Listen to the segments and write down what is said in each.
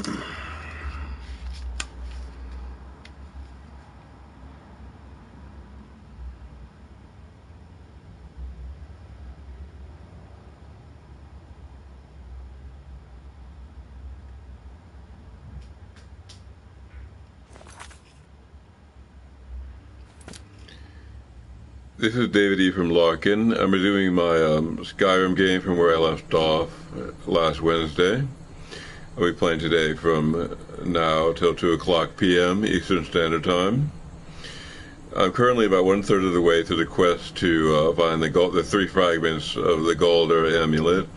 This is David Ephraim Larkin. I'm resuming my Skyrim game from where I left off last Wednesday. I'll be playing today from now till 2 o'clock p.m. Eastern Standard Time. I'm currently about 1/3 of the way through the quest to find the 3 fragments of the Galder amulet.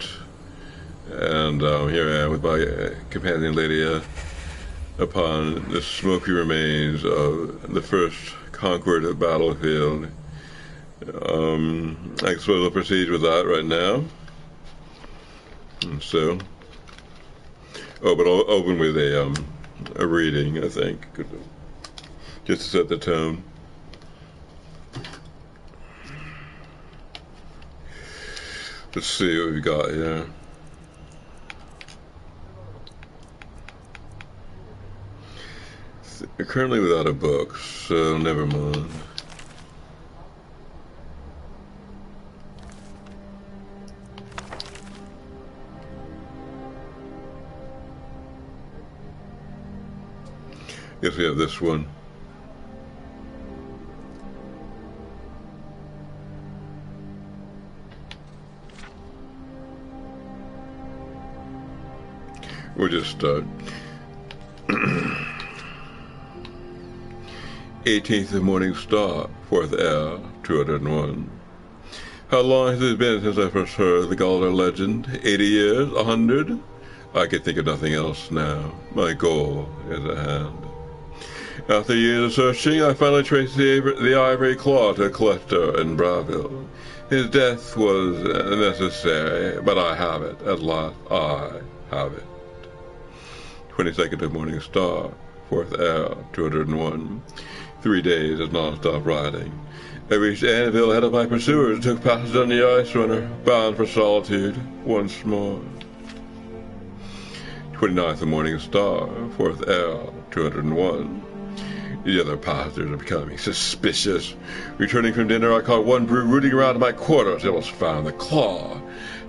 And here I am with my companion Lydia upon the smoky remains of the first conquered battlefield. I suppose I'll proceed with that right now. And so, but I'll open with a reading, I think, just to set the tone. Let's see what we've got here. We're currently without a book, so never mind. Guess we have this one. We'll just start. 18th of Morning Star, 4th Air, 201. How long has it been since I first heard the Galder legend? 80 years? 100? I can think of nothing else now. My goal is at hand. After years of searching, I finally traced the ivory claw to a collector in Braville. His death was necessary, but I have it. At last, I have it. 22nd of Morning Star, 4th Air, 201. 3 days of non-stop riding. I reached Annville ahead of my pursuers and took passage on the Ice Runner, bound for solitude once more. 29th of Morning Star, 4th Air, 201. The other passengers are becoming suspicious. Returning from dinner, I caught one brute rooting around in my quarters. I almost found the claw.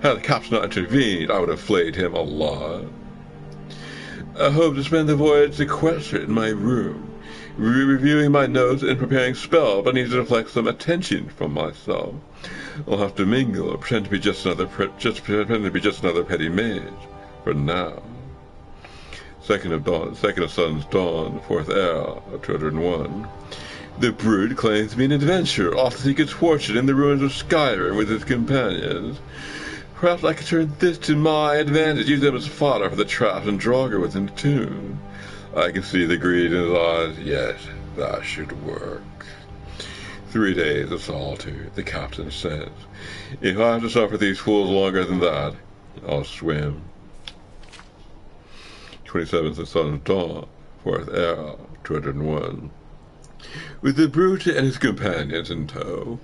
Had the captain not intervened, I would have flayed him alive. I hope to spend the voyage sequestered in my room, reviewing my notes and preparing spells, but need to deflect some attention from myself. I'll have to mingle, pretend to be just another petty mage for now. Second of Sun's Dawn, 4th Air, 201. The brute claims to be an adventurer, off to seek its fortune in the ruins of Skyrim with his companions. Perhaps I could turn this to my advantage, use them as fodder for the traps and Draugr within the tomb. I can see the greed in his eyes. Yes, that should work. 3 days of solitude, the captain says. If I have to suffer these fools longer than that, I'll swim. 27th of Sun's Dawn, 4th Air, 201. With the brute and his companions in tow,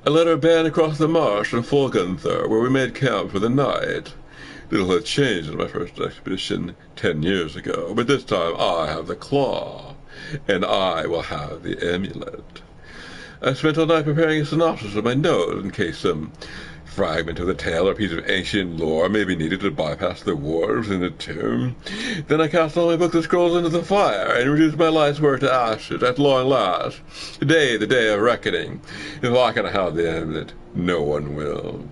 I led our band across the marsh to Folgunther, where we made camp for the night. Little had changed in my first expedition 10 years ago, but this time I have the claw, and I will have the amulet. I spent all night preparing a synopsis of my notes in case some fragment of the tale or piece of ancient lore may be needed to bypass the warders in the tomb. Then I cast all my books and scrolls into the fire and reduced my life's work to ashes at long last. Today, the day of reckoning. If I can have the amulet, no one will.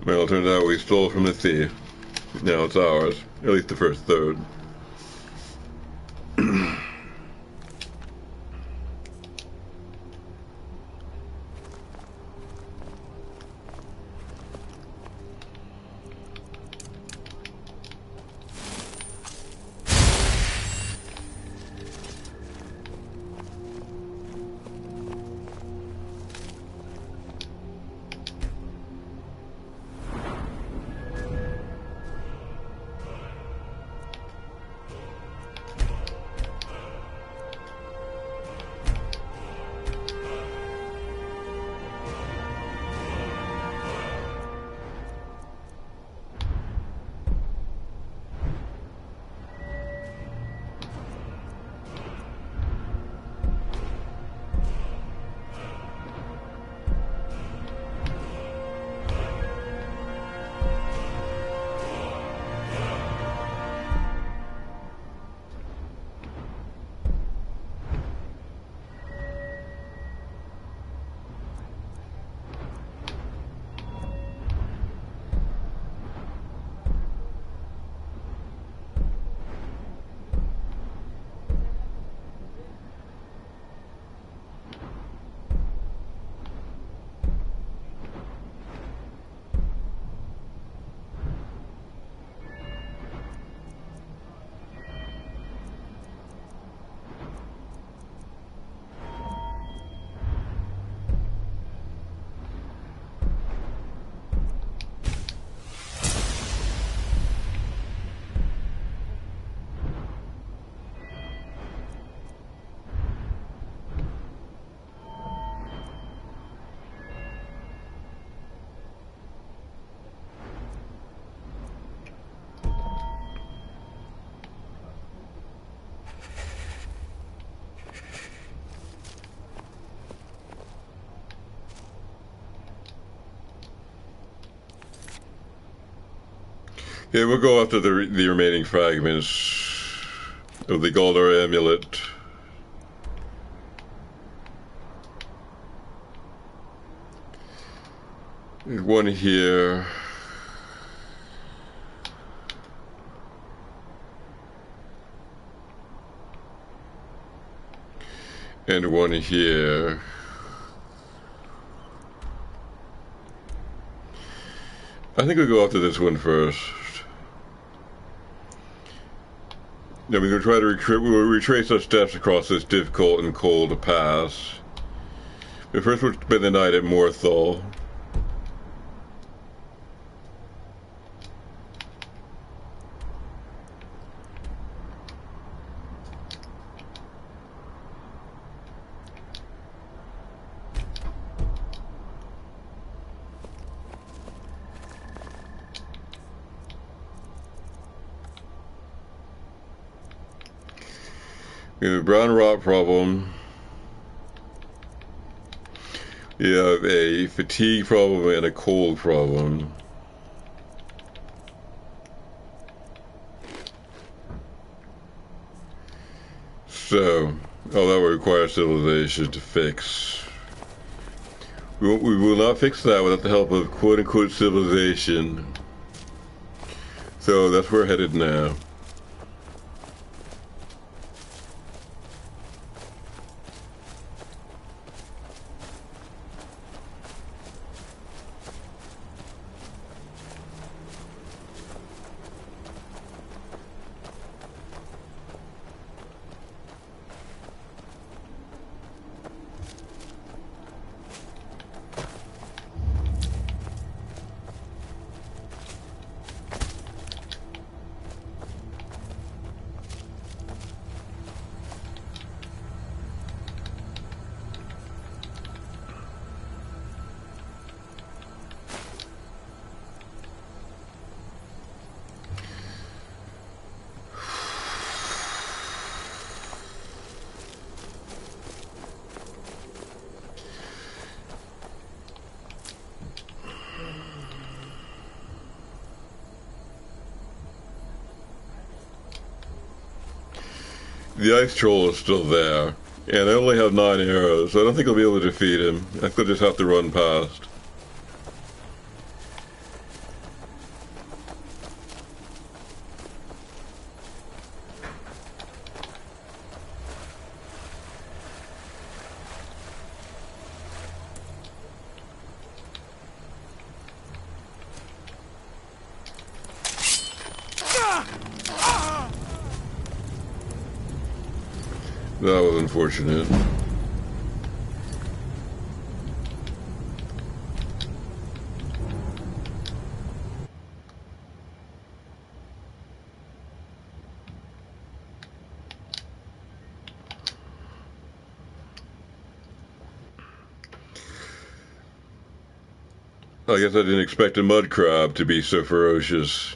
Well, it turns out we stole from the thief. Now it's ours, at least the first third. Yeah, we'll go after the remaining fragments of the Galdar amulet. There's one here. And one here. I think we'll go after this one first. Then we're going to try to retrace our steps across this difficult and cold pass. But first we'll spend the night at Morthal. We have a brown rot problem. We have a fatigue problem and a cold problem. So, all that will require civilization to fix. We will not fix that without the help of quote-unquote civilization. So that's where we're headed now. The ice troll is still there, and I only have 9 arrows, so I don't think I'll be able to defeat him. I think I'll just have to run past. That was unfortunate. I guess I didn't expect a mud crab to be so ferocious.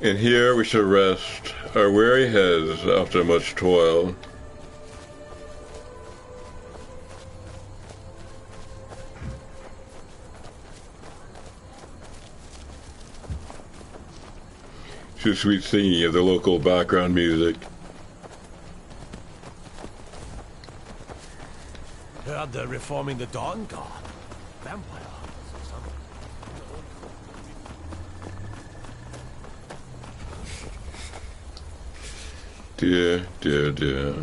And here we shall rest our weary heads after much toil. To sweet singing of the local background music. Heard they're reforming the Dawn Guard. Vampire hunters or something. Dear, dear, dear.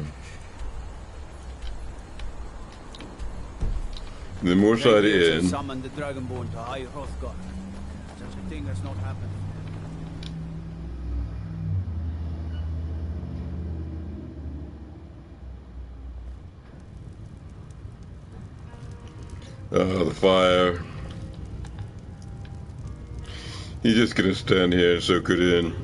The Moorside Inn. Summoned the Dragonborn to High Hrothgar. Such a thing has not happened. The fire. He's just gonna stand here and soak it in.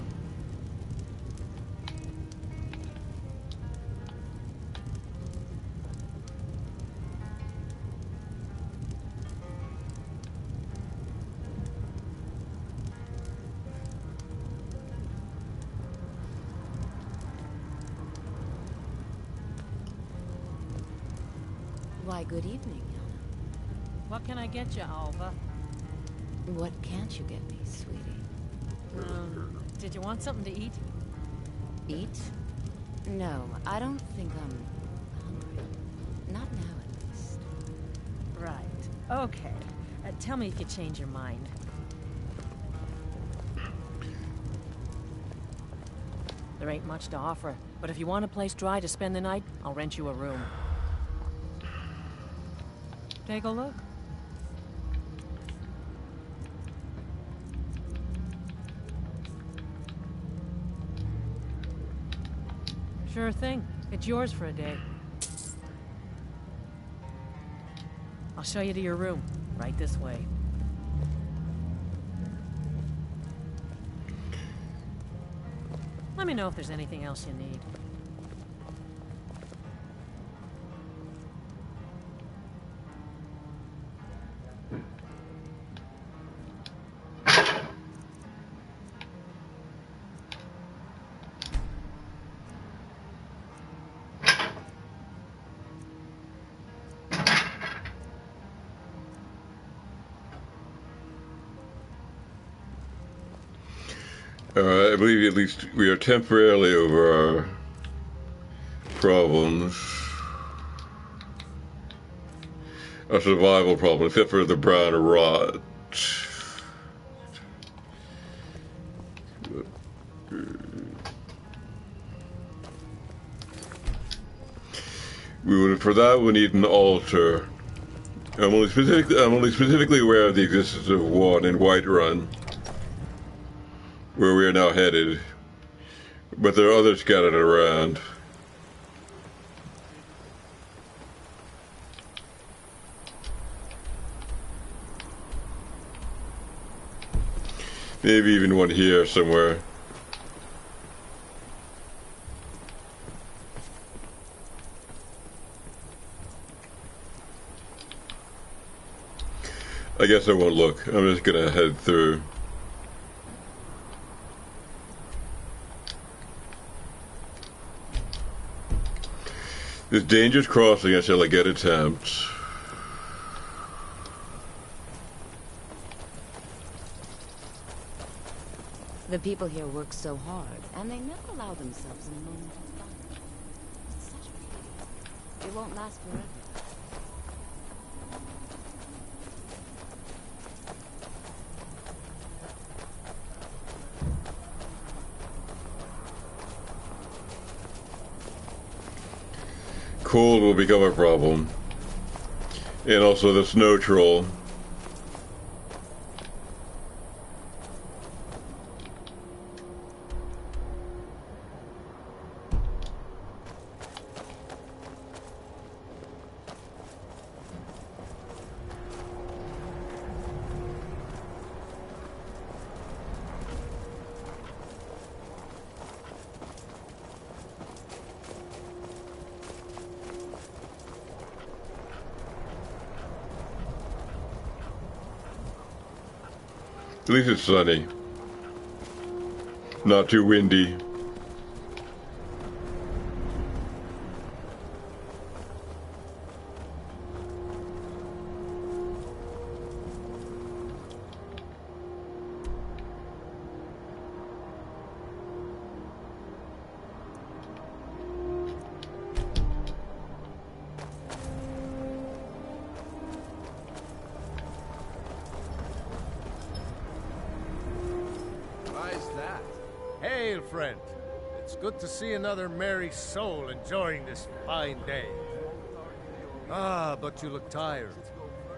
Why, good evening. What can I get you, Alva? What can't you get me, sweetie? Did you want something to eat? Eat? No, I don't think I'm hungry. Not now, at least. Right. Okay. Tell me if you change your mind. There ain't much to offer, but if you want a place dry to spend the night, I'll rent you a room. Take a look. Sure thing. It's yours for a day. I'll show you to your room. Right this way. Let me know if there's anything else you need. I believe at least we are temporarily over our problems. Our survival problem, except for the brown rot. For that we need an altar. I'm only specifically aware of the existence of one in Whiterun, where we are now headed, but there are others scattered around. Maybe even one here somewhere. I guess I won't look. I'm just gonna head through. This dangerous crossing I shall again attempt. The people here work so hard, and they never allow themselves a moment of fun. It's such a pity. It won't last forever. Cold will become a problem. And also the snow troll. At least it's sunny. Not too windy. Hail, friend. It's good to see another merry soul enjoying this fine day. Ah, but you look tired.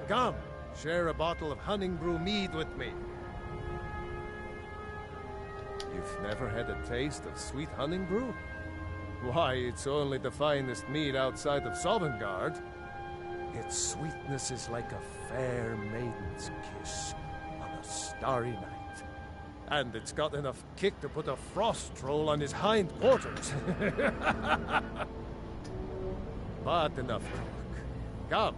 Come, share a bottle of hunting brew mead with me. You've never had a taste of sweet hunting brew? Why, it's only the finest mead outside of Sovngarde. Its sweetness is like a fair maiden's kiss on a starry night. And it's got enough kick to put a frost troll on his hind quarters. But enough talk. Come,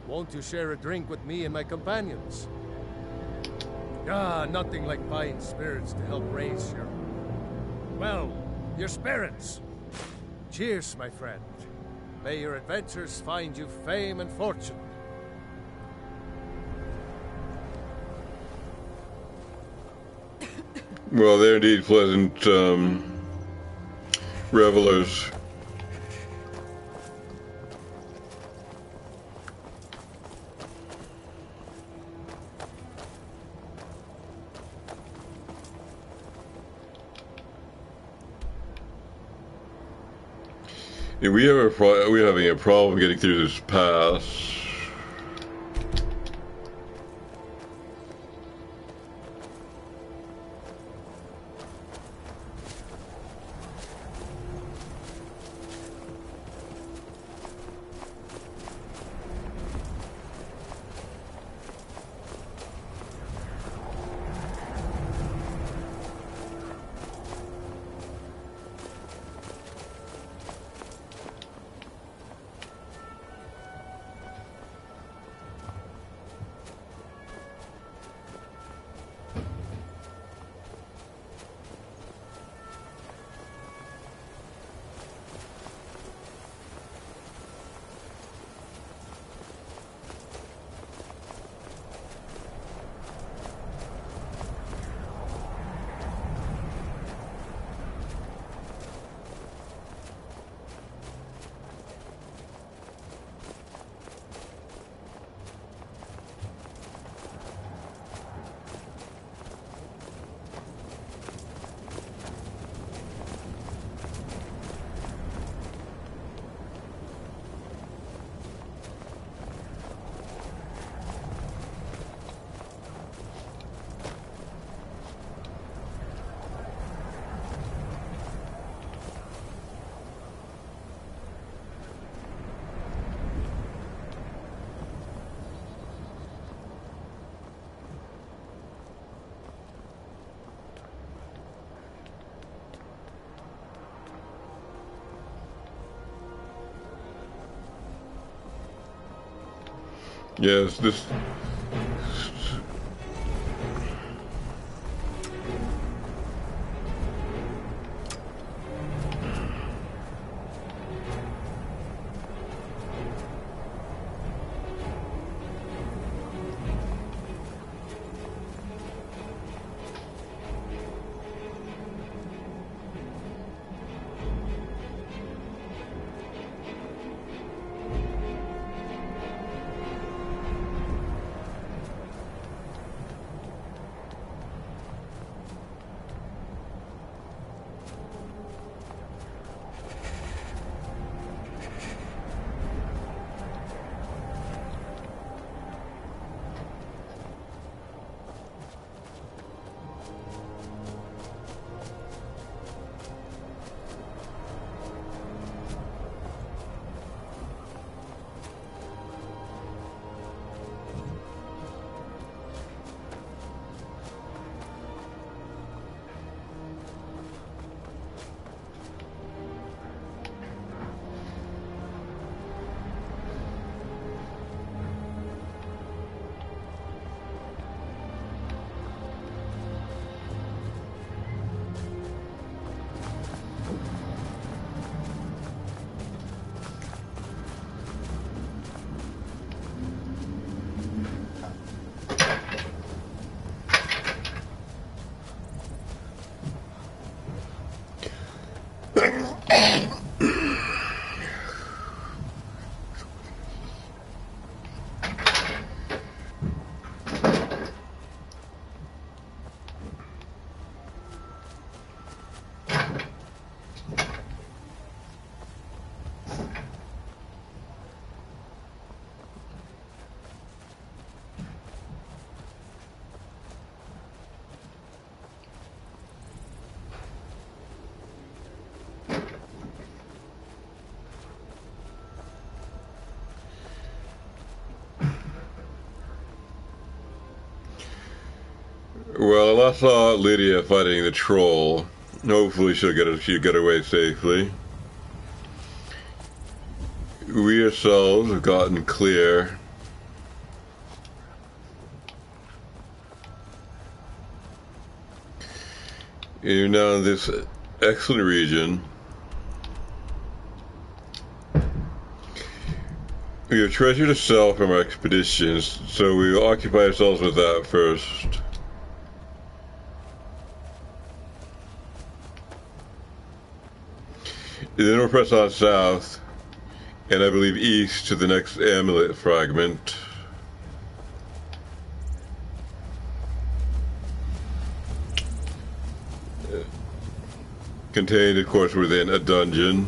won't you share a drink with me and my companions? Ah, nothing like fine spirits to help raise your spirits. Cheers, my friend. May your adventures find you fame and fortune. Well, they're indeed pleasant revelers. Yeah, we're having a problem getting through this pass. Yes, this... Well, I saw Lydia fighting the troll. Hopefully she'll get away safely. We ourselves have gotten clear. You're now in this excellent region. We have treasure to sell from our expeditions, so we will occupy ourselves with that first. Then we'll press on south, and I believe east to the next amulet fragment. Contained, of course, within a dungeon.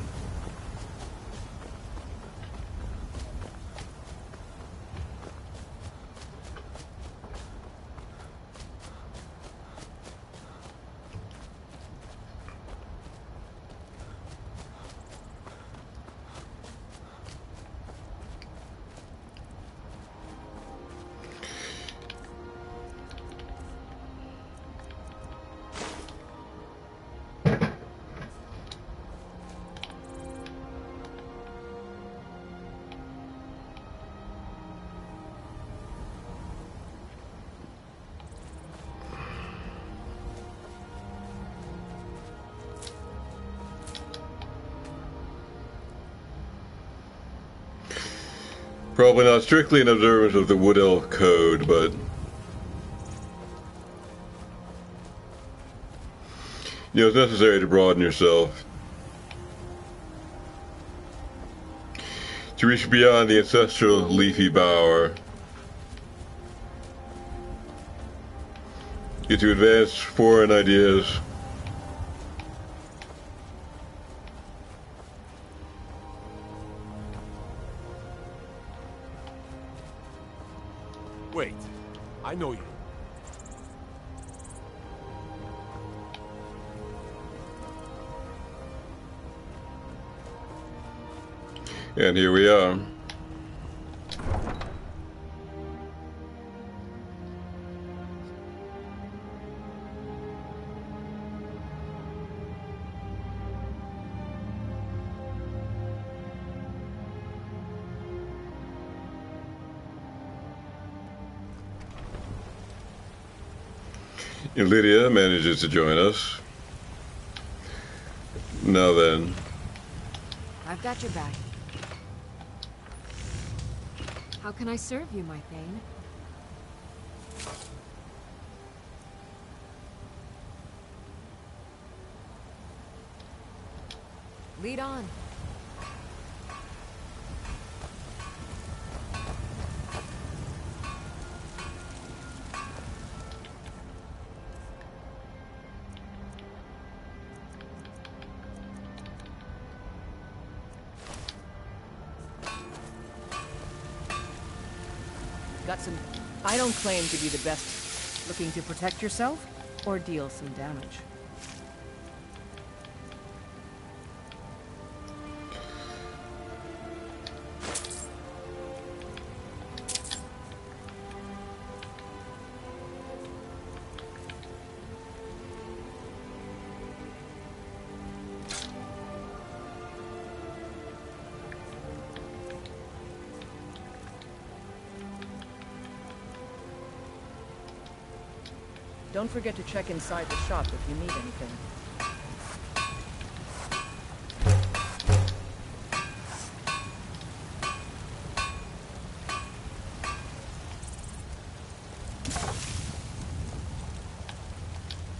Probably not strictly an observance of the Wood Elf Code, but it's necessary to broaden yourself. To reach beyond the ancestral leafy bower. Get to advance foreign ideas. Wait, I know you. And here we are. And Lydia manages to join us. Now then. I've got your back. How can I serve you, my Thane? Lead on. Got some... I don't claim to be the best. Looking to protect yourself or deal some damage? Don't forget to check inside the shop if you need anything.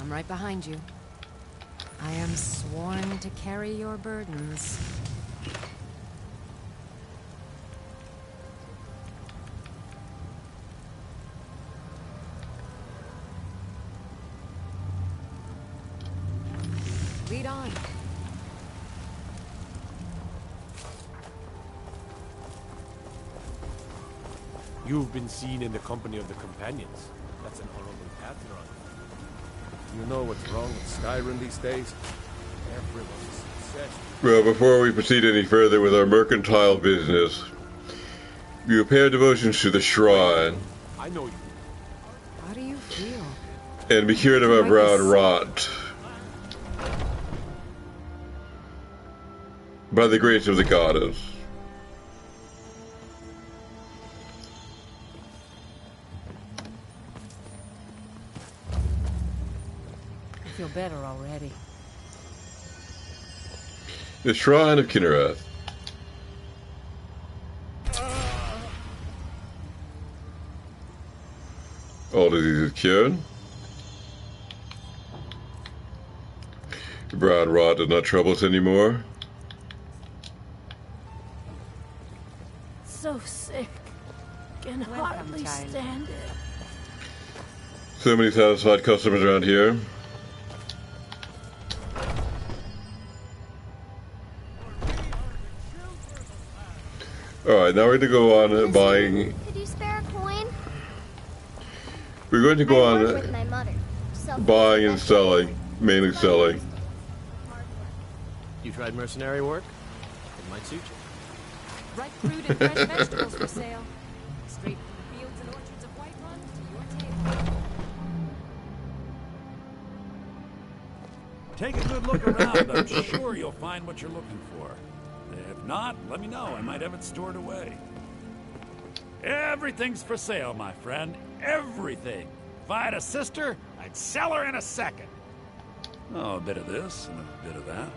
I'm right behind you. I am sworn to carry your burdens. Lead on. You've been seen in the company of the companions. That's an honorable path you're on. You know what's wrong with Skyrim these days? Everyone's obsessed. Well, before we proceed any further with our mercantile business, you pay our devotions to the shrine. I know you. How do you feel? and be cured of our brown rot by the grace of the goddess. I feel better already. The Shrine of Kinnereth. All diseases cured. The brown rot does not trouble us anymore. So sick. Can hardly stand it. So many satisfied customers around here. Alright, now we're going to go on buying. Could you spare a coin? We're going to go on With my mother. buying and selling. Mainly selling. You tried mercenary work? It might suit you. Ripe fruit and fresh vegetables for sale. Straight from the fields and orchards of Whiterun to your table. Take a good look around. I'm sure you'll find what you're looking for. If not, let me know. I might have it stored away. Everything's for sale, my friend. Everything. If I had a sister, I'd sell her in a second. Oh, a bit of this and a bit of that.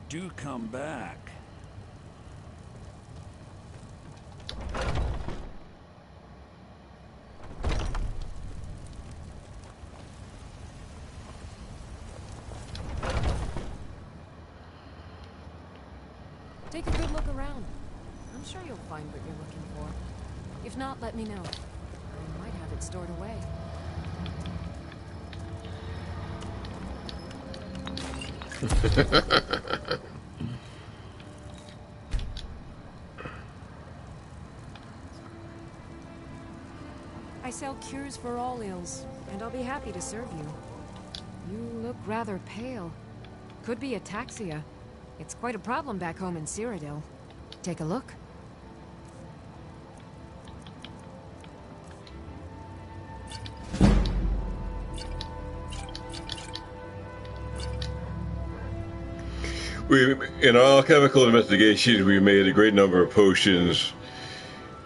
Do come back. Take a good look around. I'm sure you'll find what you're looking for. If not, let me know. I might have it stored away. I sell cures for all ills, and I'll be happy to serve you. You look rather pale. Could be ataxia. It's quite a problem back home in Cyrodiil. Take a look. In our alchemical investigations, we made a great number of potions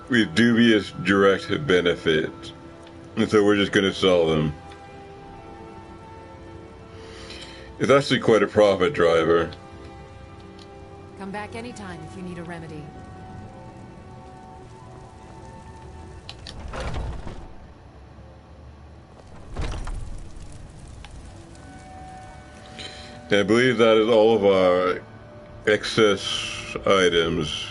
with dubious direct benefit, and so we're just going to sell them. It's actually quite a profit driver. Come back anytime if you need a remedy. And I believe that is all of our excess items.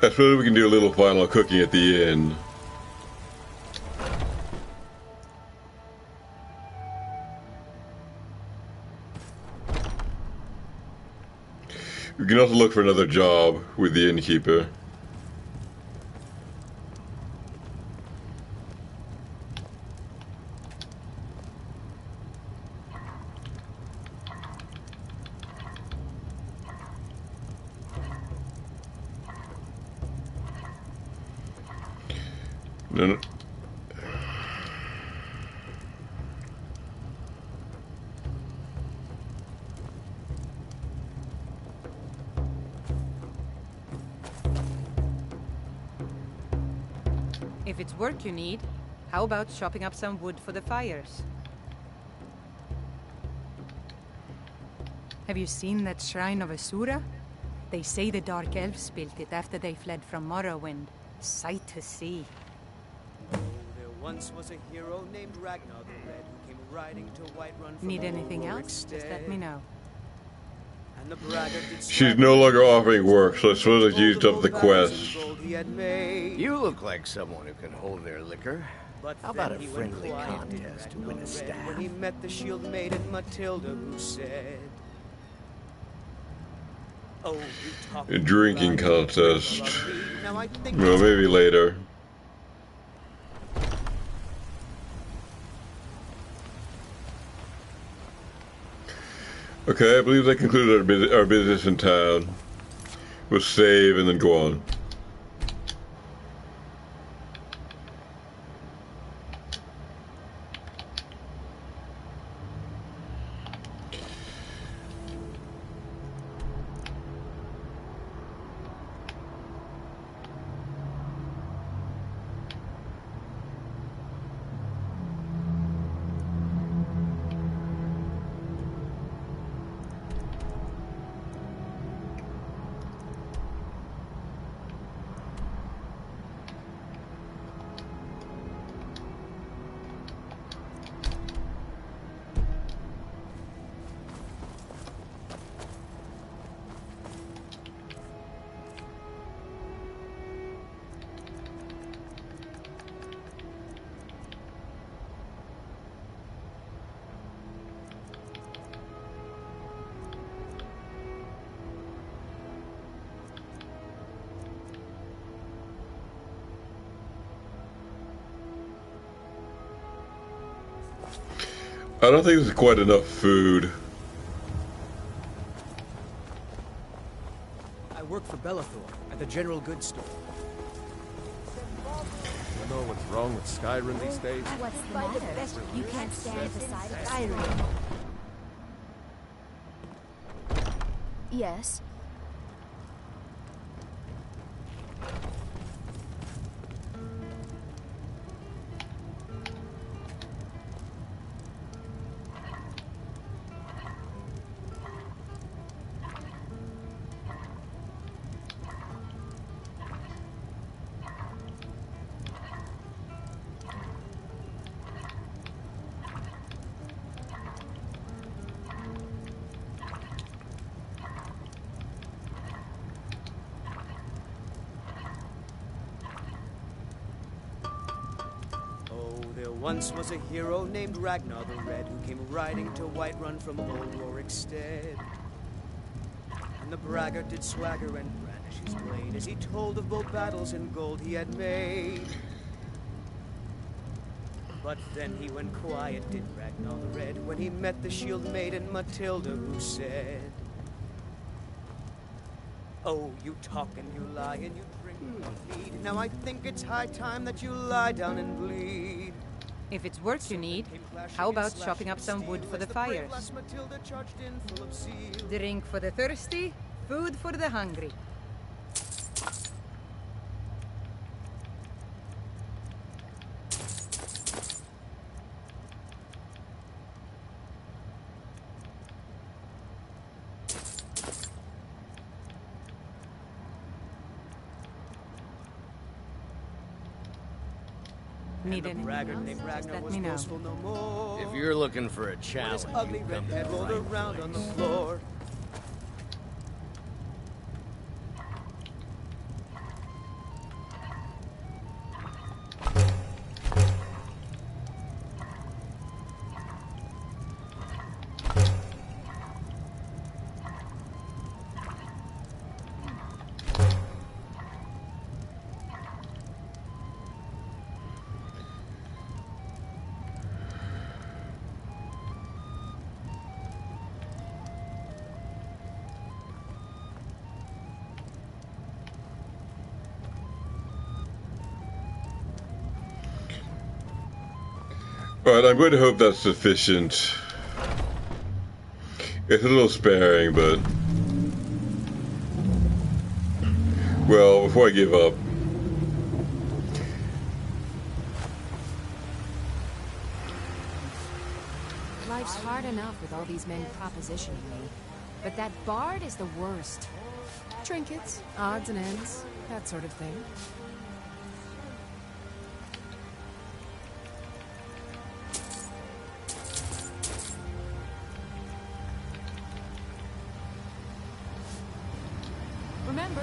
I suppose we can do a little final cooking at the end. We can also look for another job with the innkeeper. No. If it's work you need, how about chopping up some wood for the fires? Have you seen that shrine of Asura? They say the Dark Elves built it after they fled from Morrowind. Sight to see. Oh, there once was a hero named Ragnar the Red who came riding to Whiterun from Need anything Old else? Just let me know. And the braggart did She's no longer offering work, so I suppose I've used up the quest. You look like someone who can hold their liquor. But how about a then he friendly went quiet, contest to win a staff? When he met the shield maiden Matilda, who said, "Oh, you talk A drinking contest. Now I think Well, maybe later. Okay, I believe that concludes our business in town. We'll save and then go on. I don't think there's quite enough food. I work for Bellathor at the general goods store. You know what's wrong with Skyrim these days? What's the matter? You can't stand the sight of Skyrim. Yes. Once was a hero named Ragnar the Red who came riding to Whiterun from old Rorikstead. And the braggart did swagger and brandish his blade as he told of both battles and gold he had made. But then he went quiet, did Ragnar the Red, when he met the shield maiden Matilda, who said, "Oh, you talk and you lie and you drink and you feed. Now I think it's high time that you lie down and bleed." If it's work you need, how about chopping up some wood for the fires? Drink for the thirsty, food for the hungry. Need anything else? Just let me know. If you're looking for a challenge, ugly red head rolled around on the floor. Alright, I'm going to hope that's sufficient. It's a little sparing, but... Well, before I give up... hard enough with all these men propositioning me. But that bard is the worst. Trinkets, odds and ends, that sort of thing. Remember,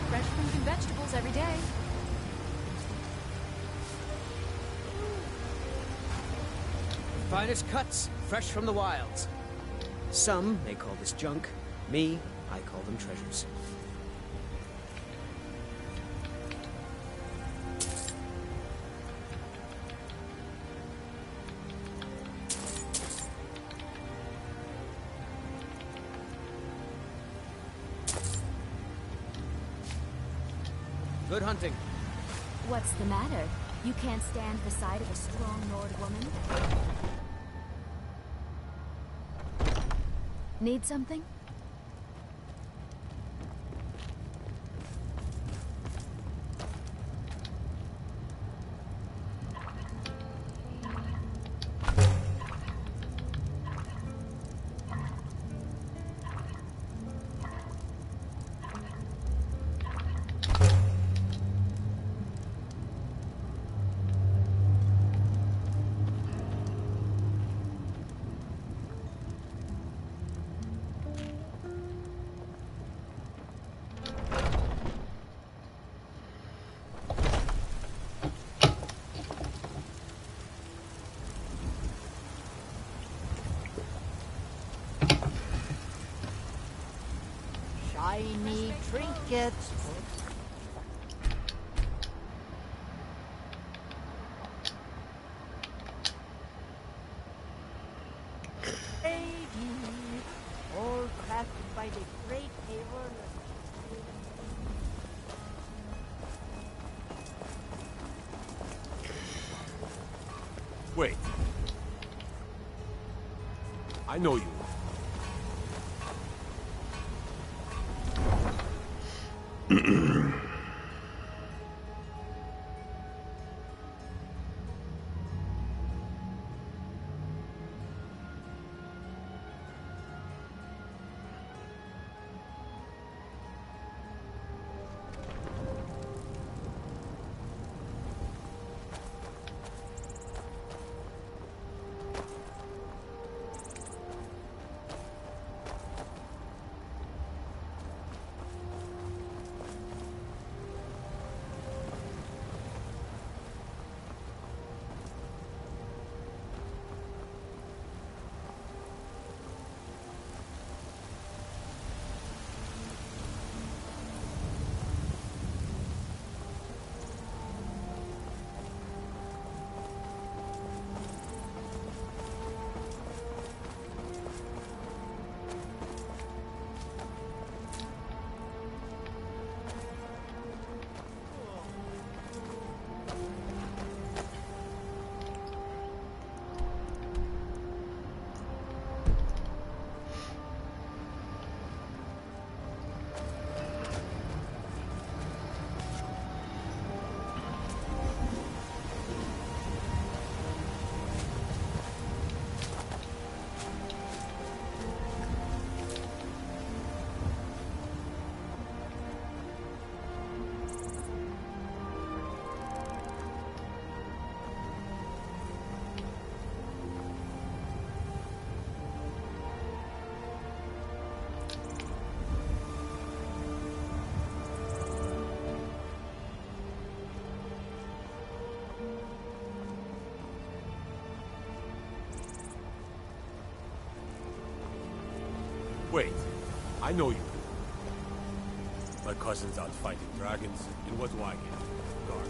fresh fruit and vegetables every day. Finest cuts, fresh from the wilds. Some may call this junk. Me, I call them treasures. Good hunting. What's the matter? You can't stand the sight of a strong Nord woman? Need something? Shiny trinkets. Lady, all crafted by the great Haver. Wait. I know you. Wait, I know you. My cousin's out fighting dragons. And what do I get? Guard.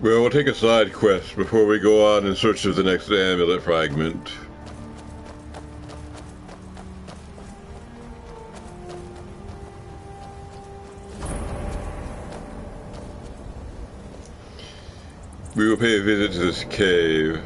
Well, we'll take a side quest before we go on in search of the next amulet fragment. We will pay a visit to this cave.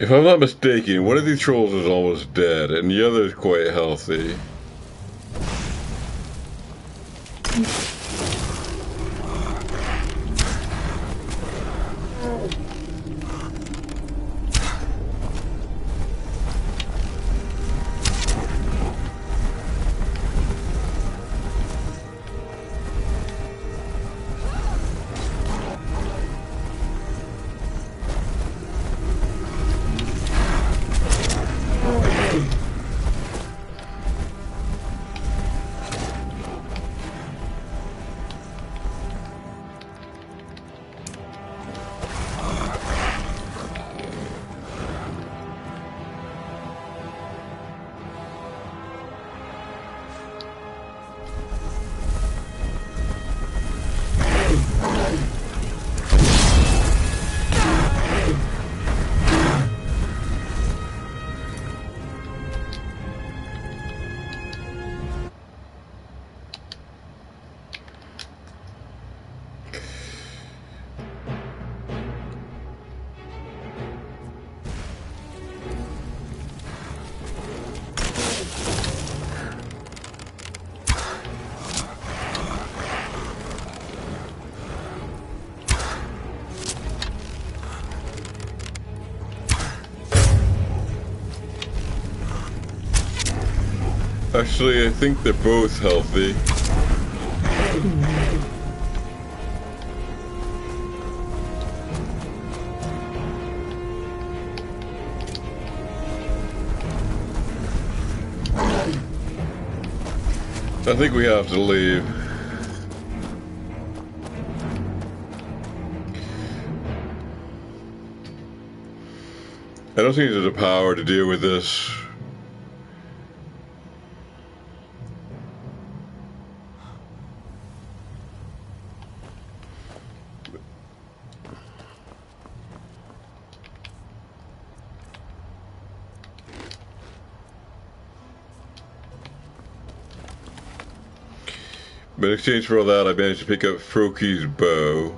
If I'm not mistaken, one of these trolls is almost dead, and the other is quite healthy. Actually, I think they're both healthy. I think we have to leave. I don't think there's the power to deal with this. But in exchange for all that, I managed to pick up Froki's bow.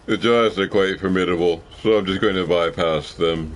The giants are quite formidable, so I'm just going to bypass them.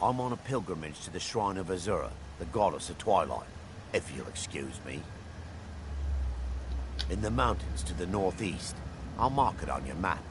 I'm on a pilgrimage to the shrine of Osiris, the goddess of twilight, if you'll excuse me. In the mountains to the northeast. I'll mark it on your map.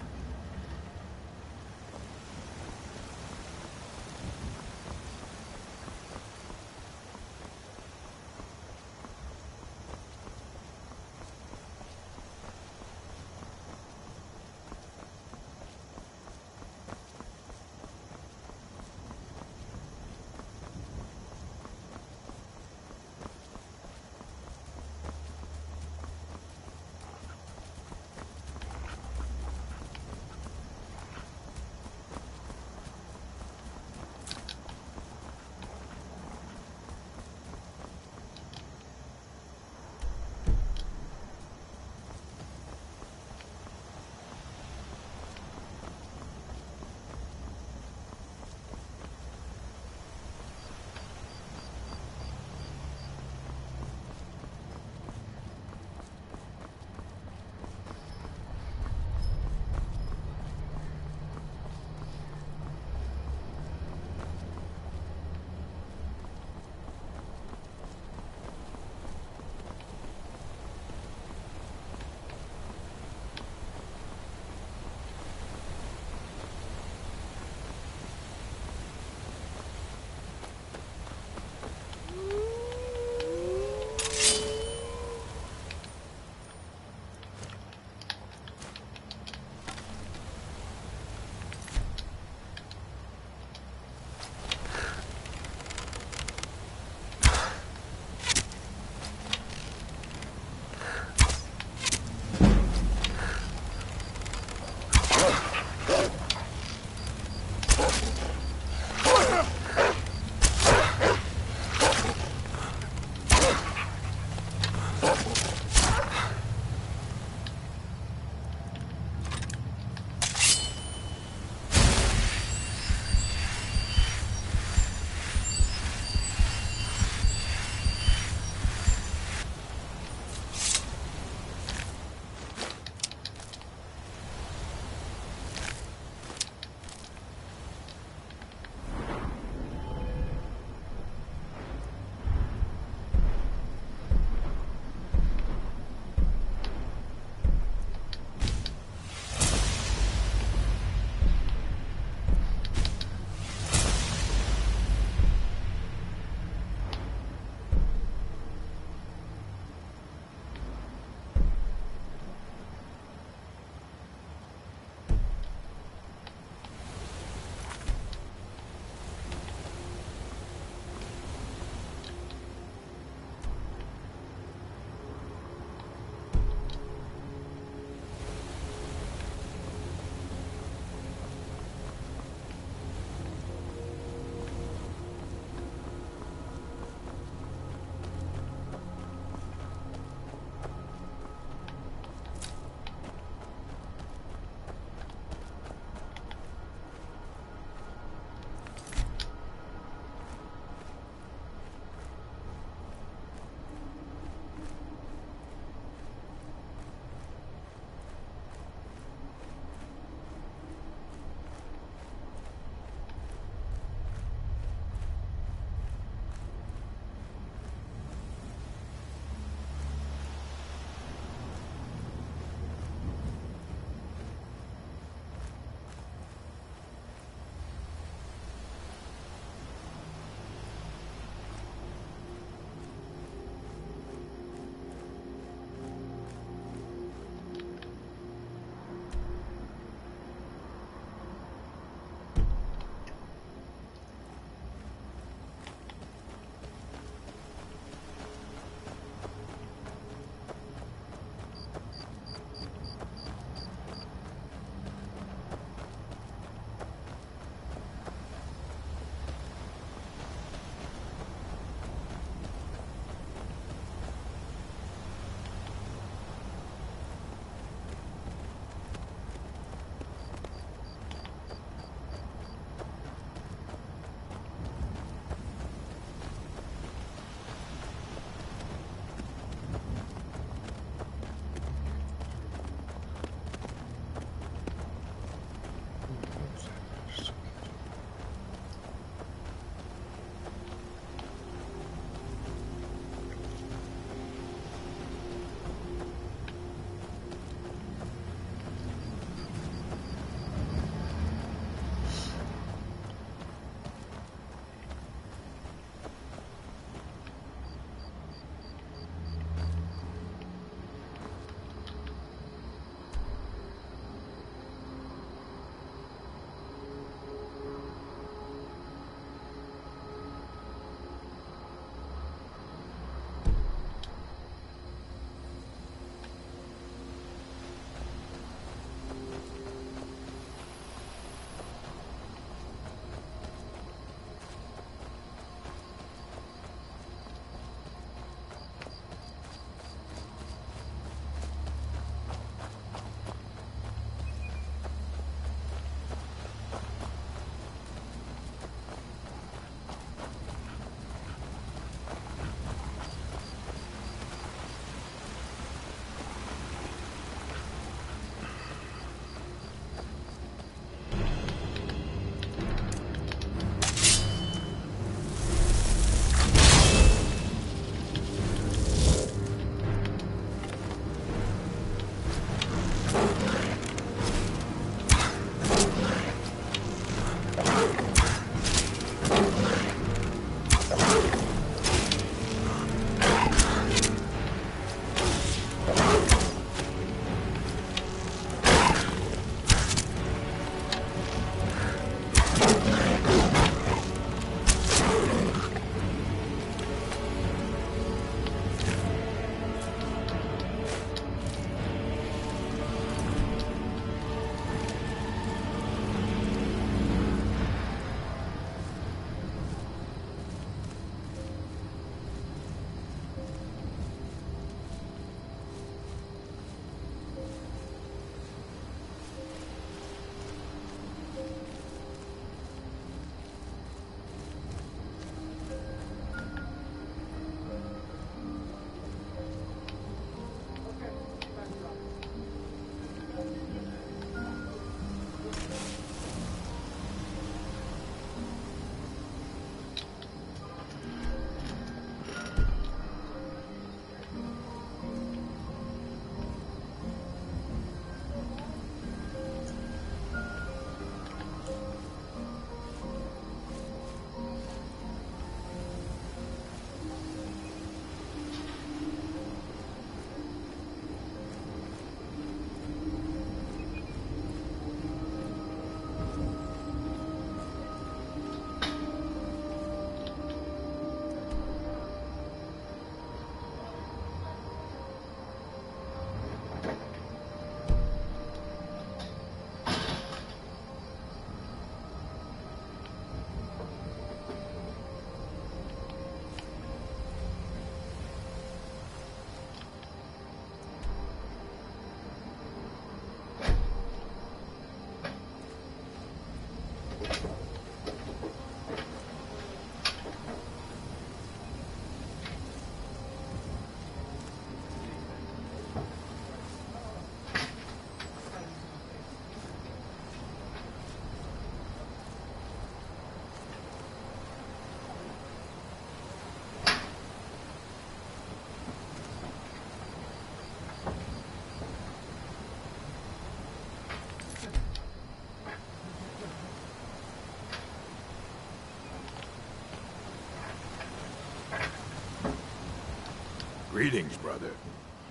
Greetings, brother.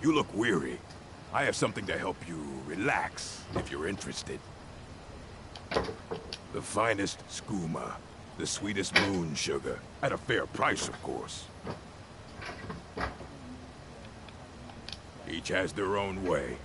You look weary. I have something to help you relax, if you're interested. The finest skooma, the sweetest moon sugar, at a fair price, of course. Each has their own way.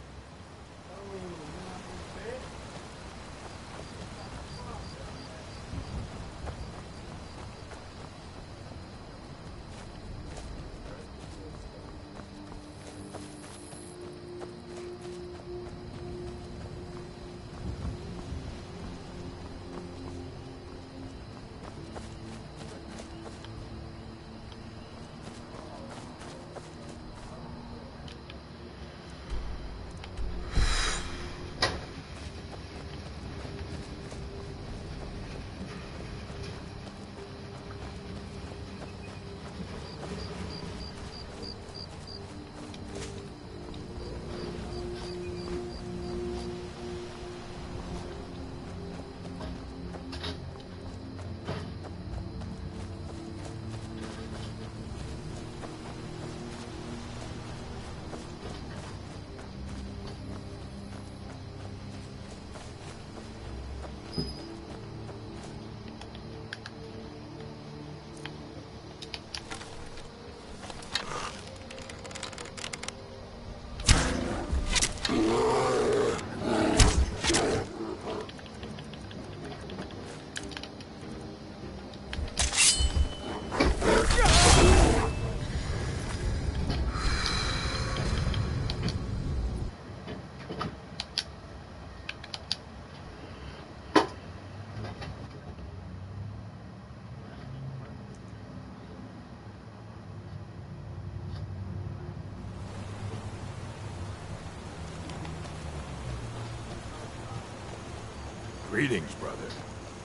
Greetings, brother.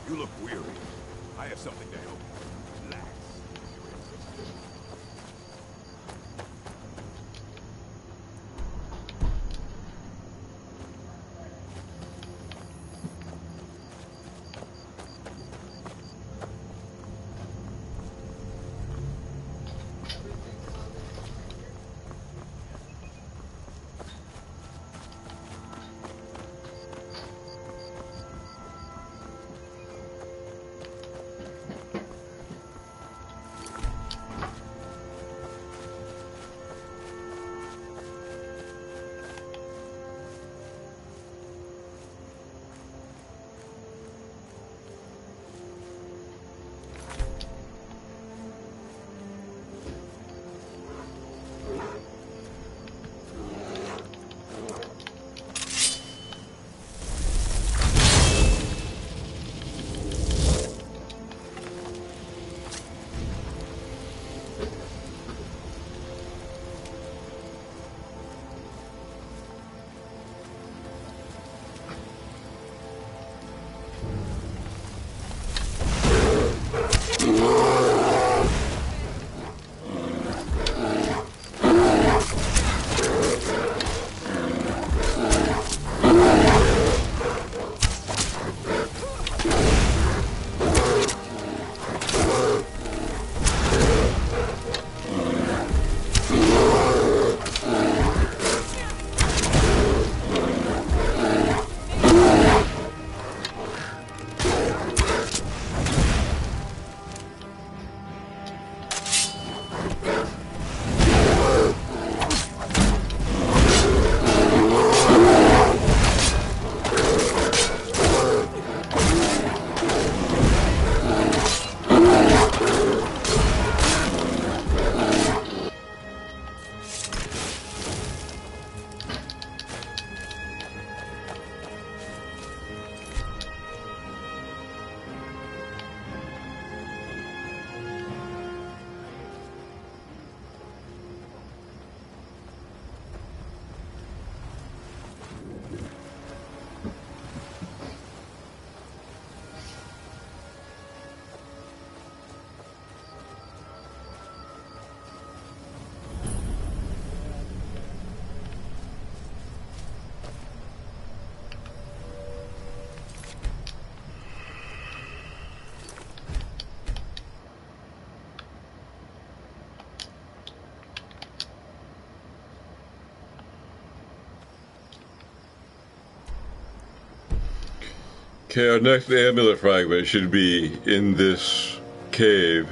You look weary. I have something to help you relax. Okay, our next amulet fragment should be in this cave.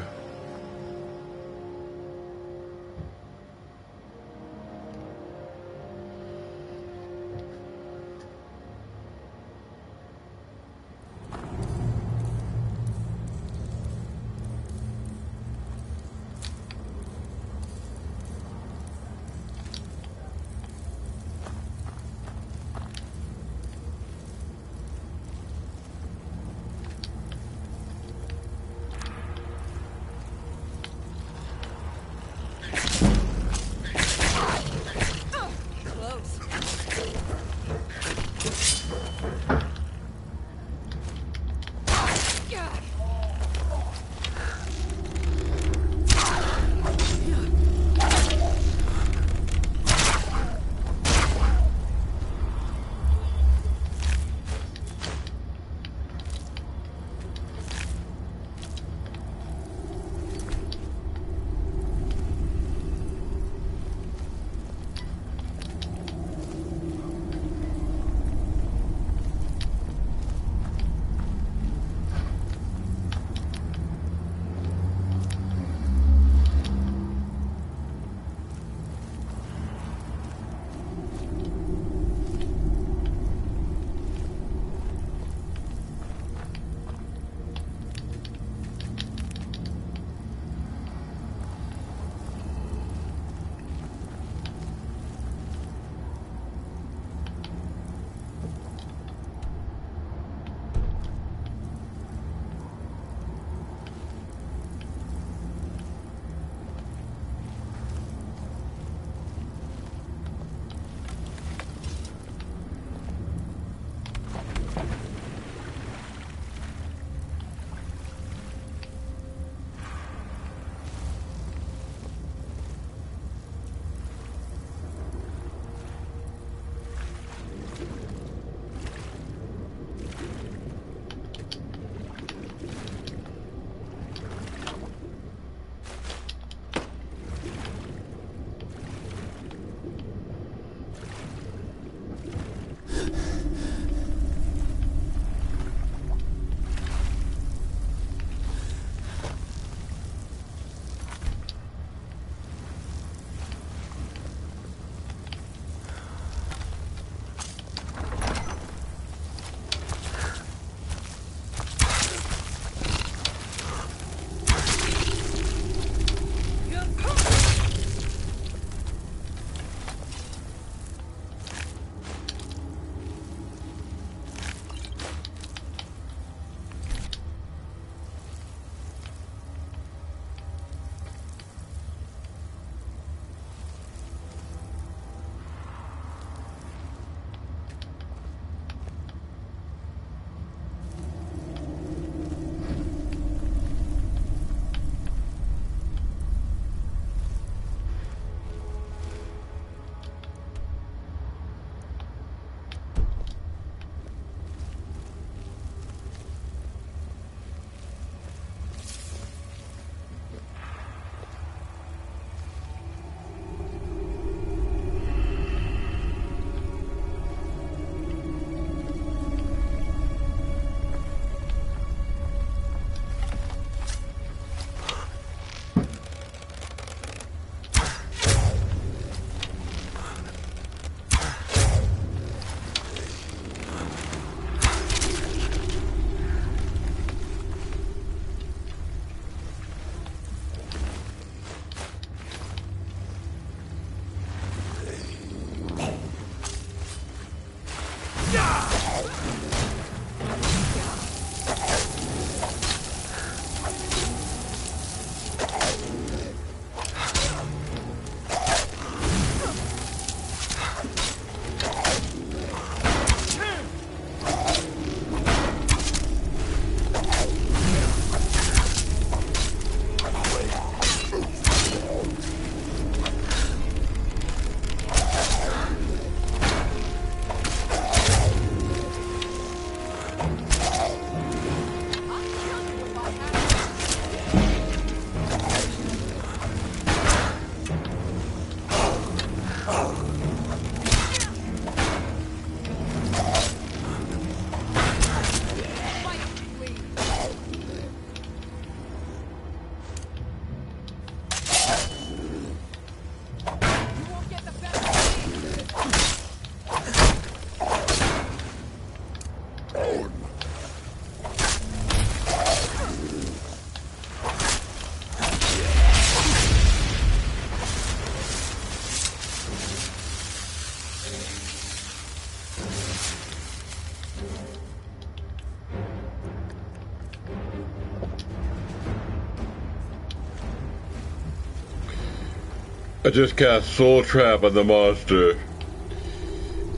I just cast Soul Trap on the monster,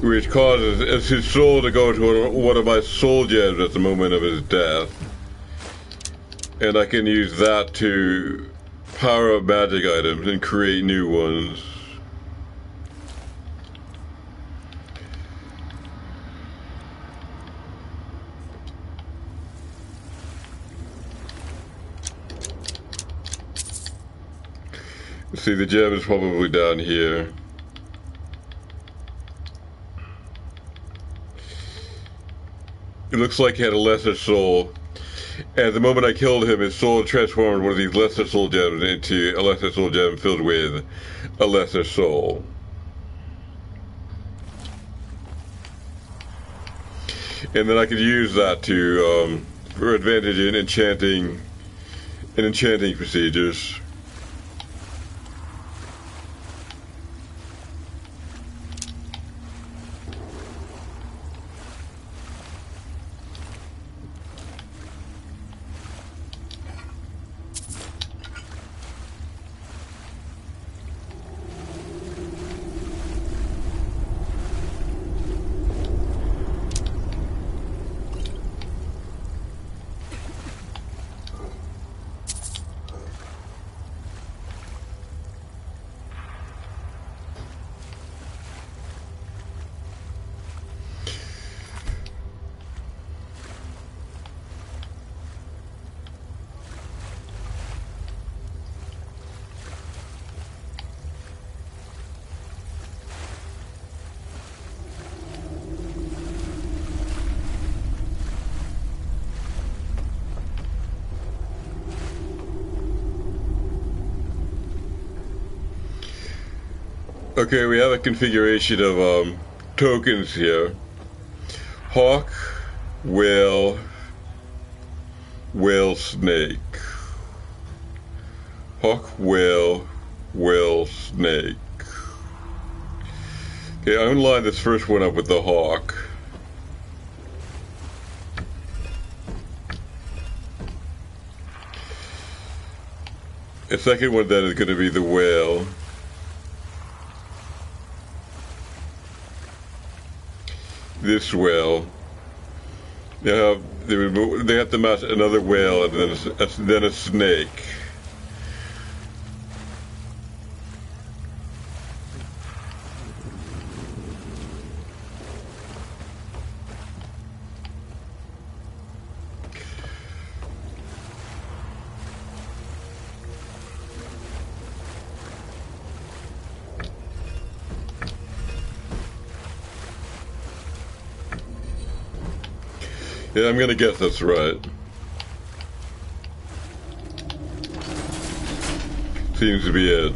which causes his soul to go to one of my soul gems at the moment of his death. And I can use that to power up magic items and create new ones. See, the gem is probably down here. It looks like he had a lesser soul. And the moment I killed him, his soul transformed one of these lesser soul gems into a lesser soul gem filled with a lesser soul. And then I could use that to for advantage in enchanting procedures. Okay, we have a configuration of tokens here. Hawk, whale, snake. Hawk, whale, snake. Okay, I'm gonna line this first one up with the hawk. The second one then is gonna be the whale. This whale. They have to match another whale and then a snake. Yeah, I'm gonna guess that's right. Seems to be it.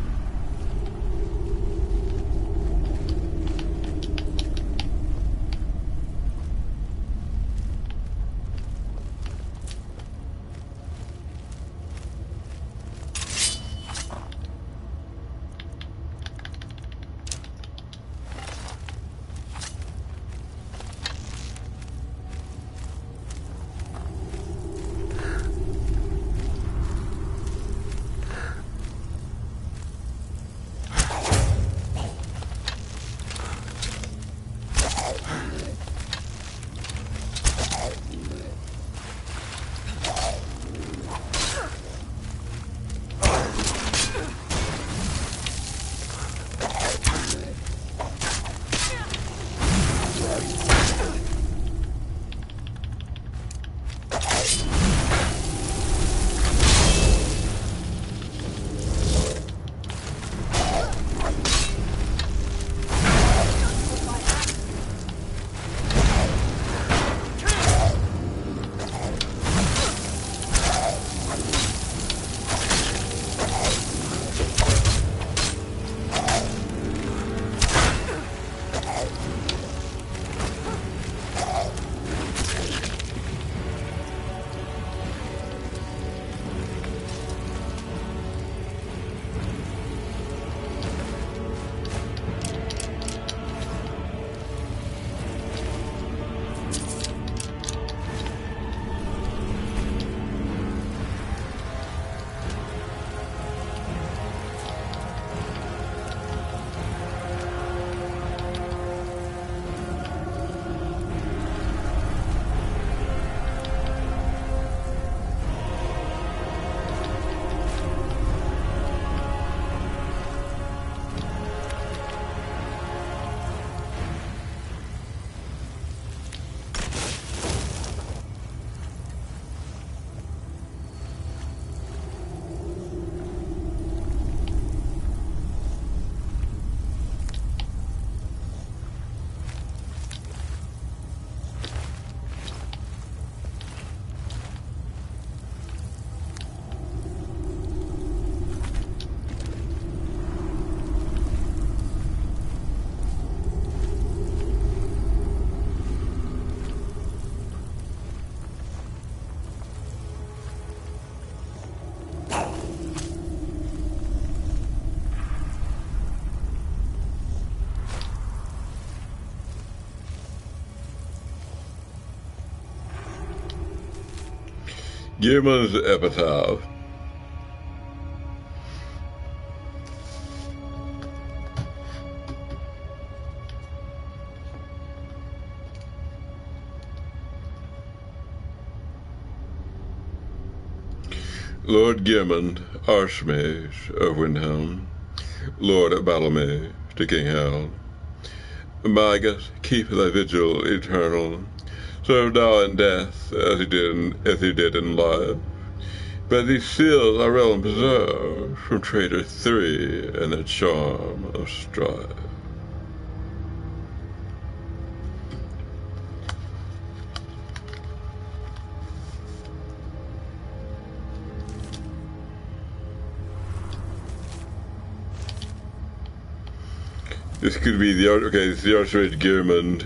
Gearman's epitaph. Lord Gearman, Archmage of Windhelm, Lord Battlemage to King Harold. Magus, keep thy vigil eternal. Serve thou in death as he did in life. By these seals our realm preserved from traitor three and the charm of strife. This could be the okay. It's the Archmage Gearman.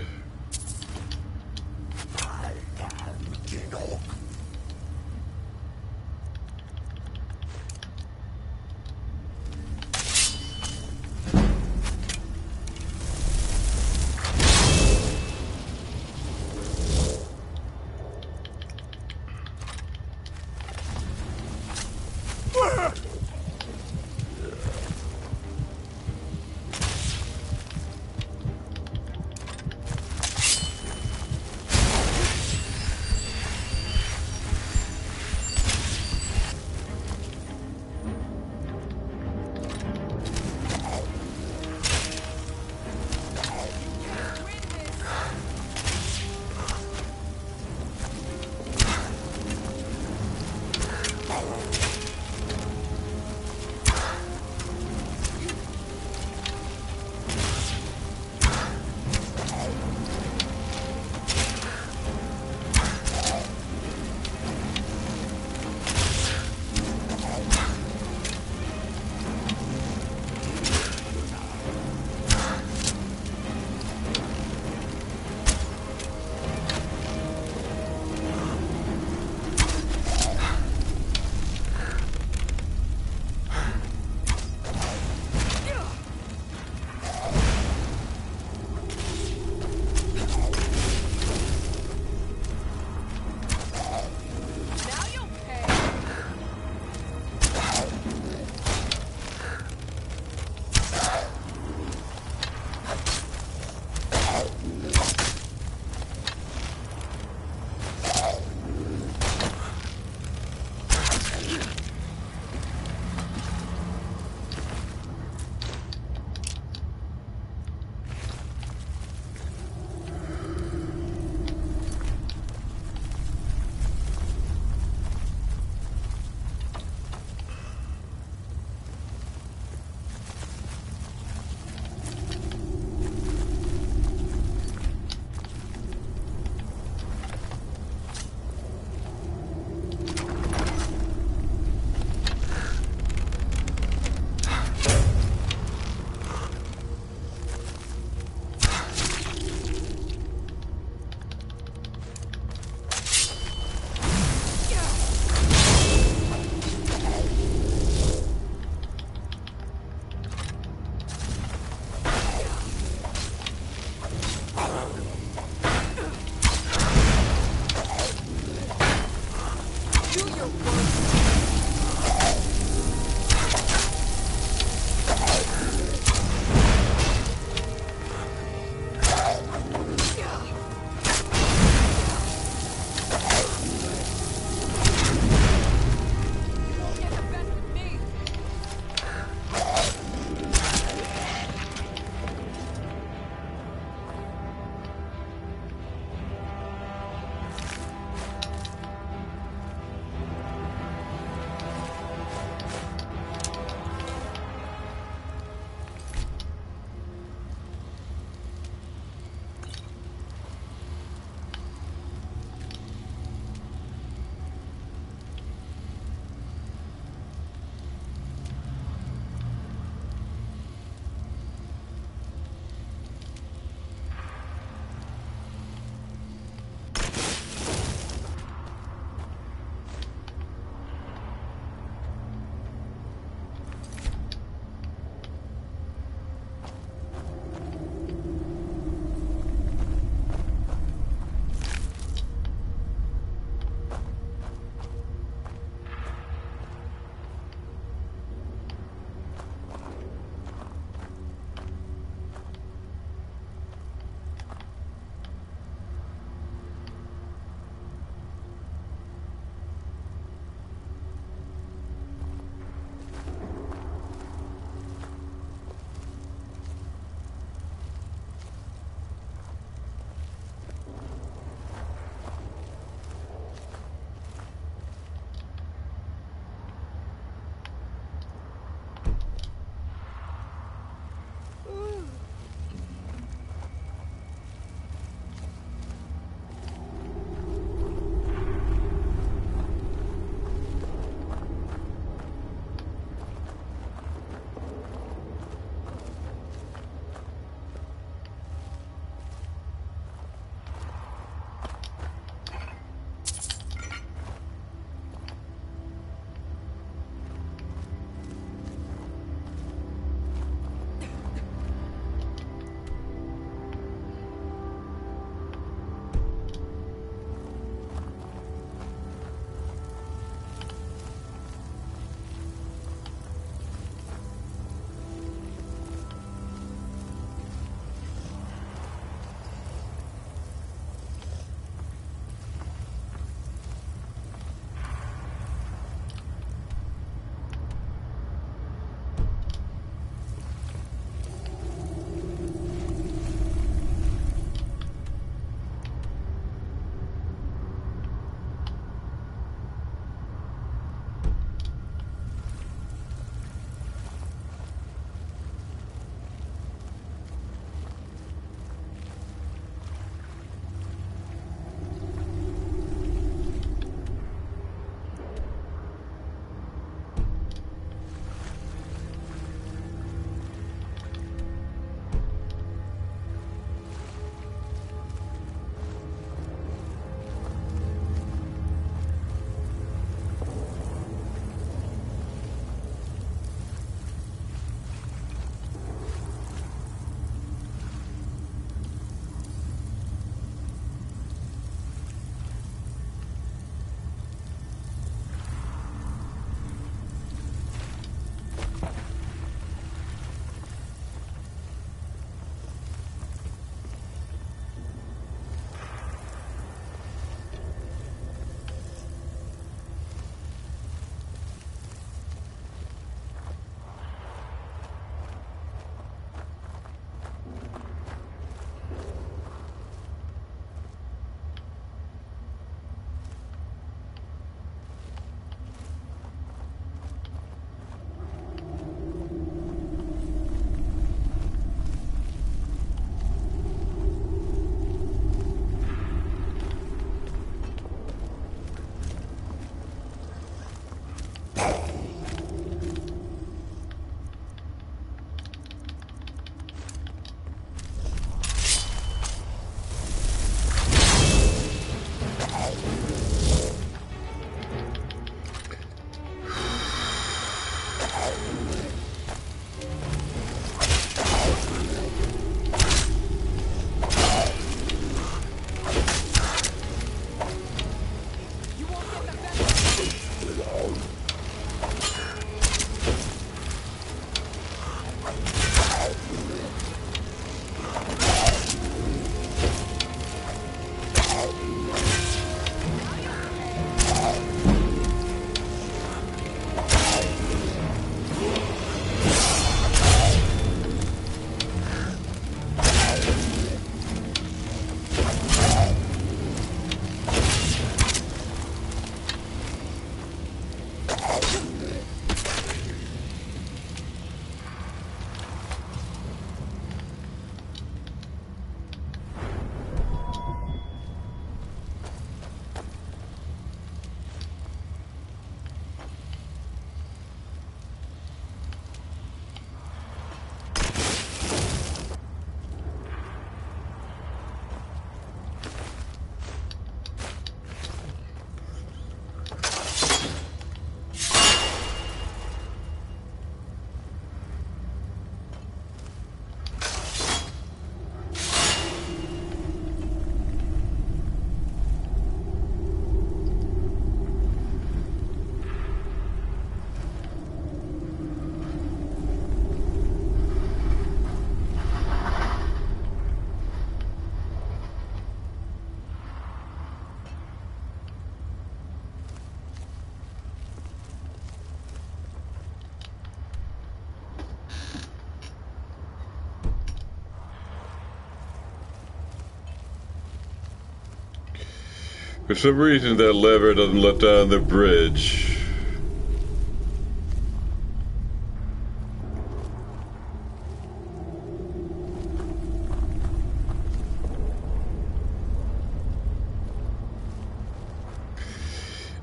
For some reason, that lever doesn't let down the bridge.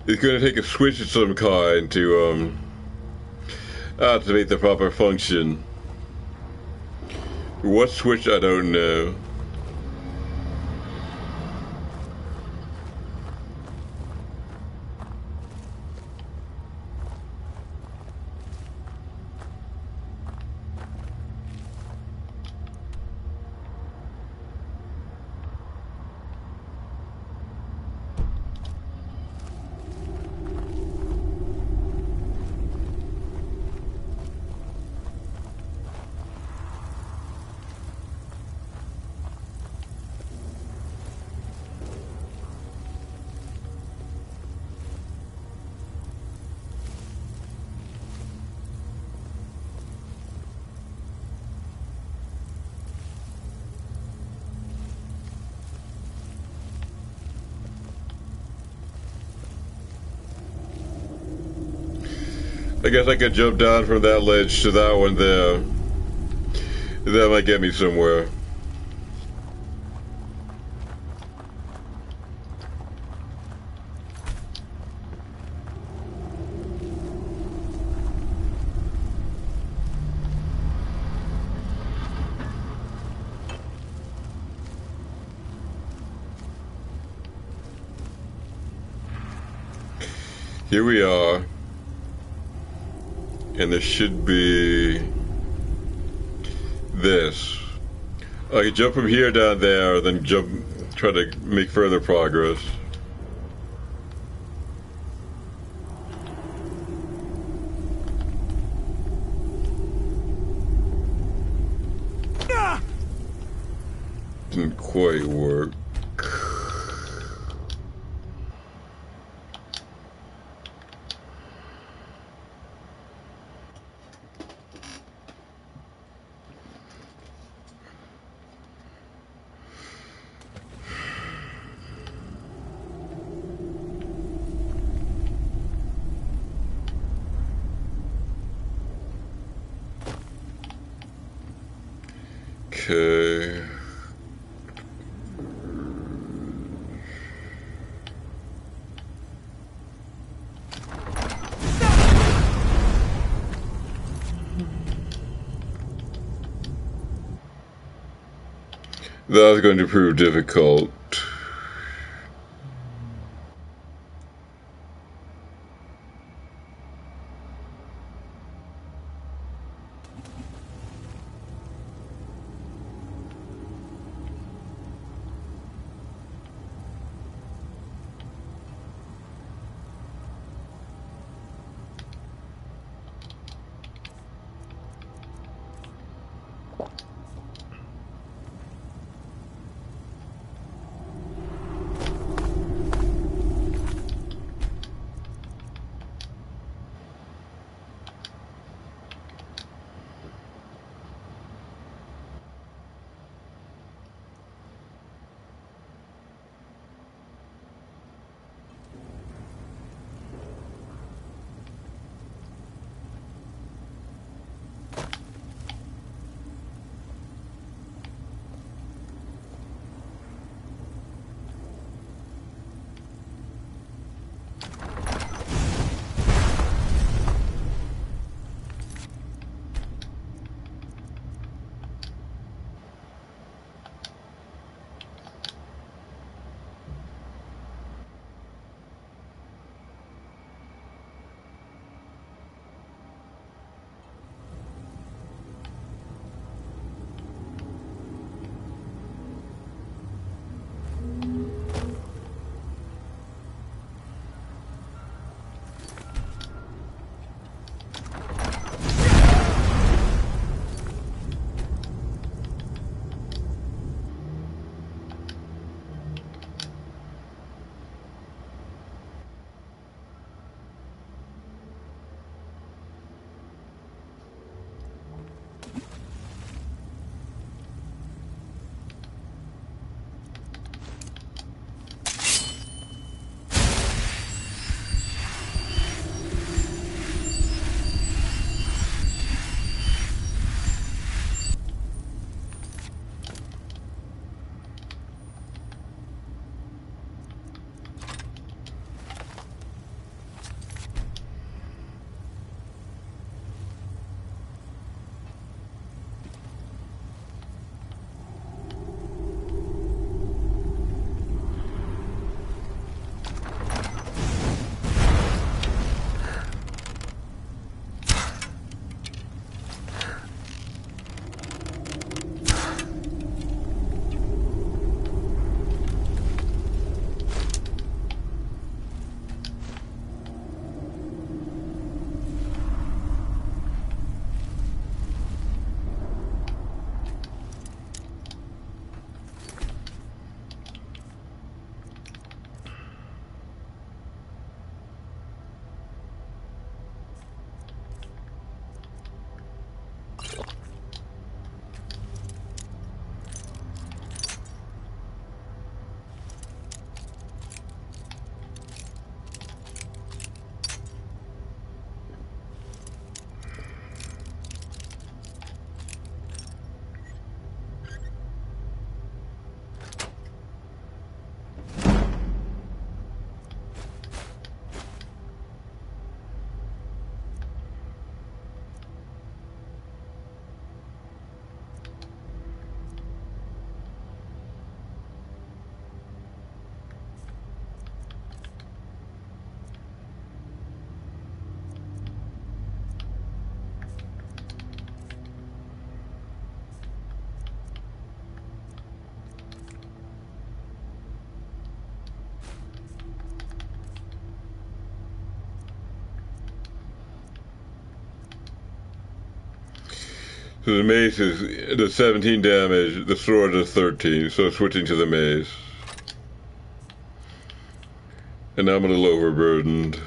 It's going to take a switch of some kind to activate the proper function. What switch, I don't know. I guess I could jump down from that ledge to that one there. That might get me somewhere. Here we are. And there should be this. I can jump from here down there, then try to make further progress. Didn't quite work. Okay. That's going to prove difficult. So the mace does 17 damage, the sword does 13, so switching to the mace. And now I'm a little overburdened.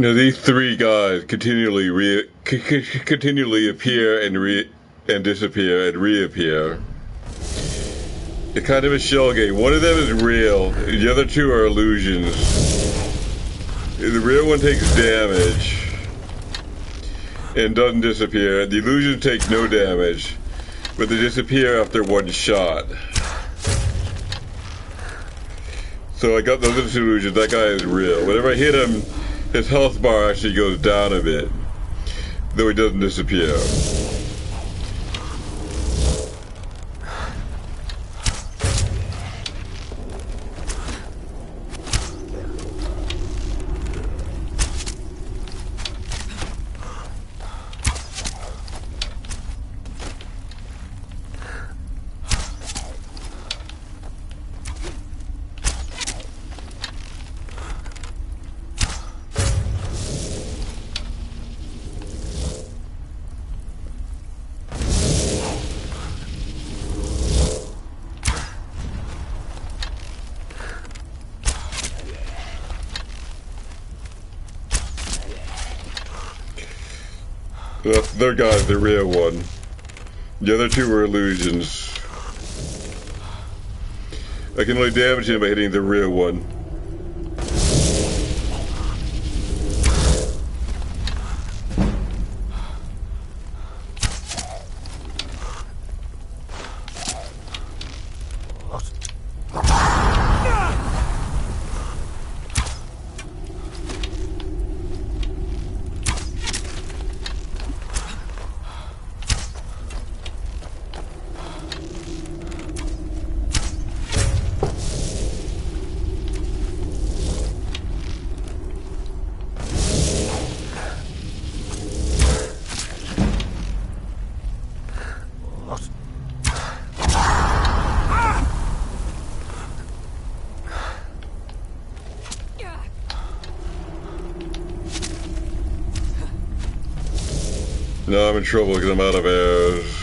Now these three guys continually appear and disappear and reappear. It's kind of a shell game. One of them is real. The other two are illusions. The real one takes damage and doesn't disappear. The illusions take no damage, but they disappear after one shot. So I got those are the illusions. That guy is real. Whenever I hit him, his health bar actually goes down a bit, though he doesn't disappear. Their guy's the real one. The other two were illusions. I can only damage him by hitting the real one. Now I'm in trouble because I'm out of arrows.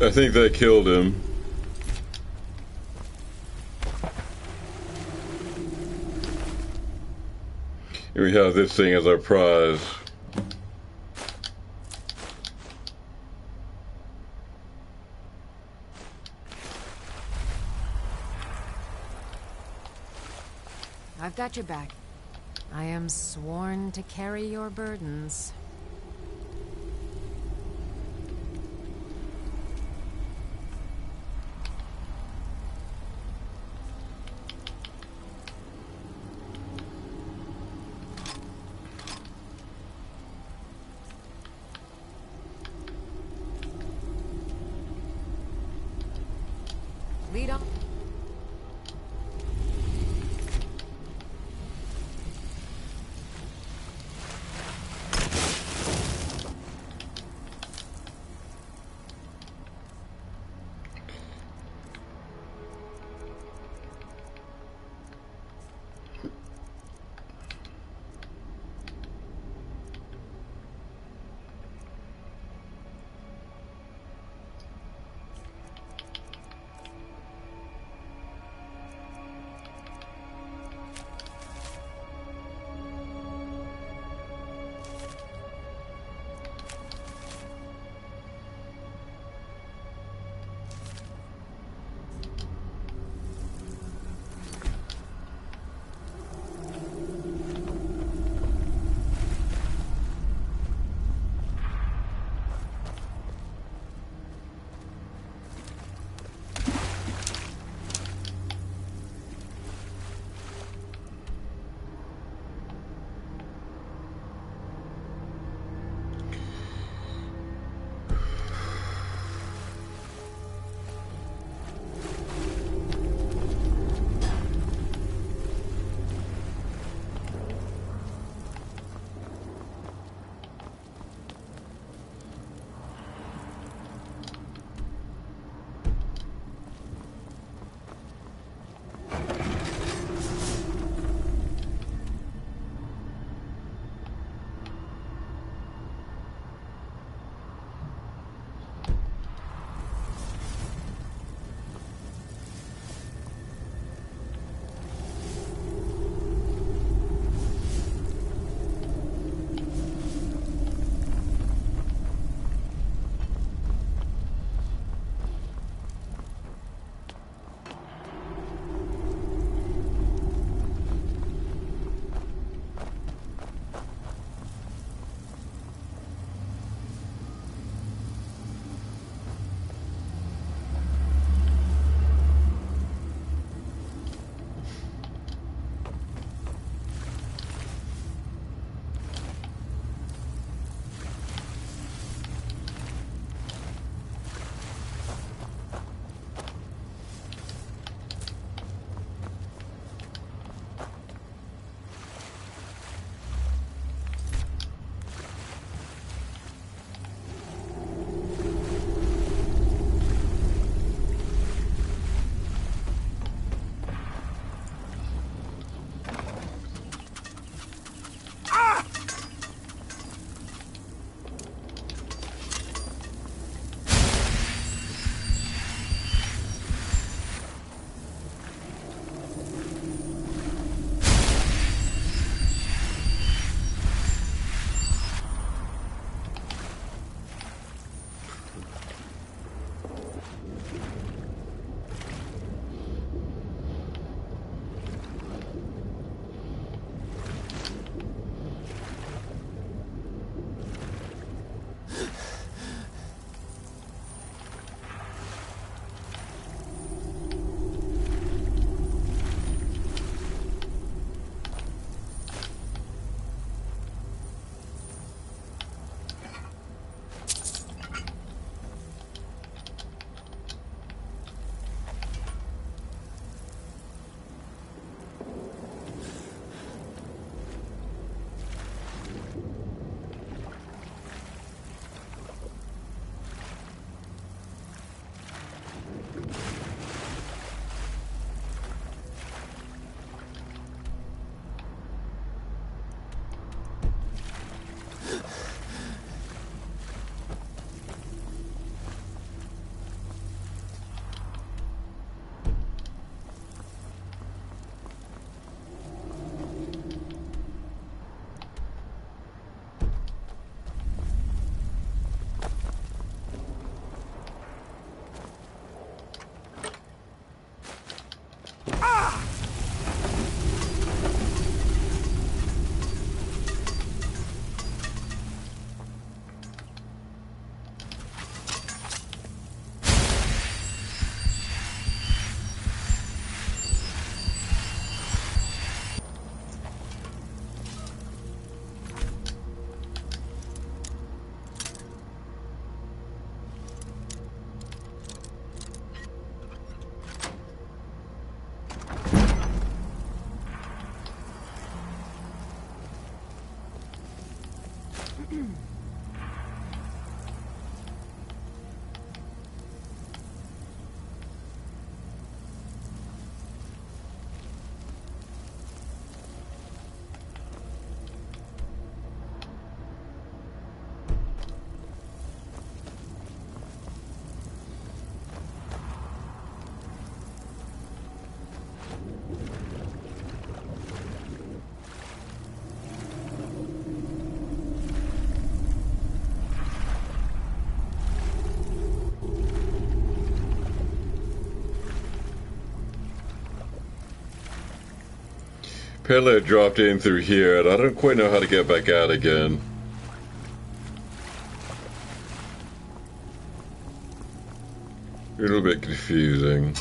I think they killed him. And we have this thing as our prize. I've got your back. I am sworn to carry your burdens. Lead on. Apparently I dropped in through here, and I don't quite know how to get back out again. A little bit confusing.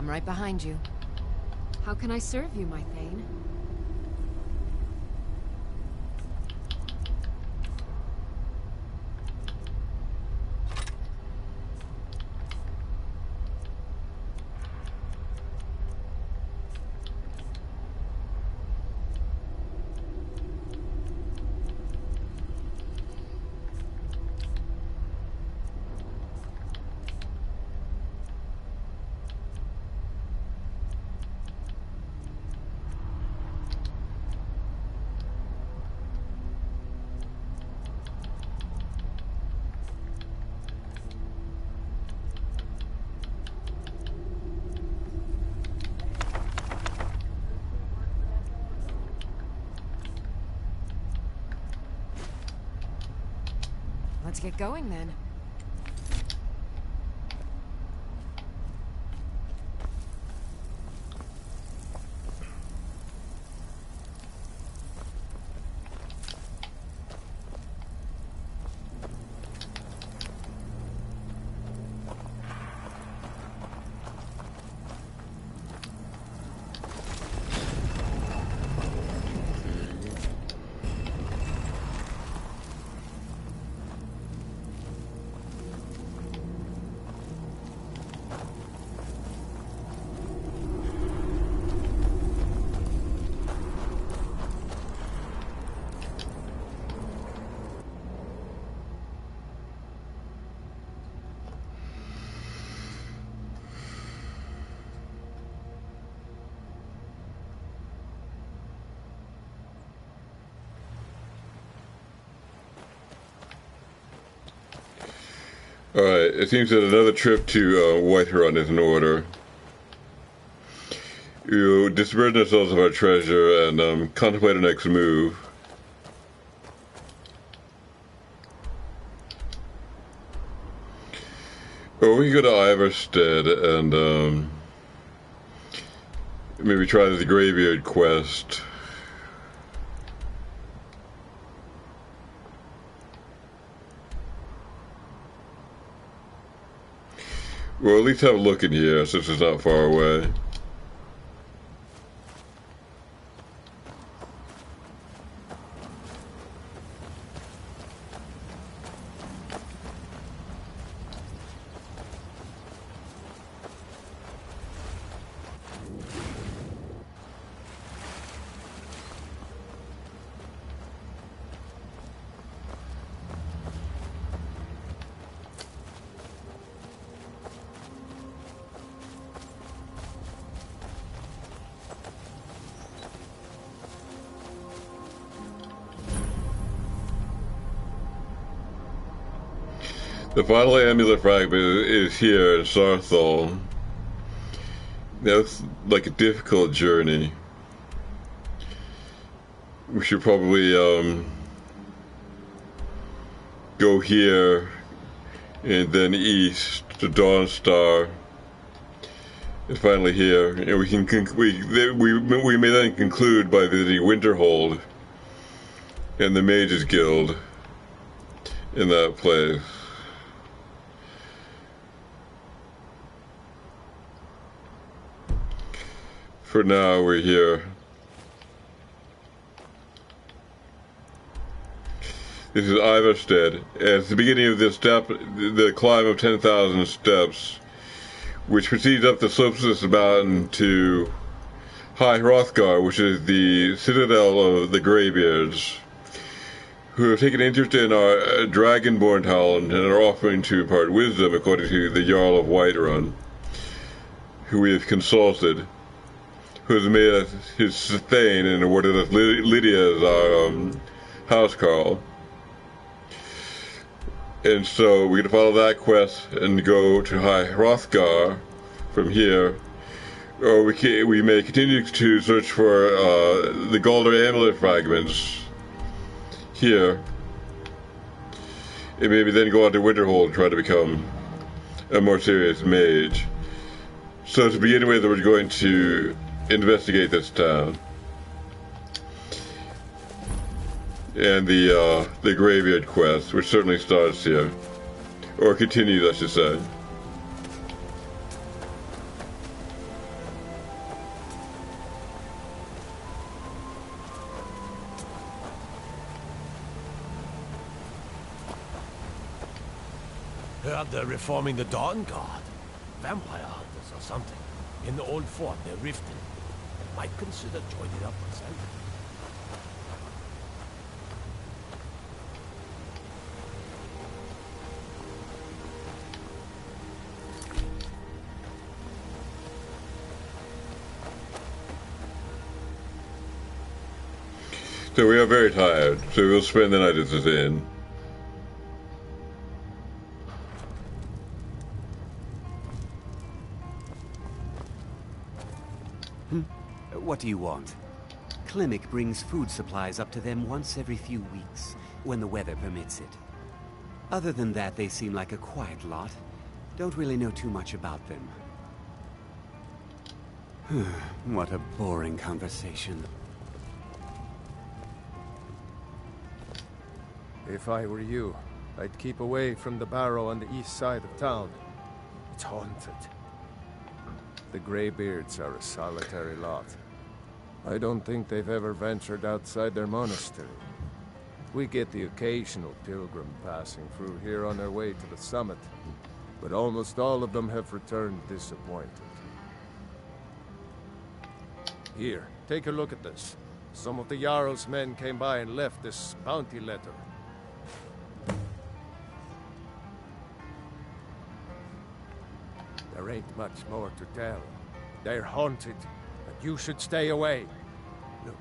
Right behind you. How can I serve you, my Thane? Let's get going then. Alright, it seems that another trip to Whiterun is in order. You disburden ourselves of our treasure and contemplate our next move. Or we can go to Iverstead and maybe try the Graveyard quest. Well, at least have a look in here since it's not far away. The final amulet fragment is here in Sarthal. That's like a difficult journey. We should probably go here and then east to Dawnstar, and finally here. And we may then conclude by visiting Winterhold and the Mages Guild in that place. For now, we're here. This is Iverstead. At the beginning of this step, the climb of 10,000 steps, which proceeds up the slopes of this mountain to High Hrothgar, which is the citadel of the Greybeards, who have taken interest in our dragonborn talent and are offering to impart wisdom, according to the Jarl of Whiterun, who we have consulted, who has made us his thane and awarded us Lydia as our housecarl. And so we're going to follow that quest and go to High Hrothgar from here. Or we may continue to search for the Galder amulet fragments here. And maybe then go on to Winterhold and try to become a more serious mage. So to begin with, we're going to investigate this town and the Graveyard quest, which certainly starts here, or continues, I should say. Heard they're reforming the Dawn Guard. Vampire hunters or something. In the old fort near Riften. Might consider joining up myself. So we are very tired, so we'll spend the night at this inn. What do you want? Klimek brings food supplies up to them once every few weeks, when the weather permits it. Other than that, they seem like a quiet lot. Don't really know too much about them. What a boring conversation. If I were you, I'd keep away from the barrow on the east side of town. It's haunted. The Greybeards are a solitary lot. I don't think they've ever ventured outside their monastery. We get the occasional pilgrim passing through here on their way to the summit, but almost all of them have returned disappointed. Here, take a look at this. Some of the Jarl's men came by and left this bounty letter. There ain't much more to tell. They're haunted, and you should stay away. Look,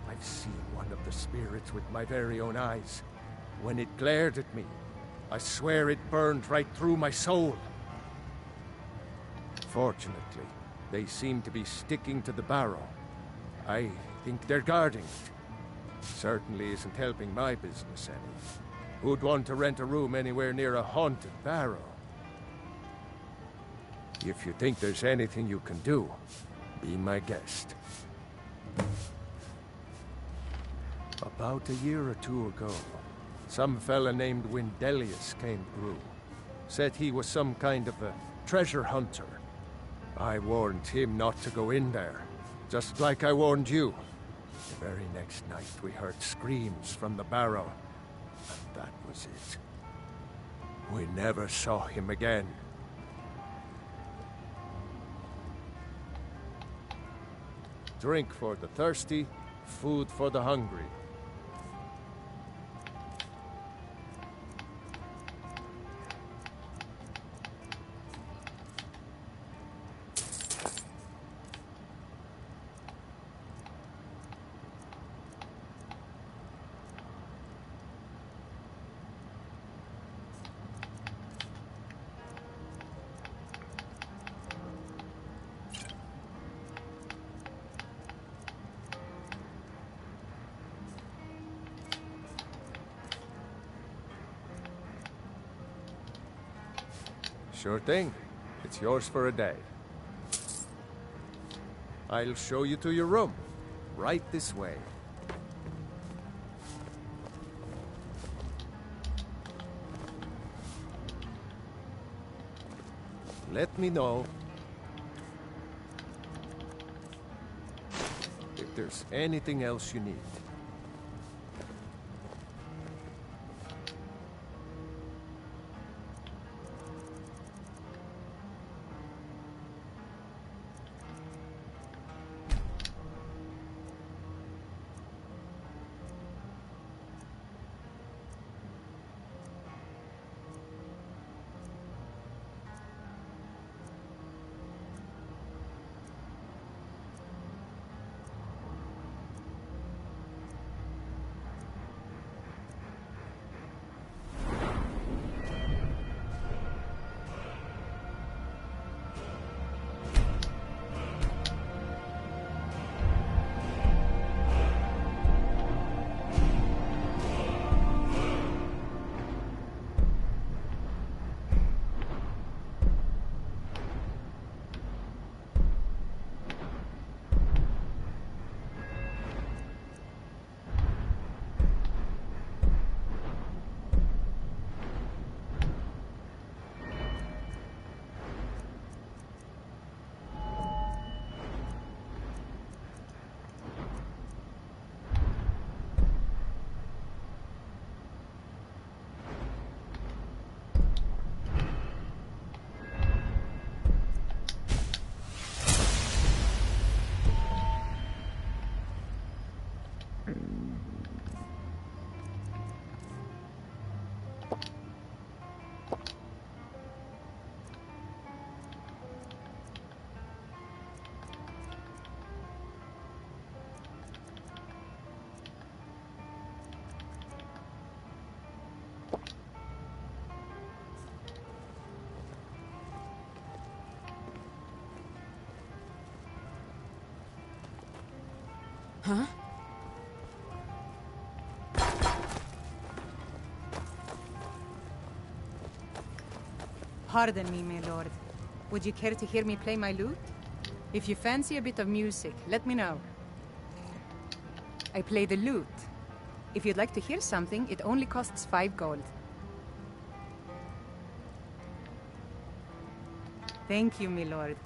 I've seen one of the spirits with my very own eyes. When it glared at me, I swear it burned right through my soul. Fortunately, they seem to be sticking to the barrow. I think they're guarding it. Certainly isn't helping my business any. Who'd want to rent a room anywhere near a haunted barrow? If you think there's anything you can do, be my guest. About a year or two ago, some fella named Windelius came through. Said he was some kind of a treasure hunter. I warned him not to go in there, just like I warned you. The very next night we heard screams from the barrow, and that was it. We never saw him again. Drink for the thirsty, food for the hungry. Sure thing. It's yours for a day. I'll show you to your room. Right this way. Let me know if there's anything else you need. Huh? Pardon me, my lord. Would you care to hear me play my lute? If you fancy a bit of music, let me know. I play the lute. If you'd like to hear something, it only costs 5 gold. Thank you, my lord.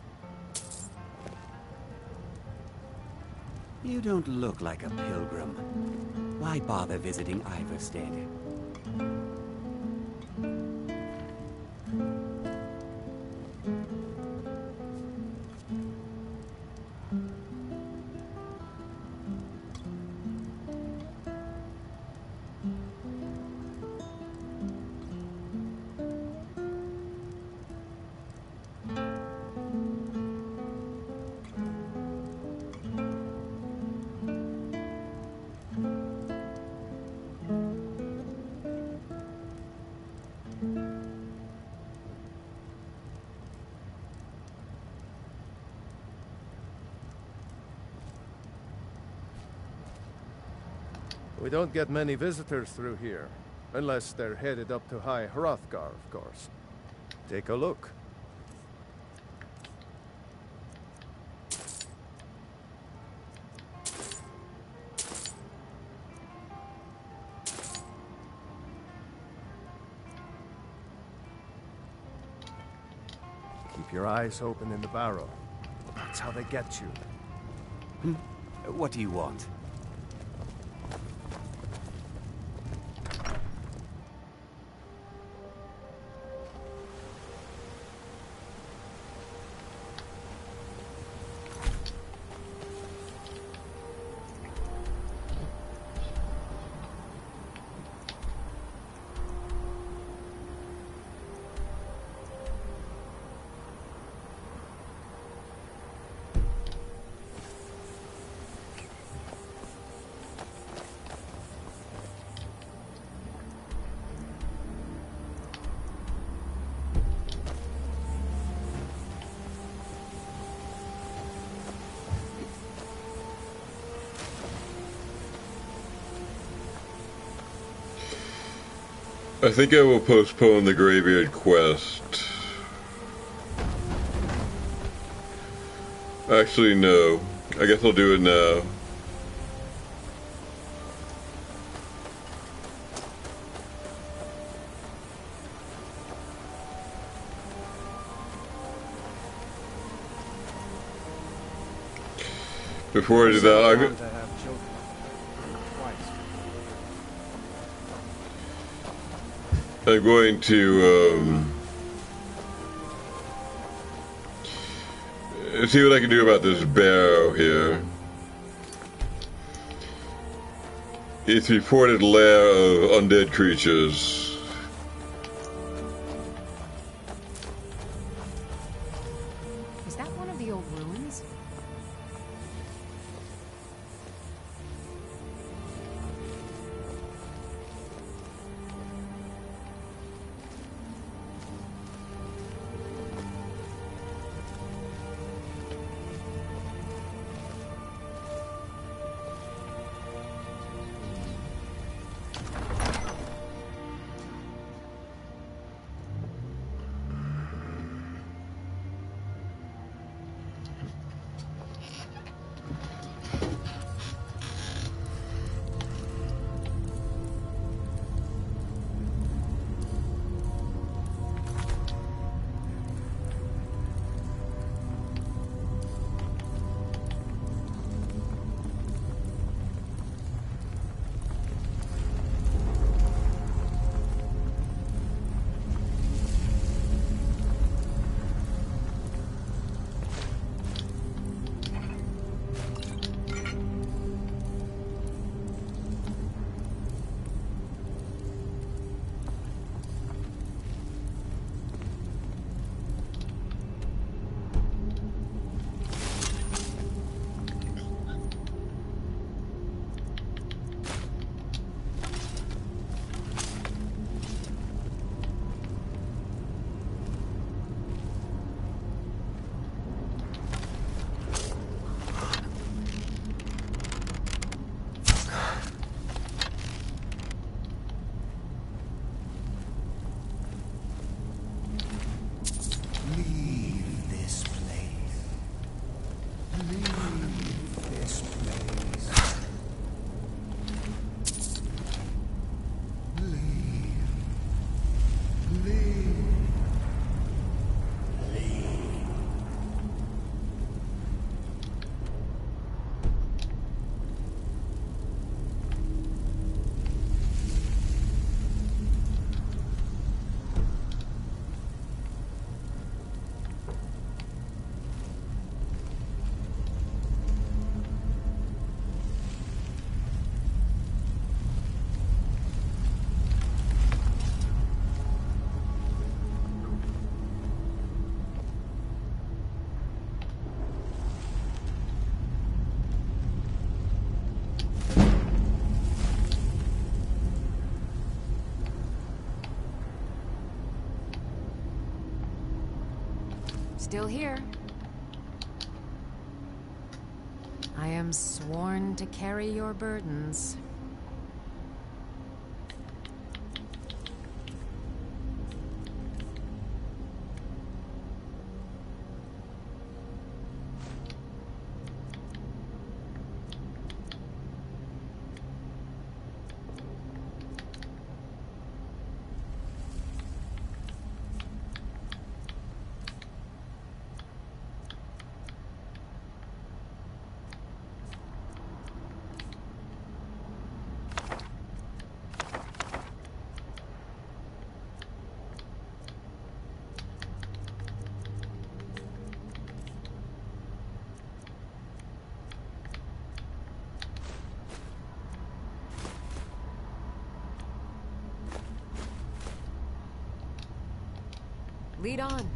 You don't look like a pilgrim. Why bother visiting Iverstead? We don't get many visitors through here, unless they're headed up to High Hrothgar, of course. Take a look. Keep your eyes open in the barrow. That's how they get you. What do you want? I think I will postpone the graveyard quest. Actually, no. I guess I'll do it now. Before I do that, I'm going to see what I can do about this barrow here. It's reported lair of undead creatures. Is that one of the old ruins? Still here. I am sworn to carry your burdens. Lead on.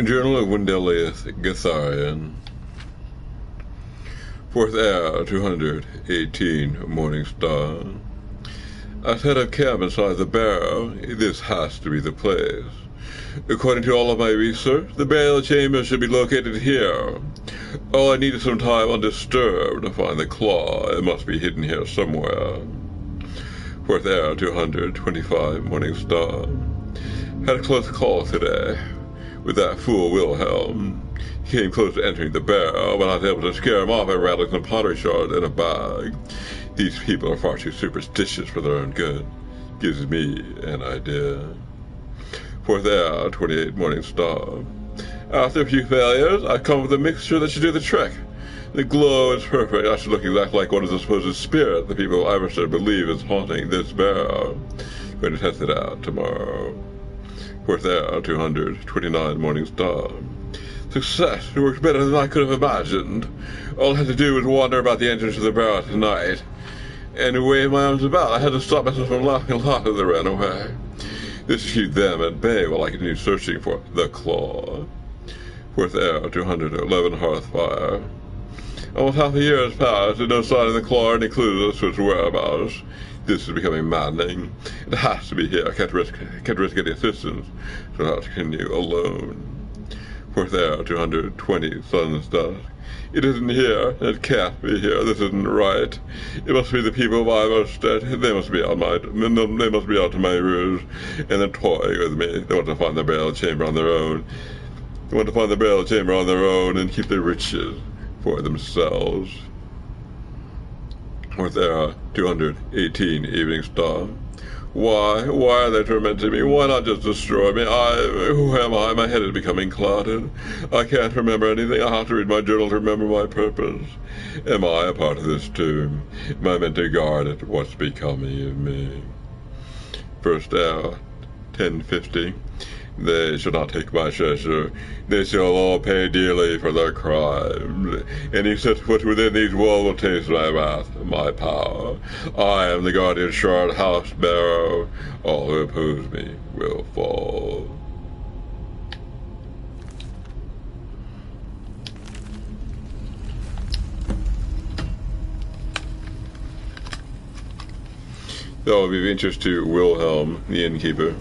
Journal of Wendelius Gatharian. 4th Hour, 218, Morning Star. I set up camp inside the barrow. This has to be the place. According to all of my research, the burial chamber should be located here. All I need is some time undisturbed to find the claw. It must be hidden here somewhere. 4th Hour, 225, Morning Star. Had a close call today with that fool Wilhelm. He came close to entering the barrel, but I was able to scare him off by rattling some pottery shards in a bag. These people are far too superstitious for their own good. Gives me an idea. 4th hour, 28 Morning Star. After a few failures, I come with a mixture that should do the trick. The glow is perfect. I should look exactly like one of the supposed spirits the people of Iverson believe is haunting this barrel. Going to test it out tomorrow. 4th hour, 229 Morning Star. Success. It worked better than I could have imagined. All I had to do was wander about the entrance of the barrel tonight and wave my arms about. I had to stop myself from laughing a lot as they ran away. This should keep them at bay while I continue searching for the claw. 4th hour, 211 Hearthfire. Almost half a year has passed, and no sign of the claw or any clues as to its whereabouts. This is becoming maddening. It has to be here. I can't risk any assistance, so I'll have to continue alone. 4th hour, 220 Sun's Dusk. It isn't here. It can't be here. This isn't right. It must be the people of Iverstead. They must be on to my ruse, and they're toying with me. They want to find the burial chamber on their own. They want to find the burial chamber on their own and keep their riches for themselves. 4th hour, 218 Evening Star. Why are they tormenting me? Why not just destroy me? Who am I? My head is becoming clouded. I can't remember anything. I have to read my journal to remember my purpose. Am I a part of this tomb? Am I meant to guard it? What's becoming of me? 1st hour, 10:50. They shall not take my treasure. They shall all pay dearly for their crimes. Any who set foot within these walls will taste my wrath, my power. I am the guardian shard house bearer. All who oppose me will fall. That will be of interest to Wilhelm, the innkeeper.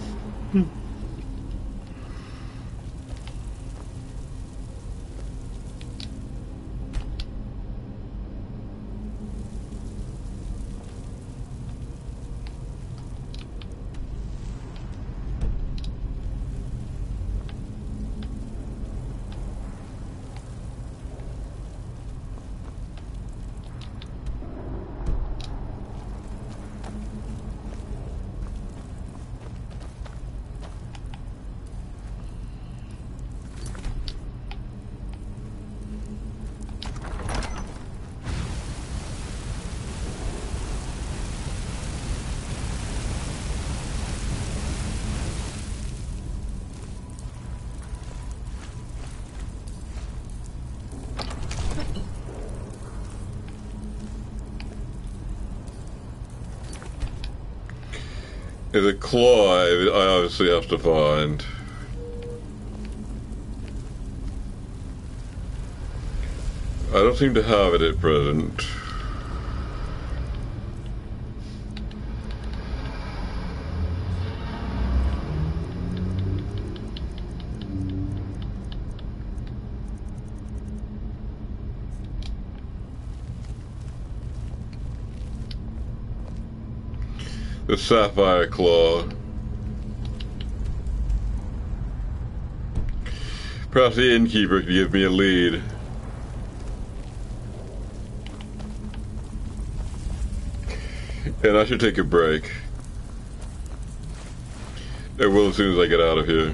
The claw, I obviously have to find. I don't seem to have it at present. The sapphire claw. Perhaps the innkeeper could give me a lead. And I should take a break. I will as soon as I get out of here.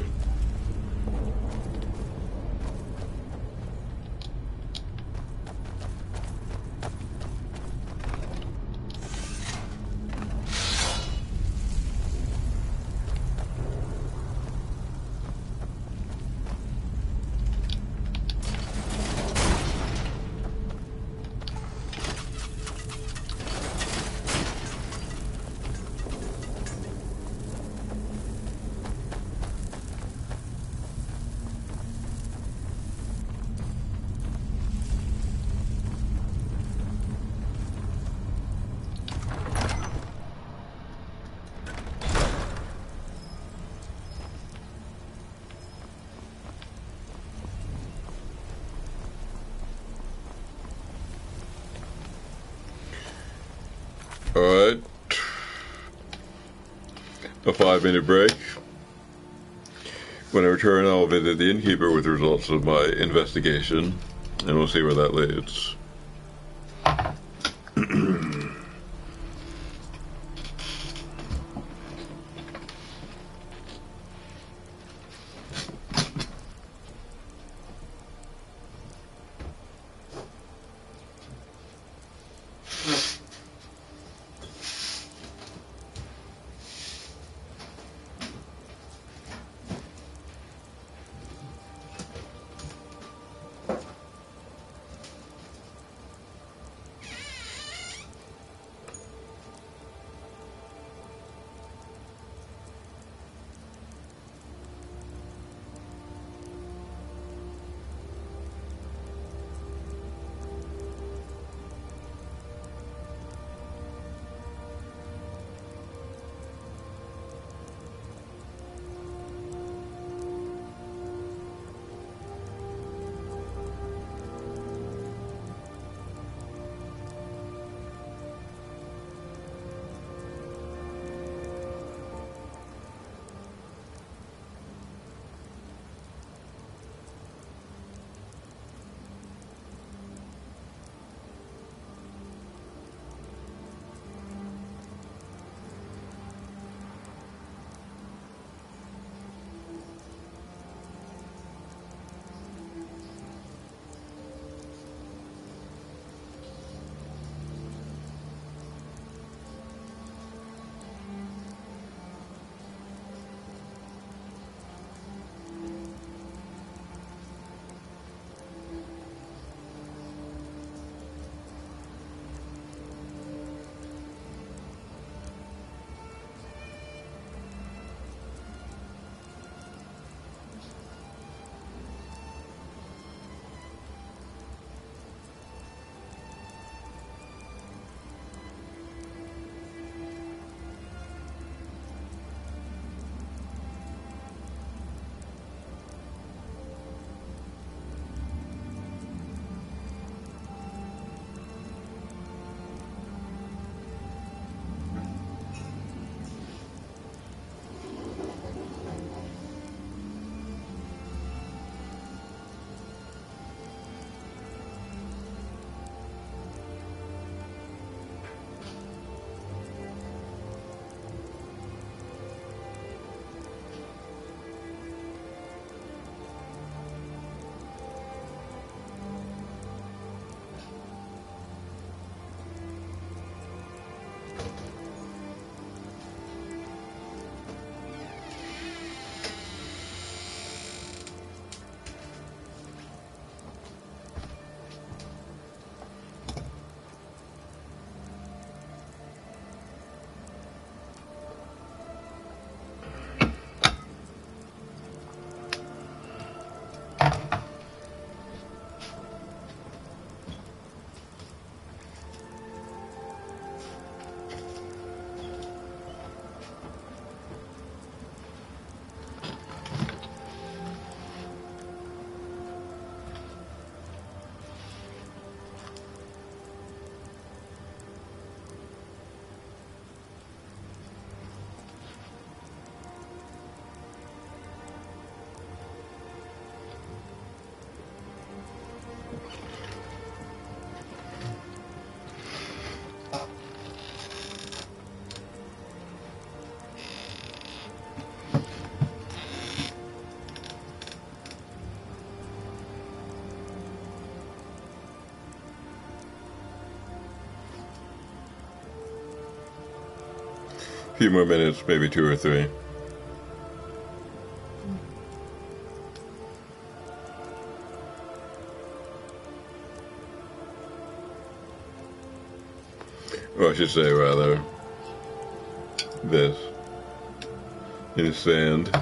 Alright. A 5-minute break. When I return, I'll visit the innkeeper with the results of my investigation, and we'll see where that leads. A few more minutes, maybe 2 or 3. Or I should say, rather, this. In sand.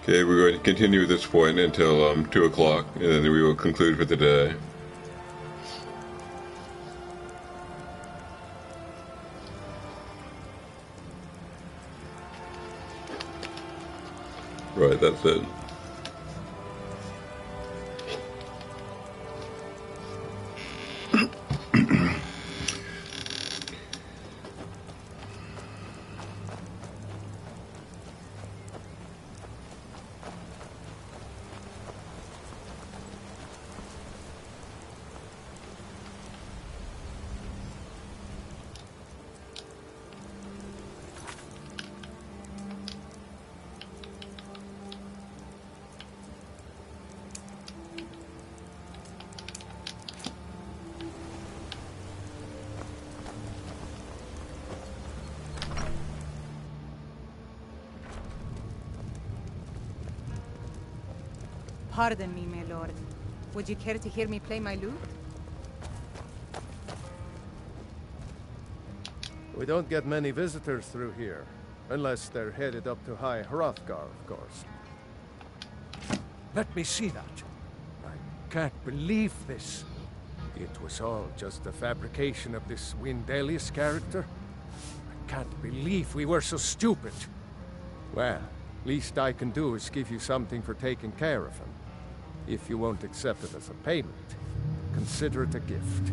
Okay, we're going to continue at this point until 2 o'clock, and then we will conclude for the day. Right, that's it. Pardon me, my lord. Would you care to hear me play my lute? We don't get many visitors through here, unless they're headed up to High Hrothgar, of course. Let me see that. I can't believe this. It was all just a fabrication of this Windelius character. I can't believe we were so stupid. Well, least I can do is give you something for taking care of him. If you won't accept it as a payment, consider it a gift.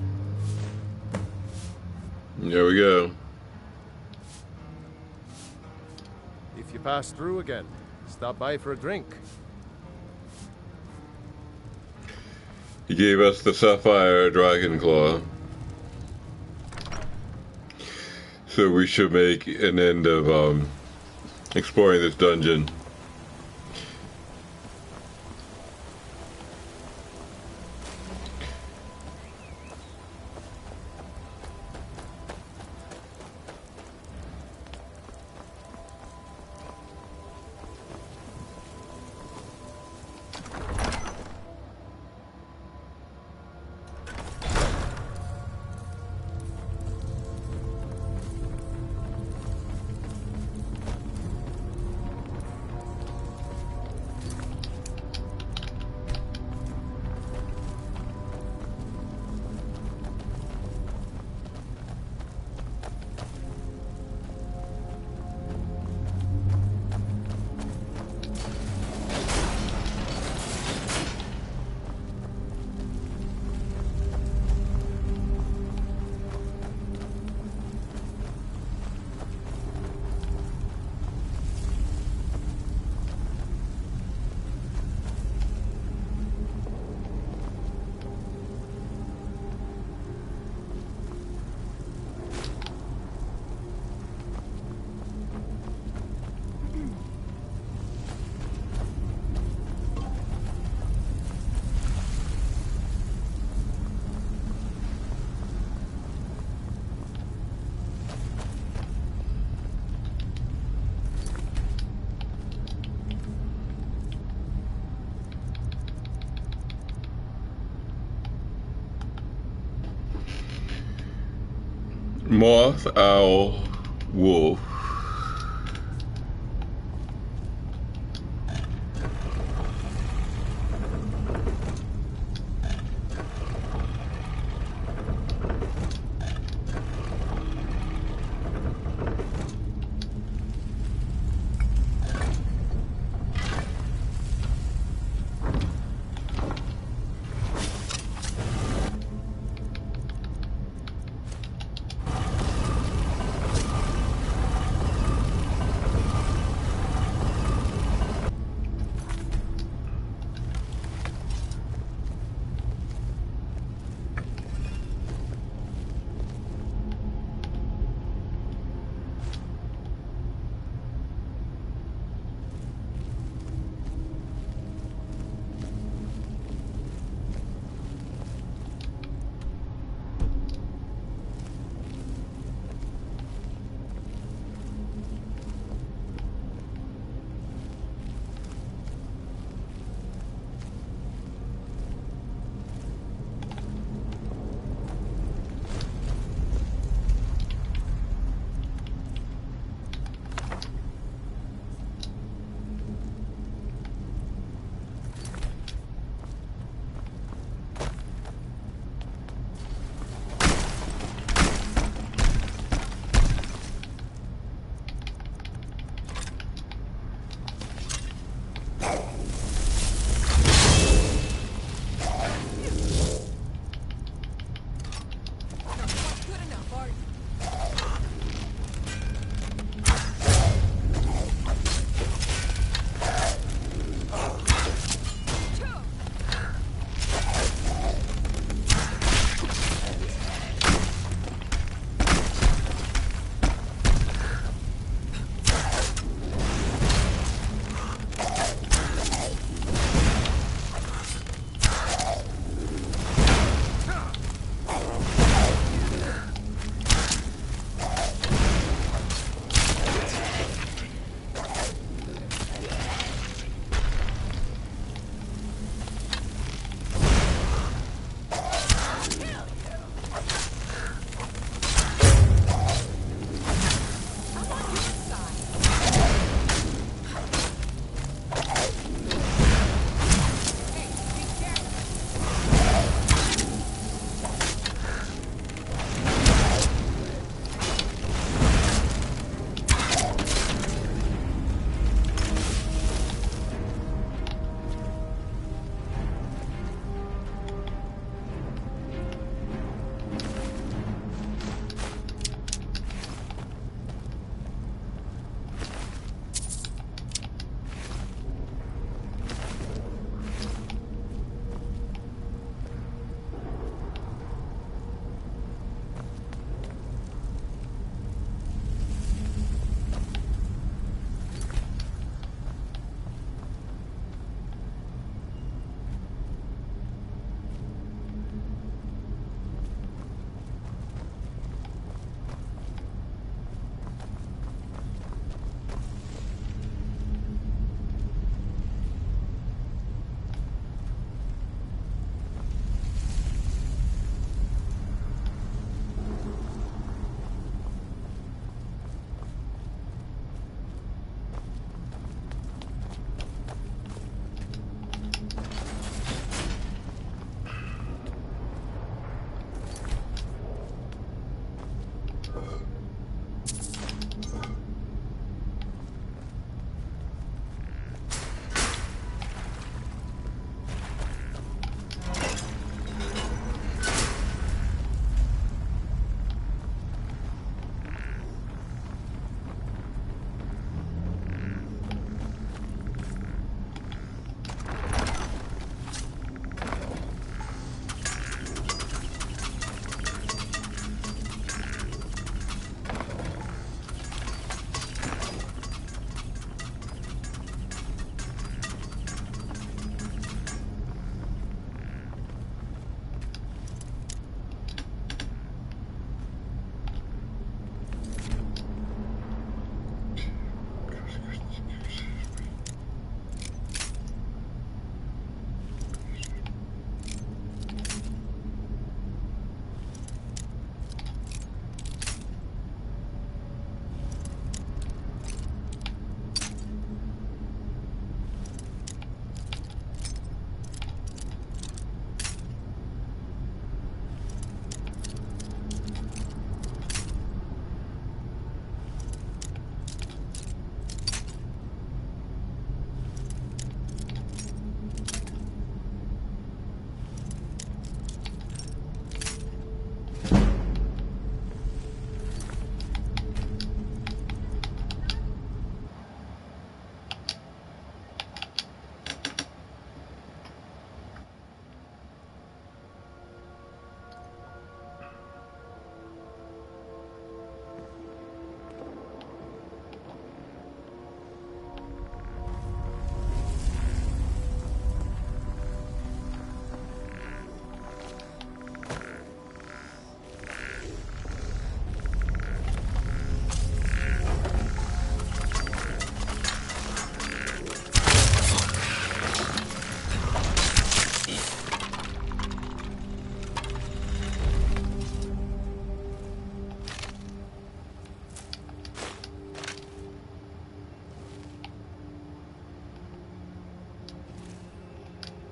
There we go. If you pass through again, stop by for a drink. He gave us the Sapphire Dragon Claw. So we should make an end of exploring this dungeon. Moth, owl, wolf.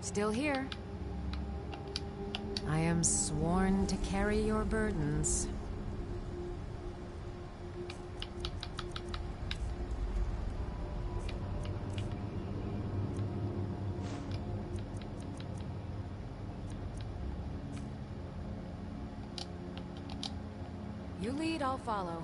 Still here. I am sworn to carry your burdens. You lead, I'll follow.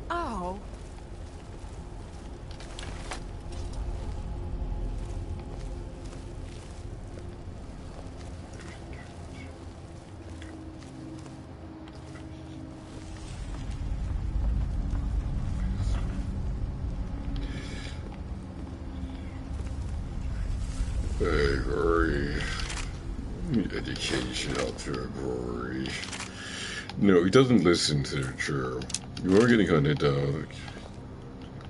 Oh. I agree. Educational to agree. No, he doesn't listen to Drew. You are getting hunted down.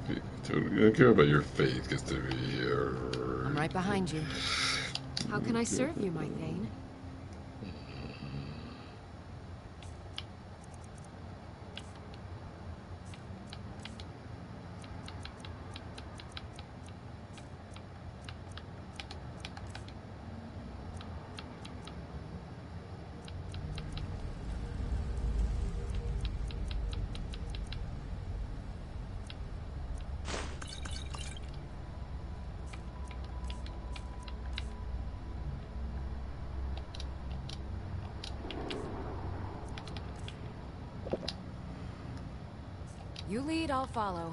I don't care about your faith gets to be here. I'm right behind you. How can I serve you, my Thane? You lead, I'll follow.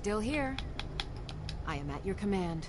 Still here. I am at your command.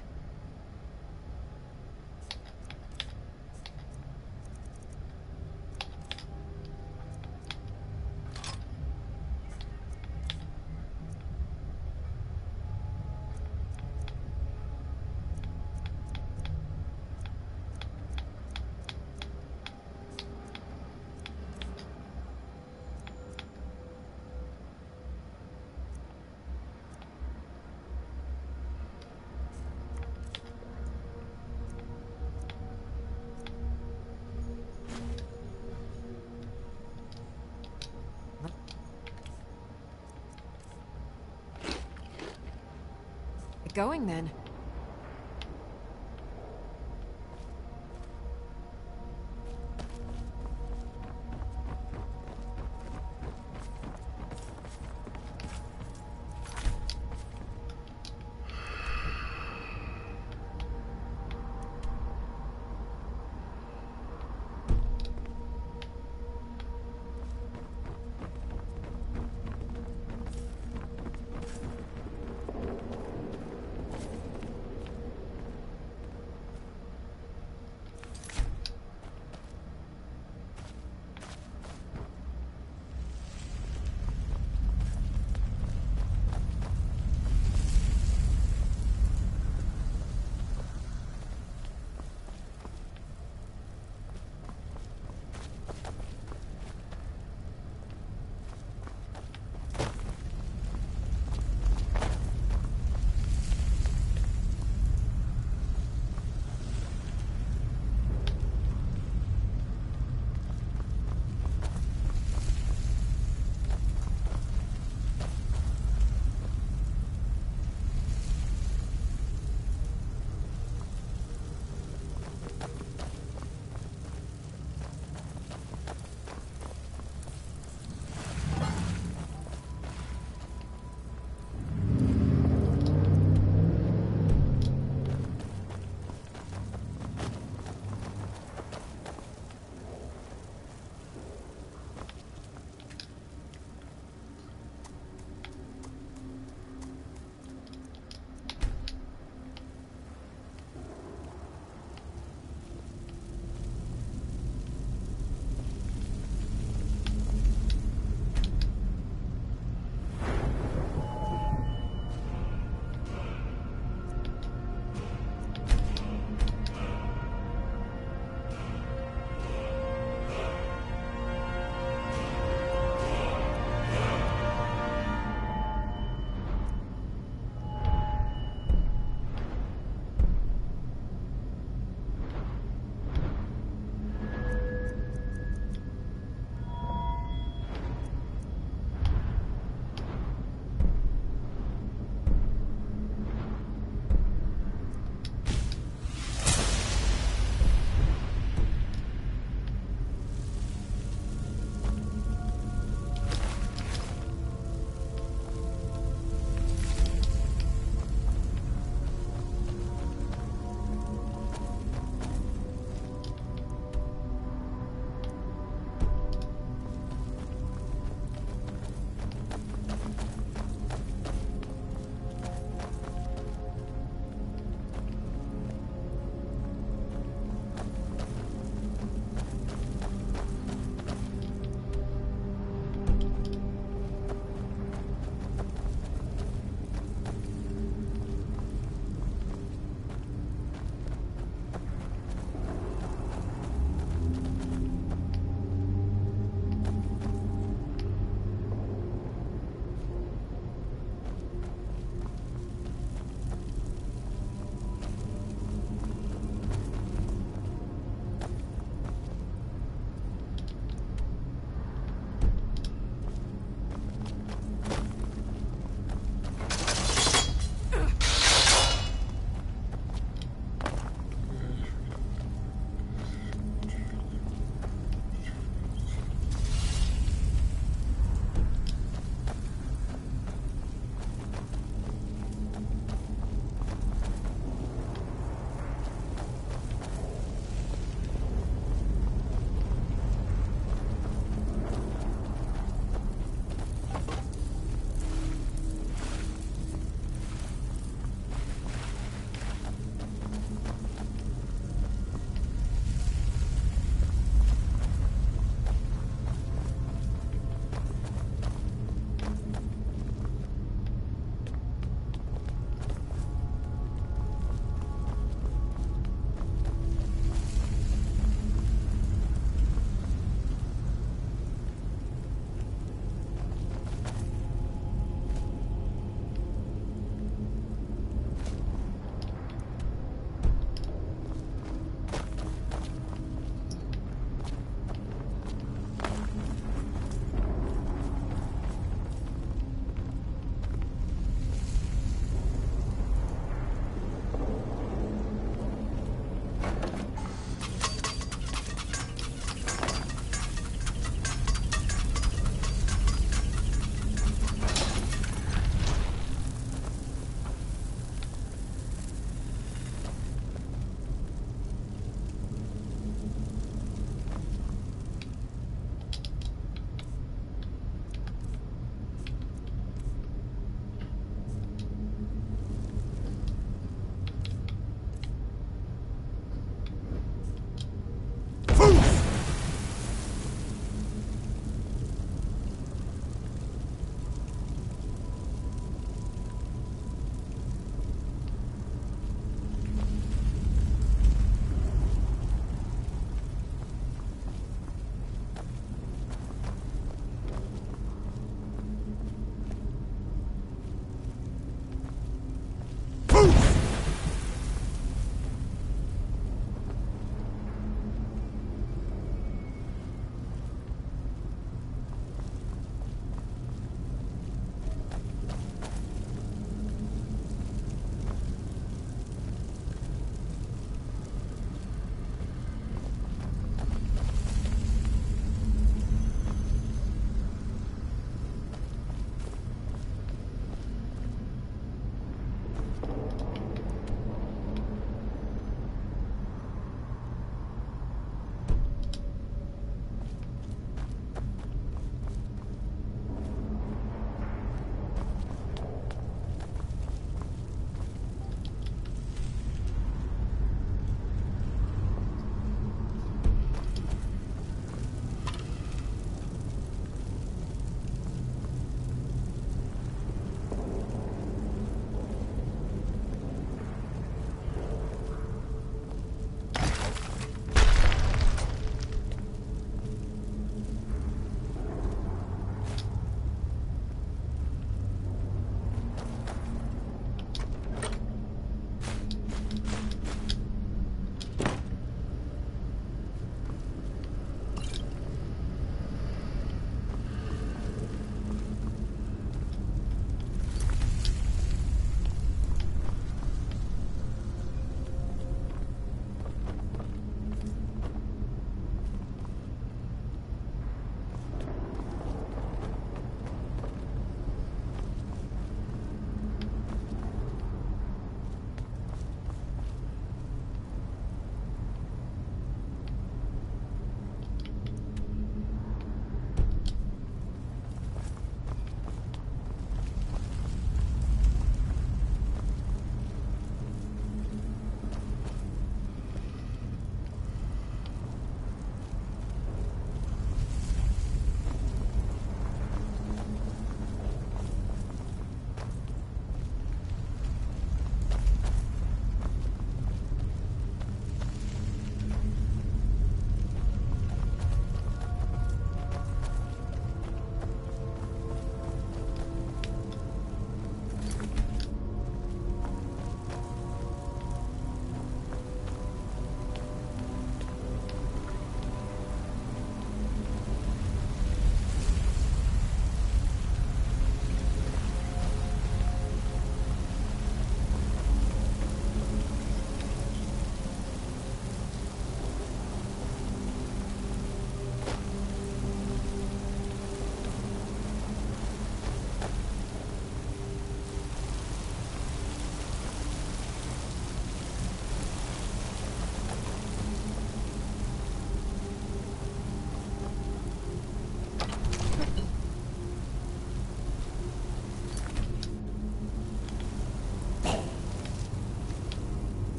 Going then.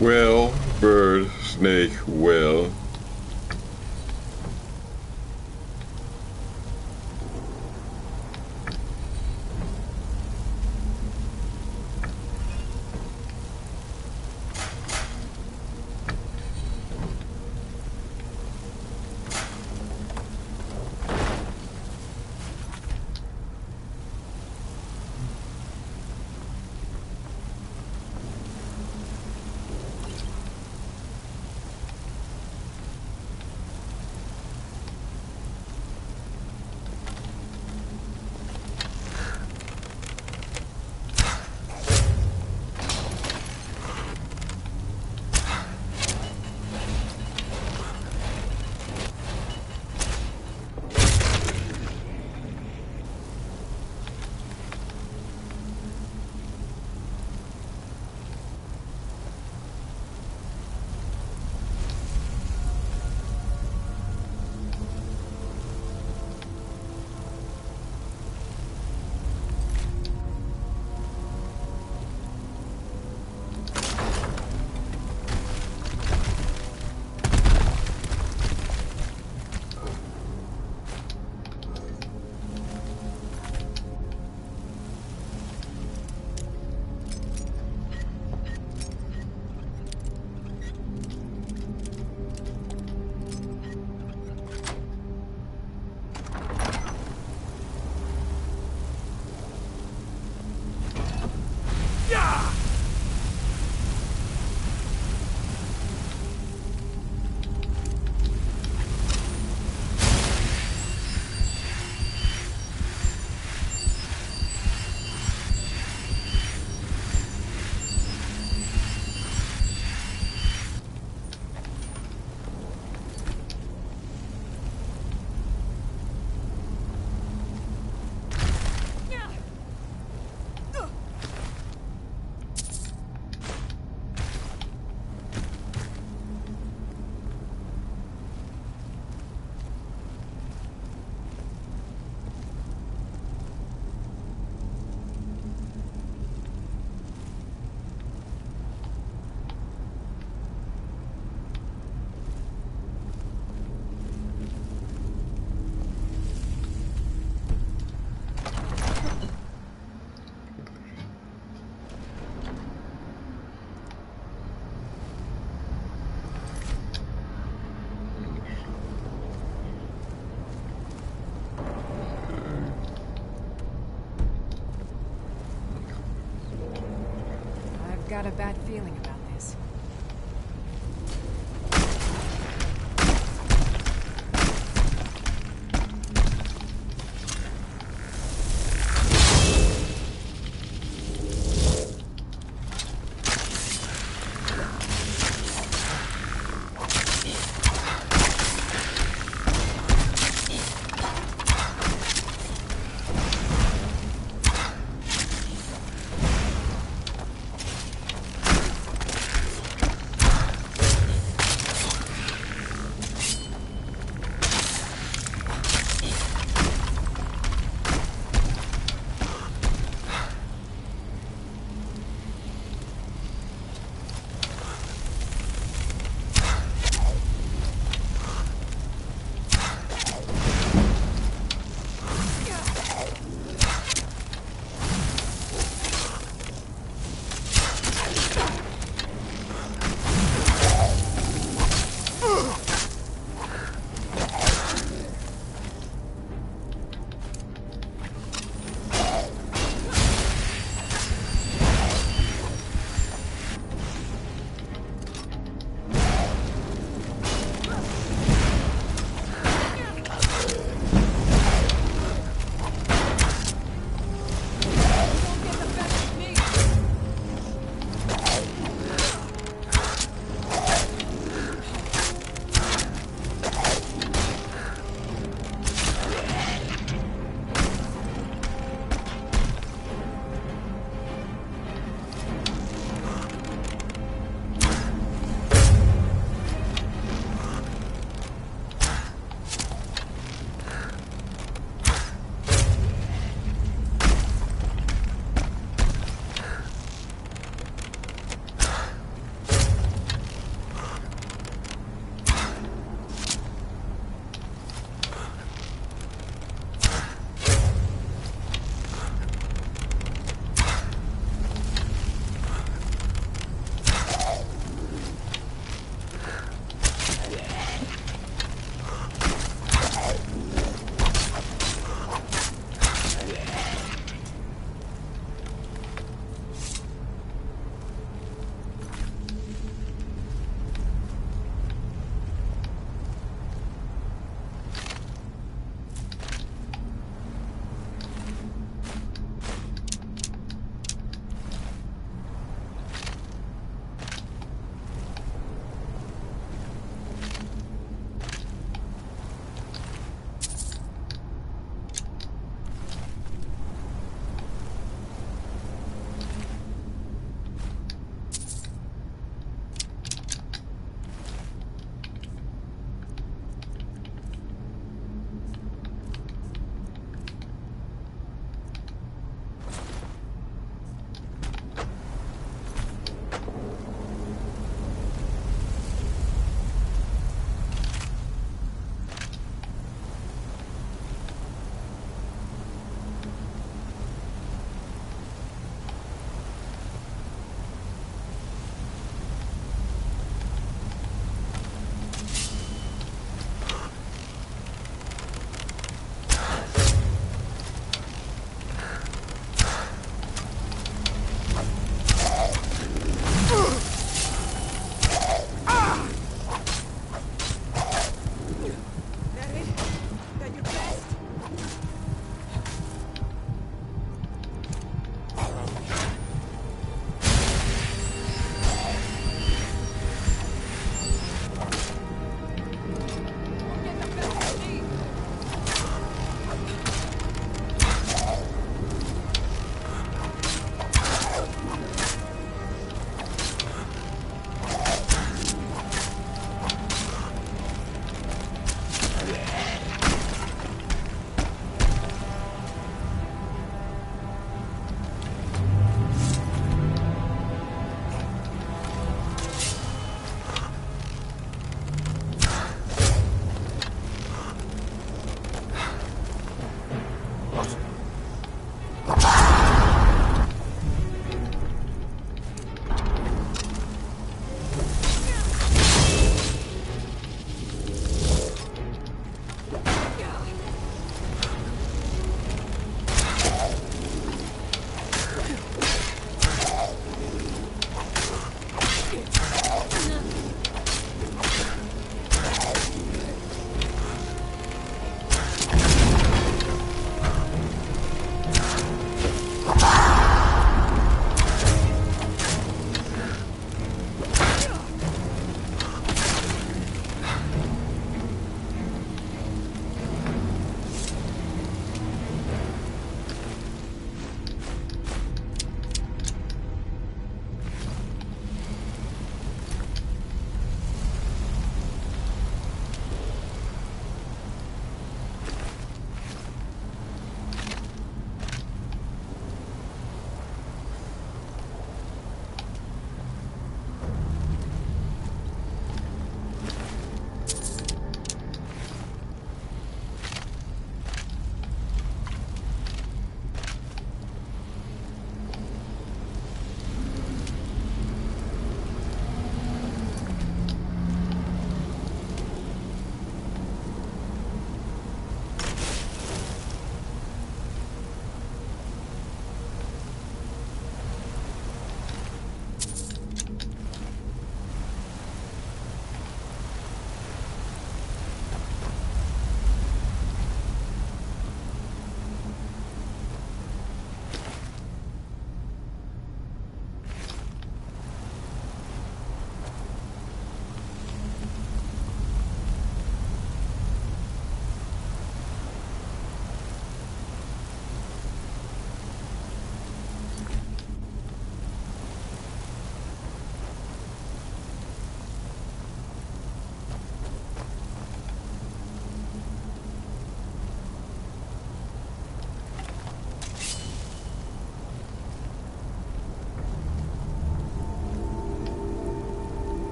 Whale, bird, snake, whale. Got a bad feeling about this.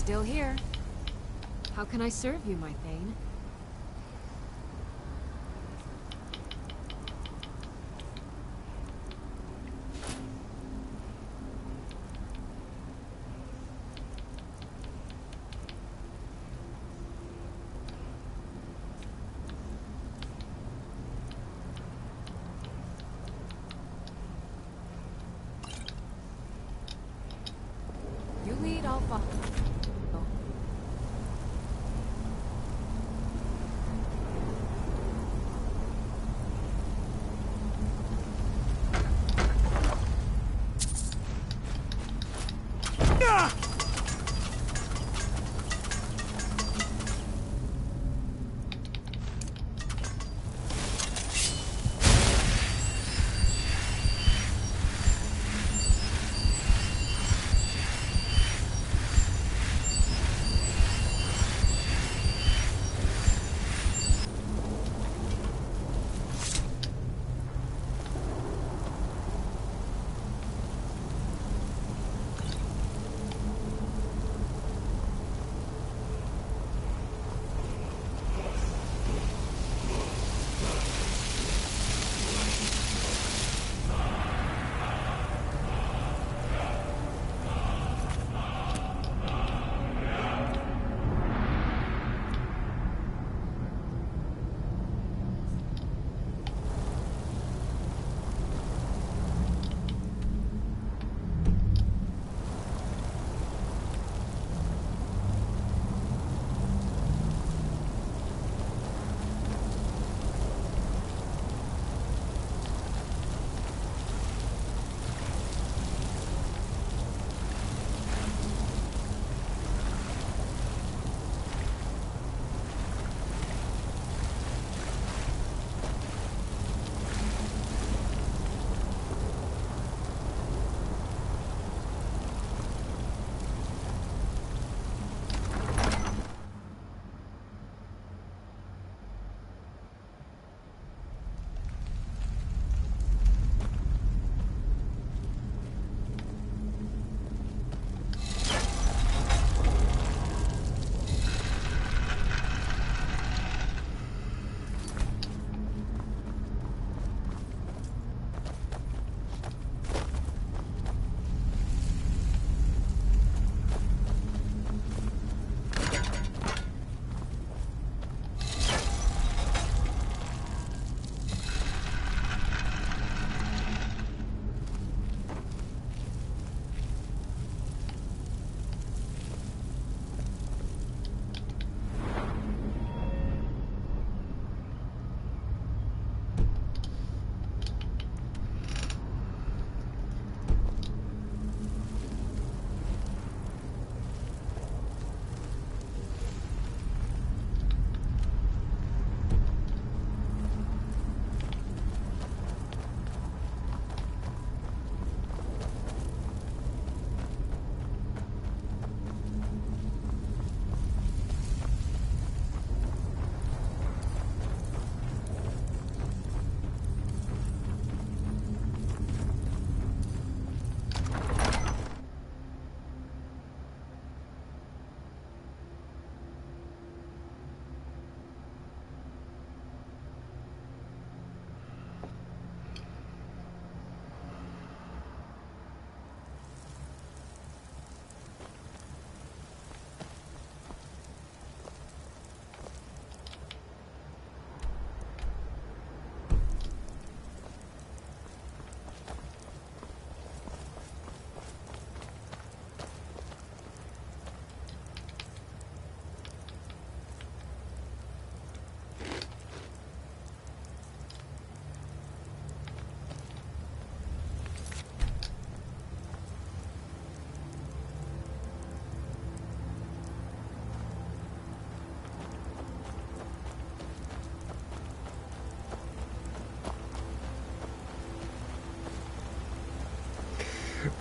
Still here. How can I serve you, my Thane? You lead, I'll follow.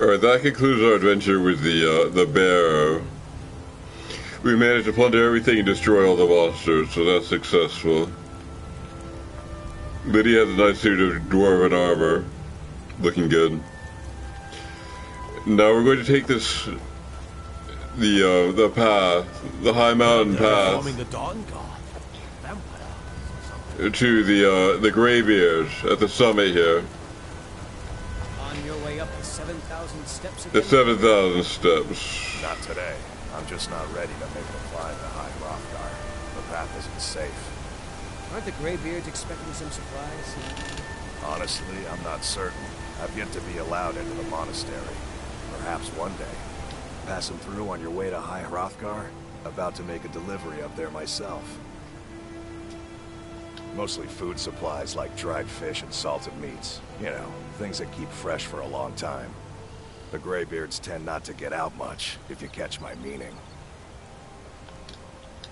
Alright, that concludes our adventure with the bear. We managed to plunder everything and destroy all the monsters, so that's successful. Lydia has a nice suit of dwarven armor. Looking good. Now we're going to take this the path, the high mountain path Forming the Dawn God. to the graybeard at the summit here. On your way up the 7,000 steps again? The 7,000 steps. Not today. I'm just not ready to make the climb to High Hrothgar. The path isn't safe. Aren't the Greybeards expecting some supplies? Honestly, I'm not certain. I've yet to be allowed into the monastery. Perhaps one day. Passing through on your way to High Hrothgar? About to make a delivery up there myself. Mostly food supplies like dried fish and salted meats. You know, things that keep fresh for a long time. The Greybeards tend not to get out much, if you catch my meaning.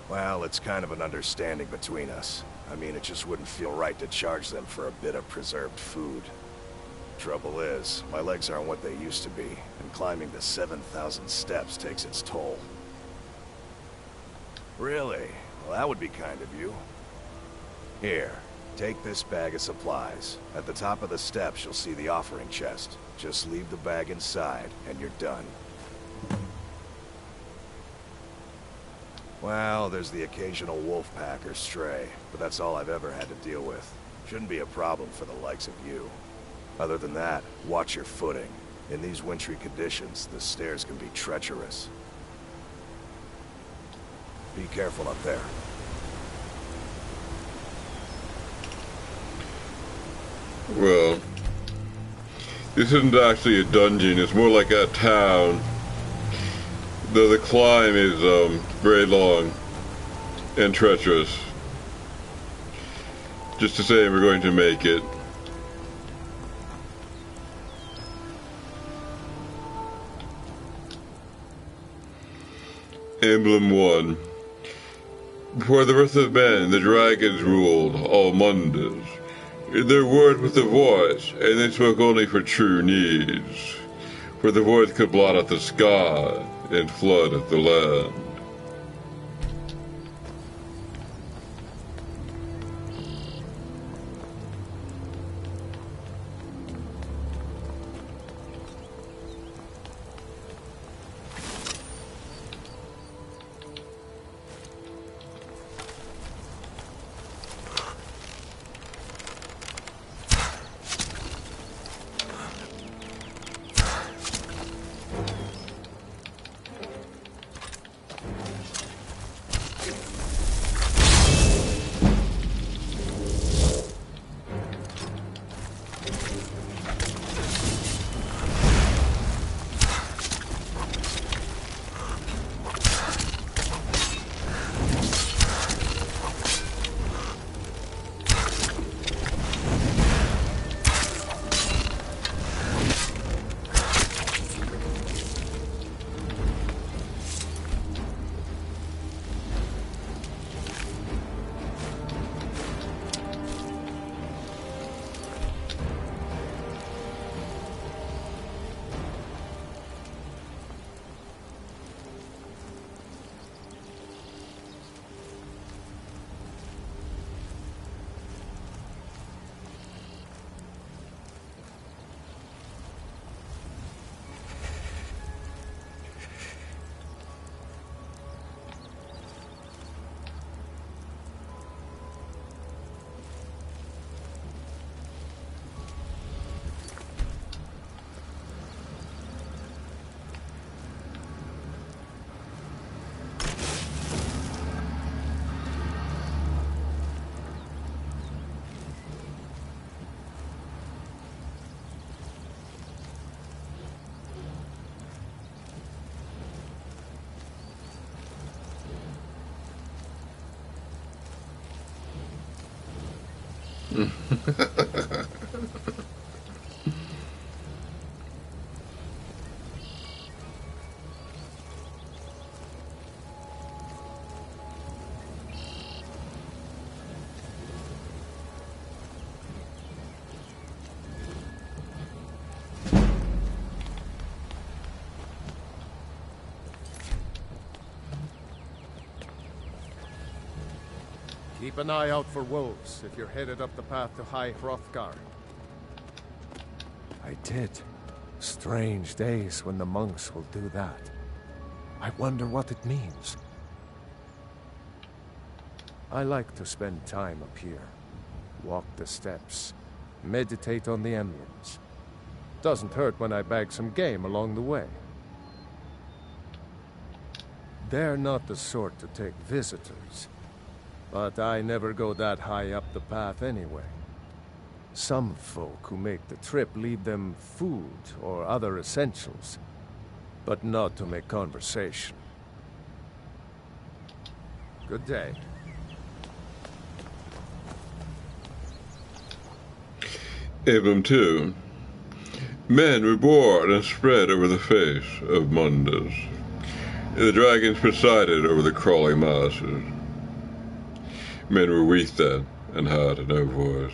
Well, it's kind of an understanding between us. I mean, it just wouldn't feel right to charge them for a bit of preserved food. Trouble is, my legs aren't what they used to be, and climbing the 7,000 steps takes its toll. Really? Well, that would be kind of you. Here, take this bag of supplies. At the top of the steps, you'll see the offering chest. Just leave the bag inside, and you're done. Well, there's the occasional wolf pack or stray, but that's all I've ever had to deal with. Shouldn't be a problem for the likes of you. Other than that, watch your footing. In these wintry conditions, the stairs can be treacherous. Be careful up there. Well, this isn't actually a dungeon, it's more like a town. Though the climb is very long and treacherous. Just to say we're going to make it. Emblem 1. Before the birth of men, the dragons ruled all Mundus. Their word was the voice, and they spoke only for true needs. For the voice could blot out the sky and flood the land. Keep an eye out for wolves if you're headed up the path to High Hrothgar. I did. Strange days when the monks will do that. I wonder what it means. I like to spend time up here. Walk the steps. Meditate on the emblems. Doesn't hurt when I bag some game along the way. They're not the sort to take visitors. But I never go that high up the path anyway. Some folk who make the trip leave them food or other essentials, but not to make conversation. Good day. Abram 2. Men were born and spread over the face of Mundus. The dragons presided over the crawling masses. Men were weak then, and had no voice.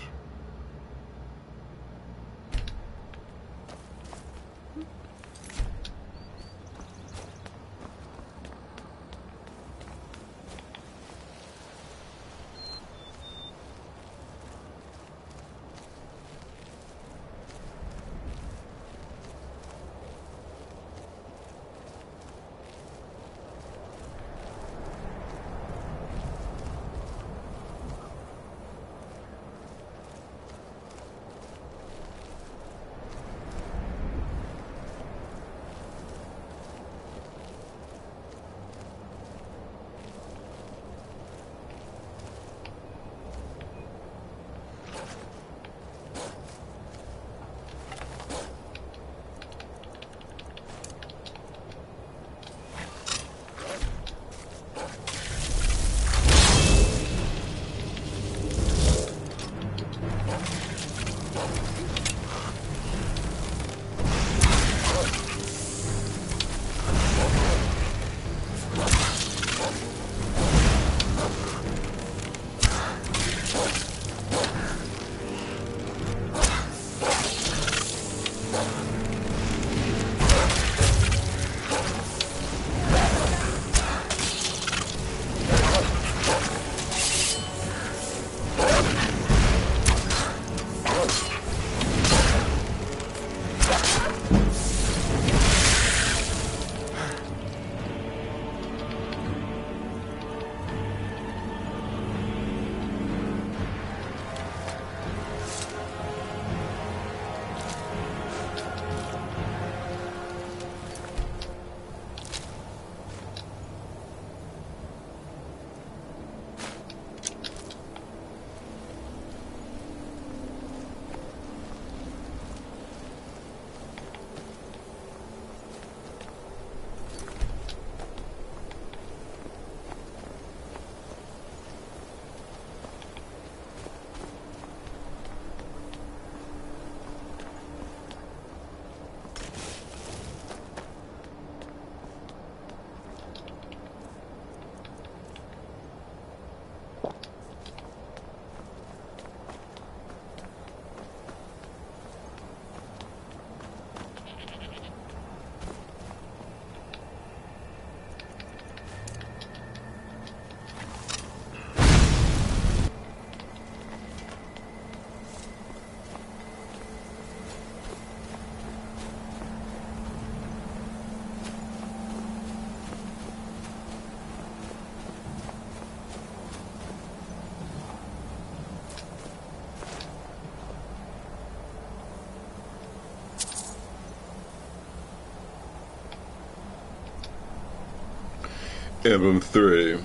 Emblem 3.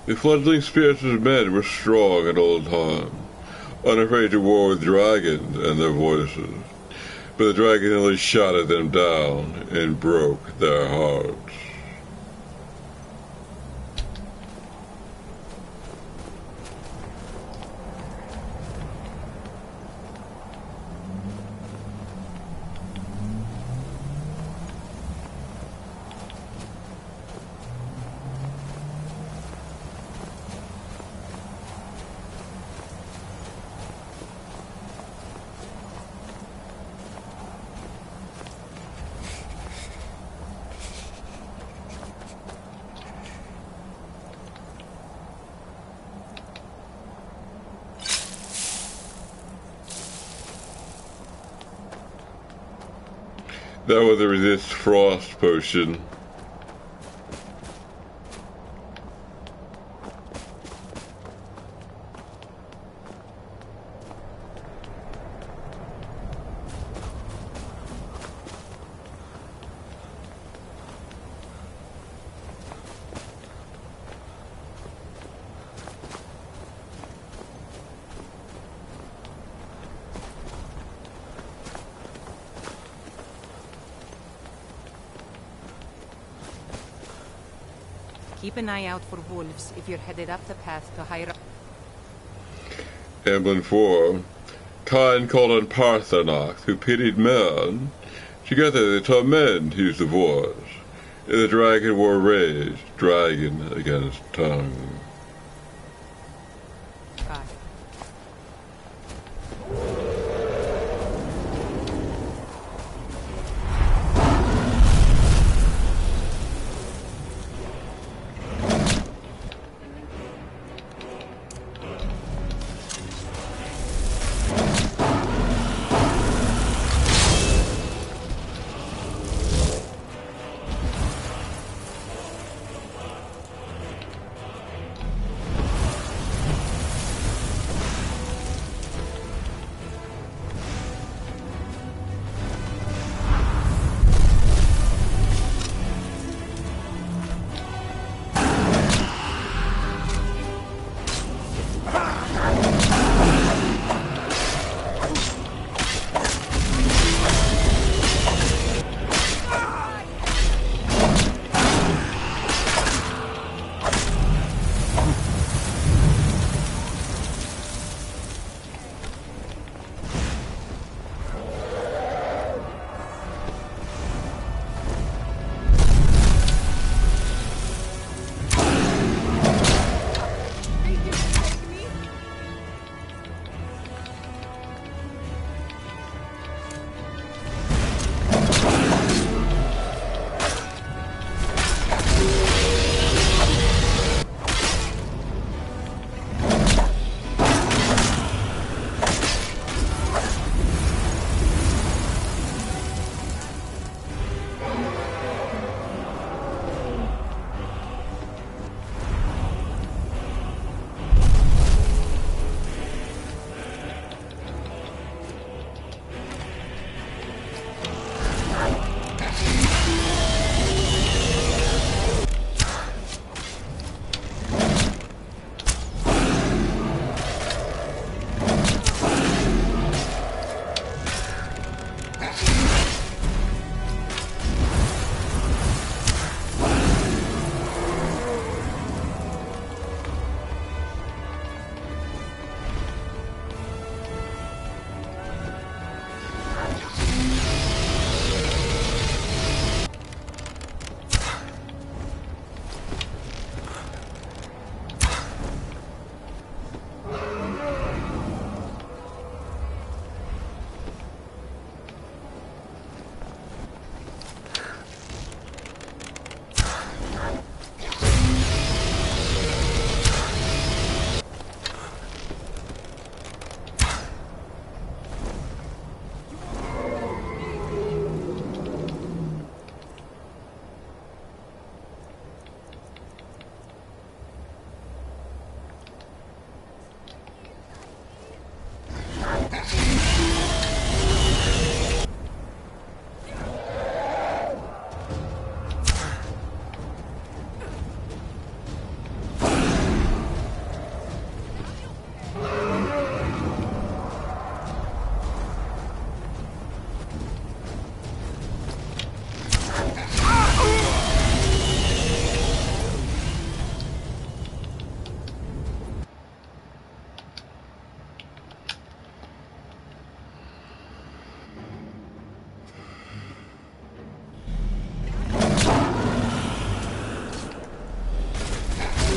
The fledgling spirits of men were strong in old time, unafraid to war with dragons and their voices, but the dragon only shot them down and broke their hearts. That was a resist frost potion. Keep an eye out for wolves if you're headed up the path to higher up. Emblem 4. Kind called on Parthenos, who pitied men. Together they taught men to use the voice. The dragon war raged, dragon against tongue.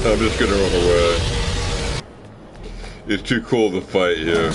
I'm just gonna run away. It's too cool to fight here.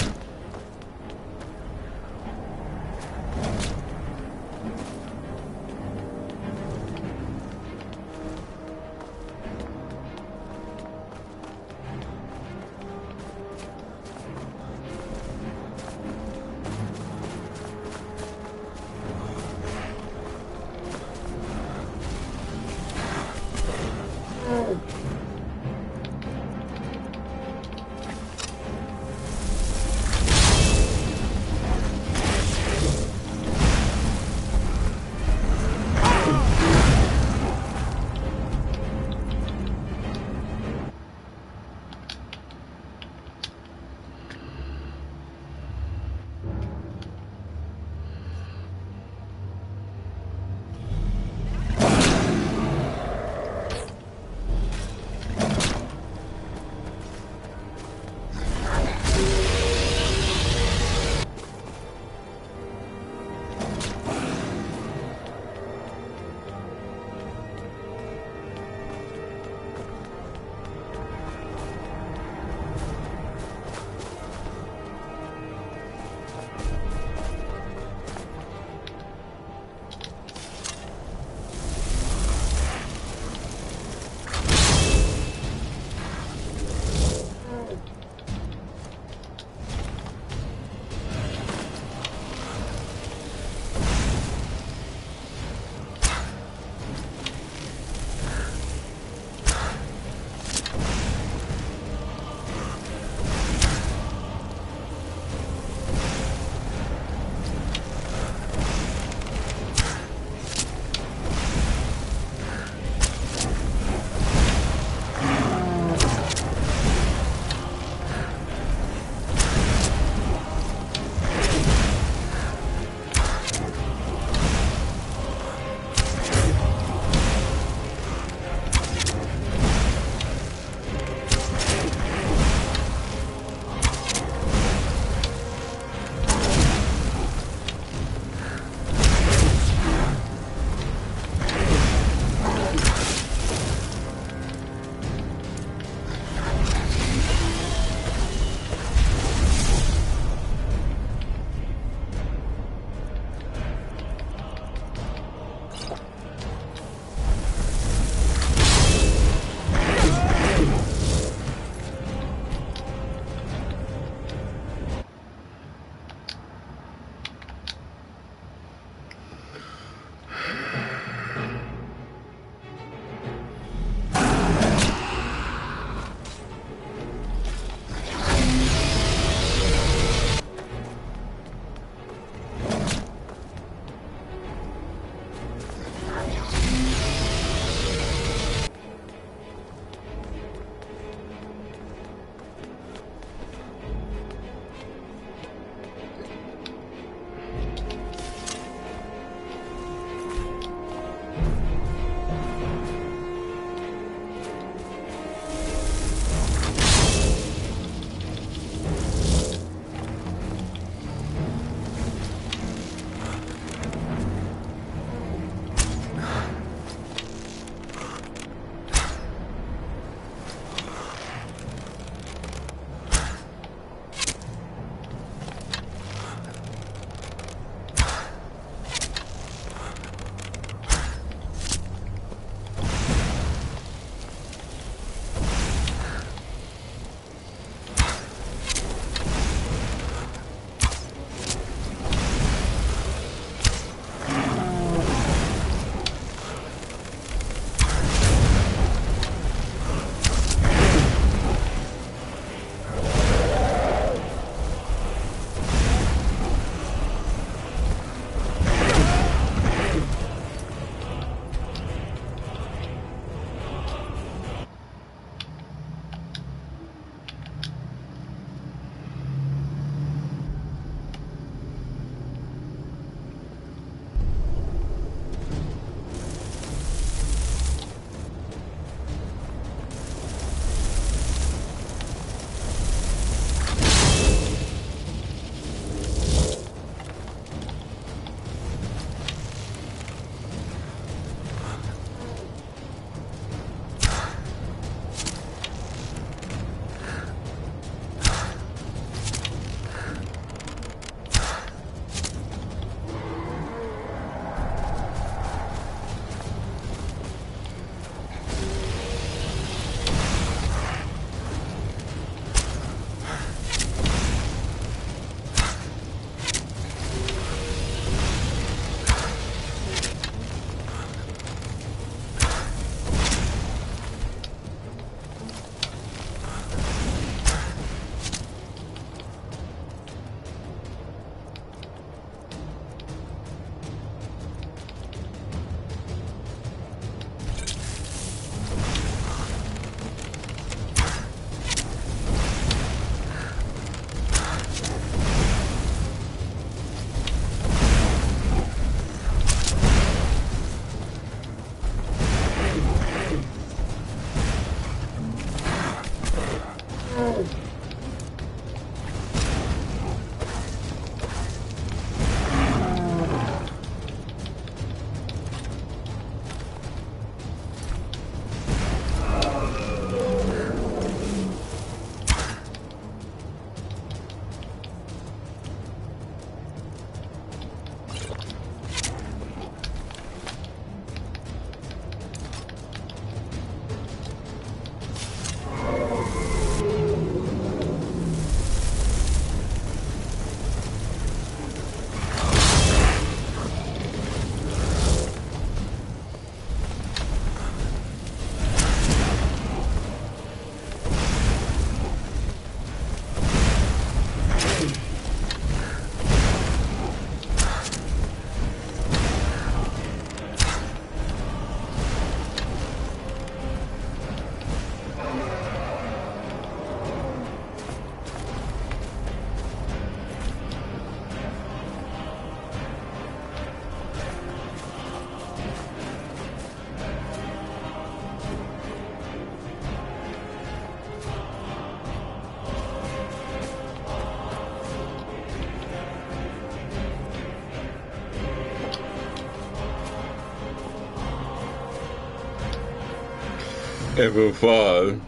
Emblem 5.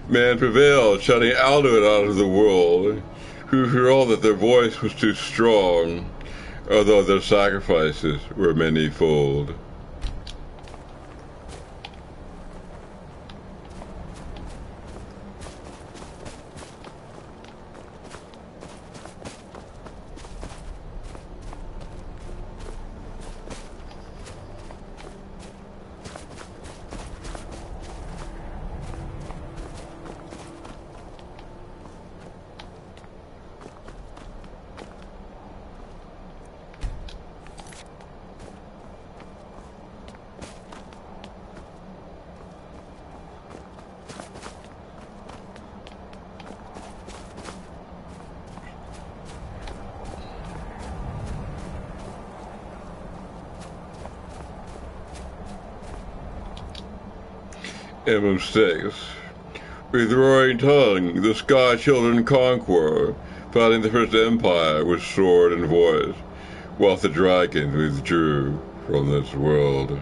Man prevailed, shouting Alduin out of the world, who for all that their voice was too strong, although their sacrifices were many-fold. Emblem 6. With roaring tongue, the Sky Children conquer, founding the first empire with sword and voice, while the dragon withdrew from this world.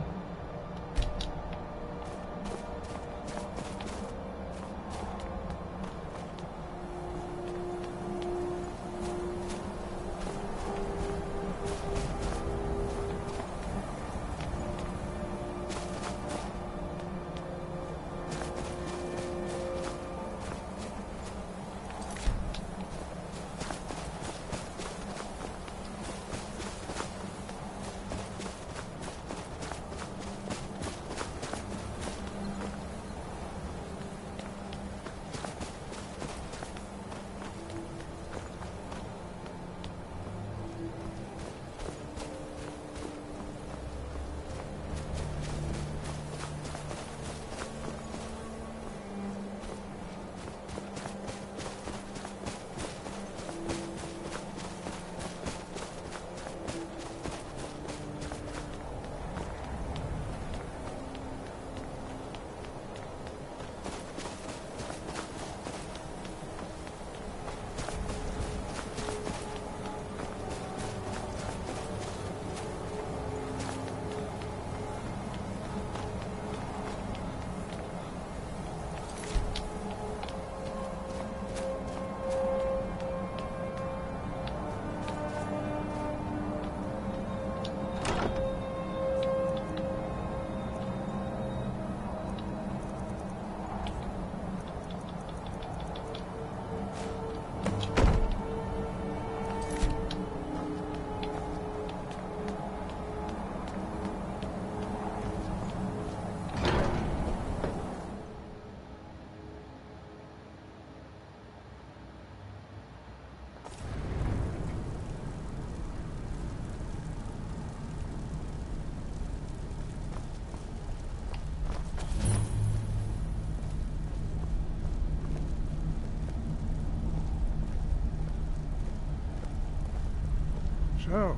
So,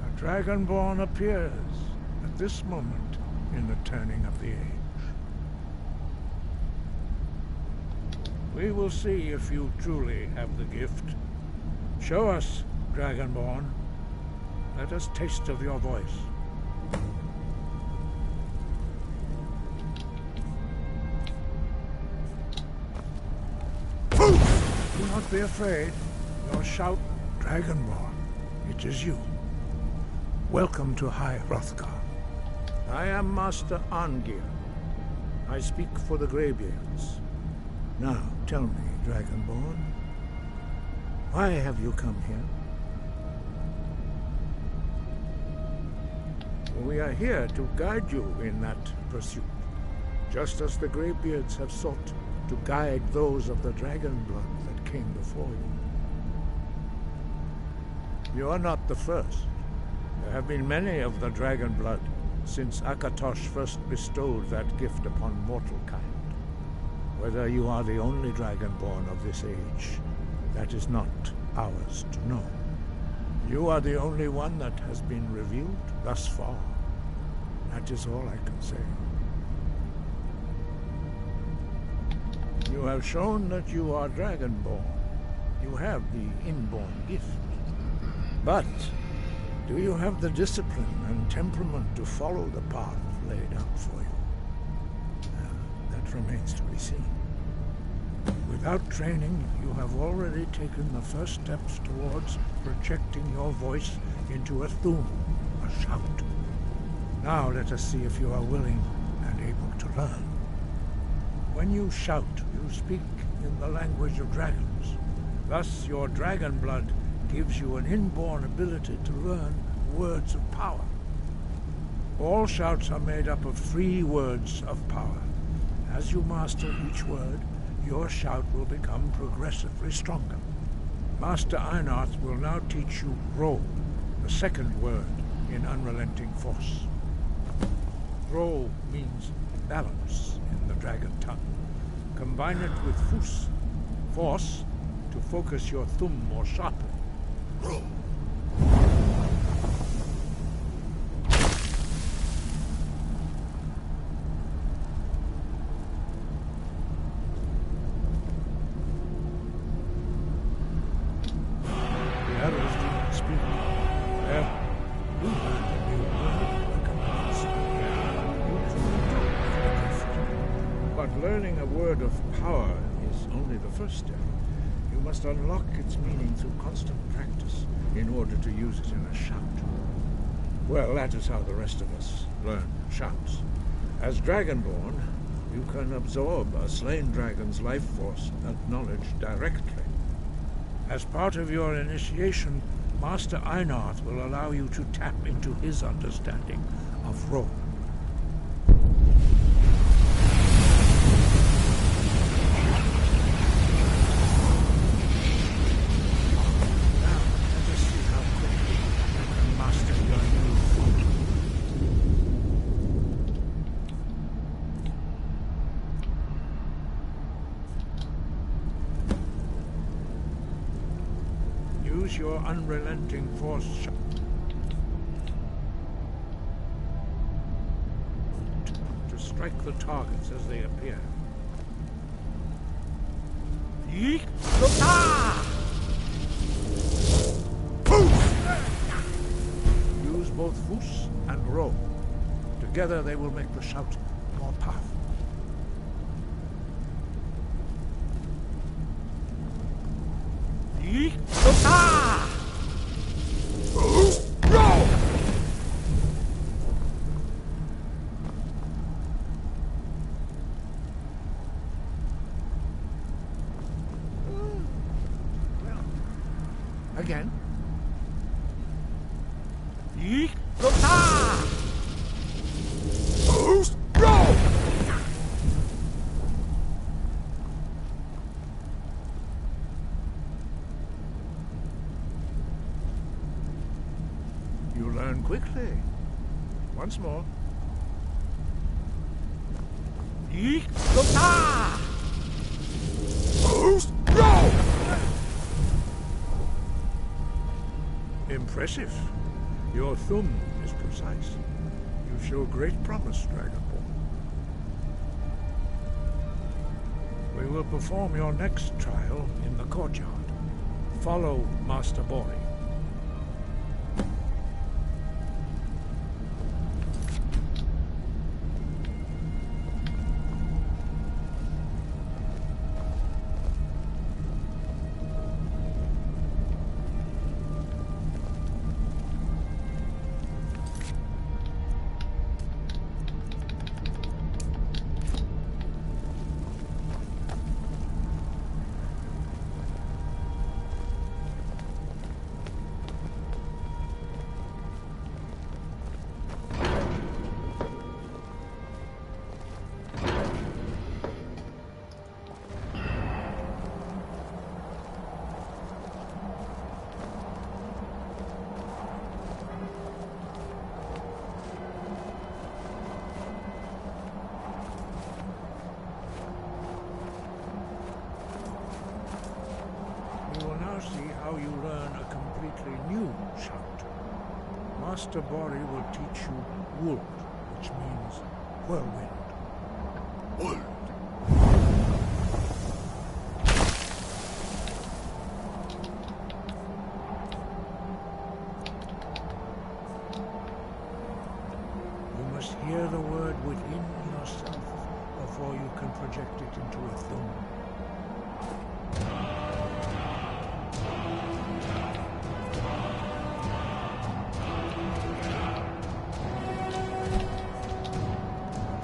a Dragonborn appears at this moment in the turning of the age. We will see if you truly have the gift. Show us, Dragonborn. Let us taste of your voice. Do not be afraid. Your shout, Dragonborn. It is you. Welcome to High Hrothgar. I am Master Arngir. I speak for the Greybeards. Now, tell me, Dragonborn, why have you come here? We are here to guide you in that pursuit, just as the Greybeards have sought to guide those of the dragon blood that came before you. You are not the first. There have been many of the dragon blood since Akatosh first bestowed that gift upon mortal kind. Whether you are the only dragonborn of this age, that is not ours to know. You are the only one that has been revealed thus far. That is all I can say. You have shown that you are dragonborn. You have the inborn gift. But do you have the discipline and temperament to follow the path laid out for you? That remains to be seen. Without training, you have already taken the first steps towards projecting your voice into a thum, a shout. Now let us see if you are willing and able to learn. When you shout, you speak in the language of dragons. Thus, your dragon blood gives you an inborn ability to learn words of power. All shouts are made up of 3 words of power. As you master each word, your shout will become progressively stronger. Master Einarth will now teach you Ro, the second word in Unrelenting Force. Ro means balance in the dragon tongue. Combine it with Fus, force, to focus your thumb more sharply. Ro. First step. You must unlock its meaning through constant practice in order to use it in a shout. Well, that is how the rest of us learn shouts. As Dragonborn, you can absorb a slain dragon's life force and knowledge directly. As part of your initiation, Master Einarth will allow you to tap into his understanding of Ro. Your unrelenting force to strike the targets as they appear. Use both Fus and Ro. Together they will make the shout more powerful. Again. You learn quickly. Once more. Impressive. Your thumb is precise. You show great promise, Dragonborn. We will perform your next trial in the courtyard. Follow Master Bori. Master Bori will teach you Wold, which means whirlwind. Wold. You must hear the word within yourself of before you can project it into a thumb.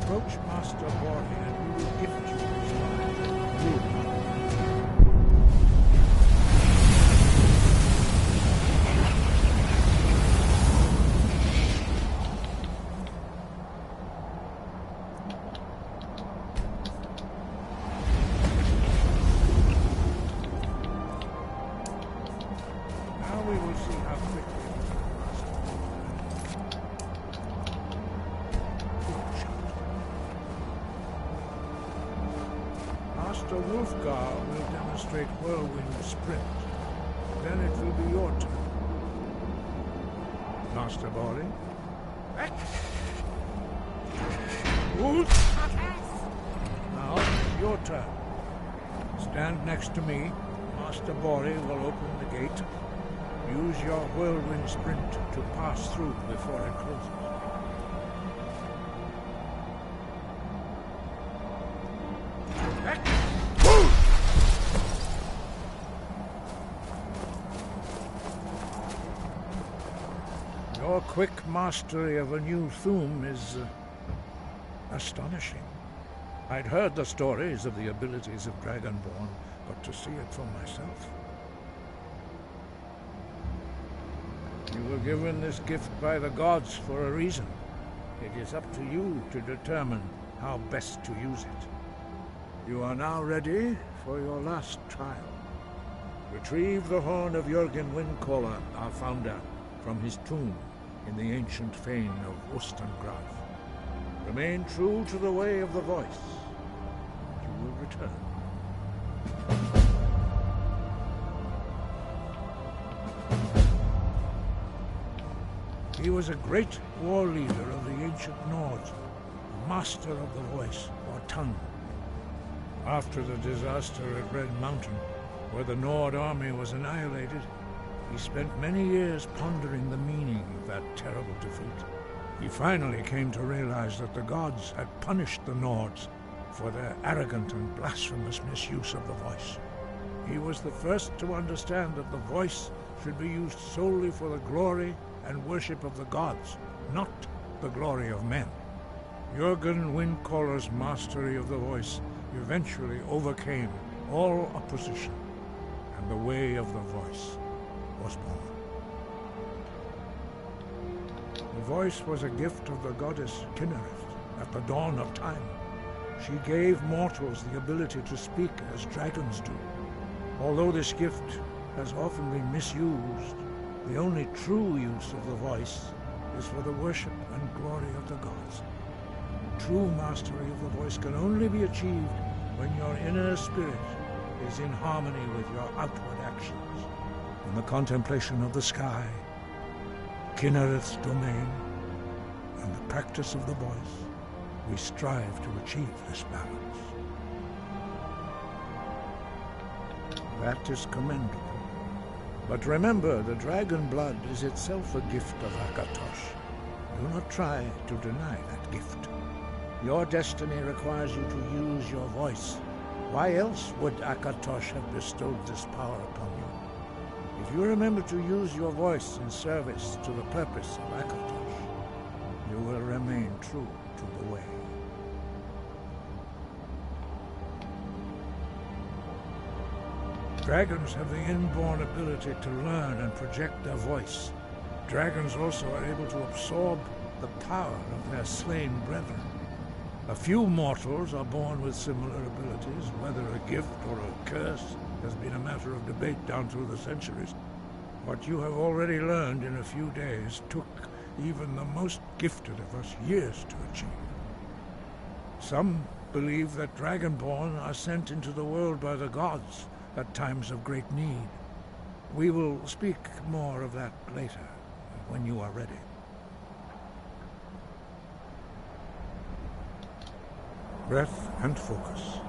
Approach Master Borley and we will gift you his knowledge. Now we will see how quickly Master Wolfgar will demonstrate whirlwind sprint. Then it will be your turn. Master Borley? Now it's your turn. Stand next to me. Master Borley will open the gate. Use your whirlwind sprint to pass through before it closes. Your quick mastery of a new Thum is astonishing. I'd heard the stories of the abilities of Dragonborn, but to see it for myself. You were given this gift by the gods for a reason. It is up to you to determine how best to use it. You are now ready for your last trial. Retrieve the horn of Jürgen Windcaller, our founder, from his tomb in the ancient fane of Ostengraf. Remain true to the way of the voice. You will return. He was a great war leader of the ancient Nords, a master of the voice, or tongue. After the disaster at Red Mountain, where the Nord army was annihilated, he spent many years pondering the meaning of that terrible defeat. He finally came to realize that the gods had punished the Nords for their arrogant and blasphemous misuse of the voice. He was the first to understand that the voice should be used solely for the glory and worship of the gods, not the glory of men. Jürgen Windcaller's mastery of the voice eventually overcame all opposition, and the way of the voice was born. The voice was a gift of the goddess Kinnereth at the dawn of time. She gave mortals the ability to speak as dragons do. Although this gift has often been misused, the only true use of the voice is for the worship and glory of the gods. True mastery of the voice can only be achieved when your inner spirit is in harmony with your outward actions. In the contemplation of the sky, Kinnereth's domain, and the practice of the voice, we strive to achieve this balance. That is commendable. But remember, the dragon blood is itself a gift of Akatosh. Do not try to deny that gift. Your destiny requires you to use your voice. Why else would Akatosh have bestowed this power upon you? If you remember to use your voice in service to the purpose of Akatosh, you will remain true to the way. Dragons have the inborn ability to learn and project their voice. Dragons also are able to absorb the power of their slain brethren. A few mortals are born with similar abilities. Whether a gift or a curse has been a matter of debate down through the centuries. What you have already learned in a few days took even the most gifted of us years to achieve. Some believe that Dragonborn are sent into the world by the gods at times of great need. We will speak more of that later, when you are ready. Breath and focus.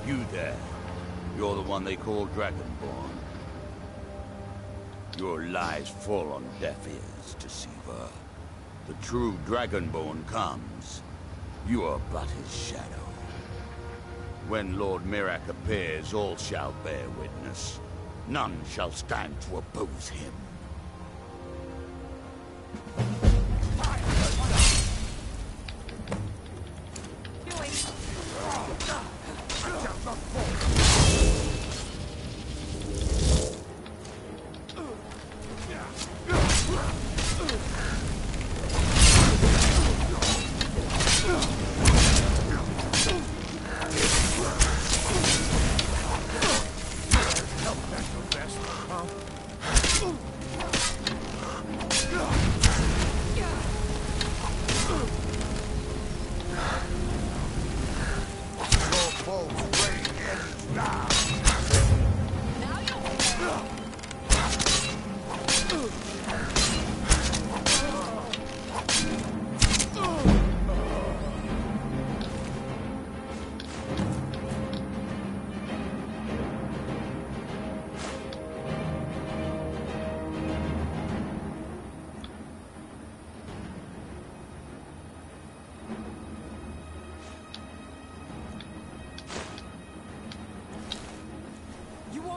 You there. You're the one they call Dragonborn. Your lies fall on deaf ears, Deceiver. The true Dragonborn comes. You are but his shadow. When Lord Mirak appears, all shall bear witness. None shall stand to oppose him.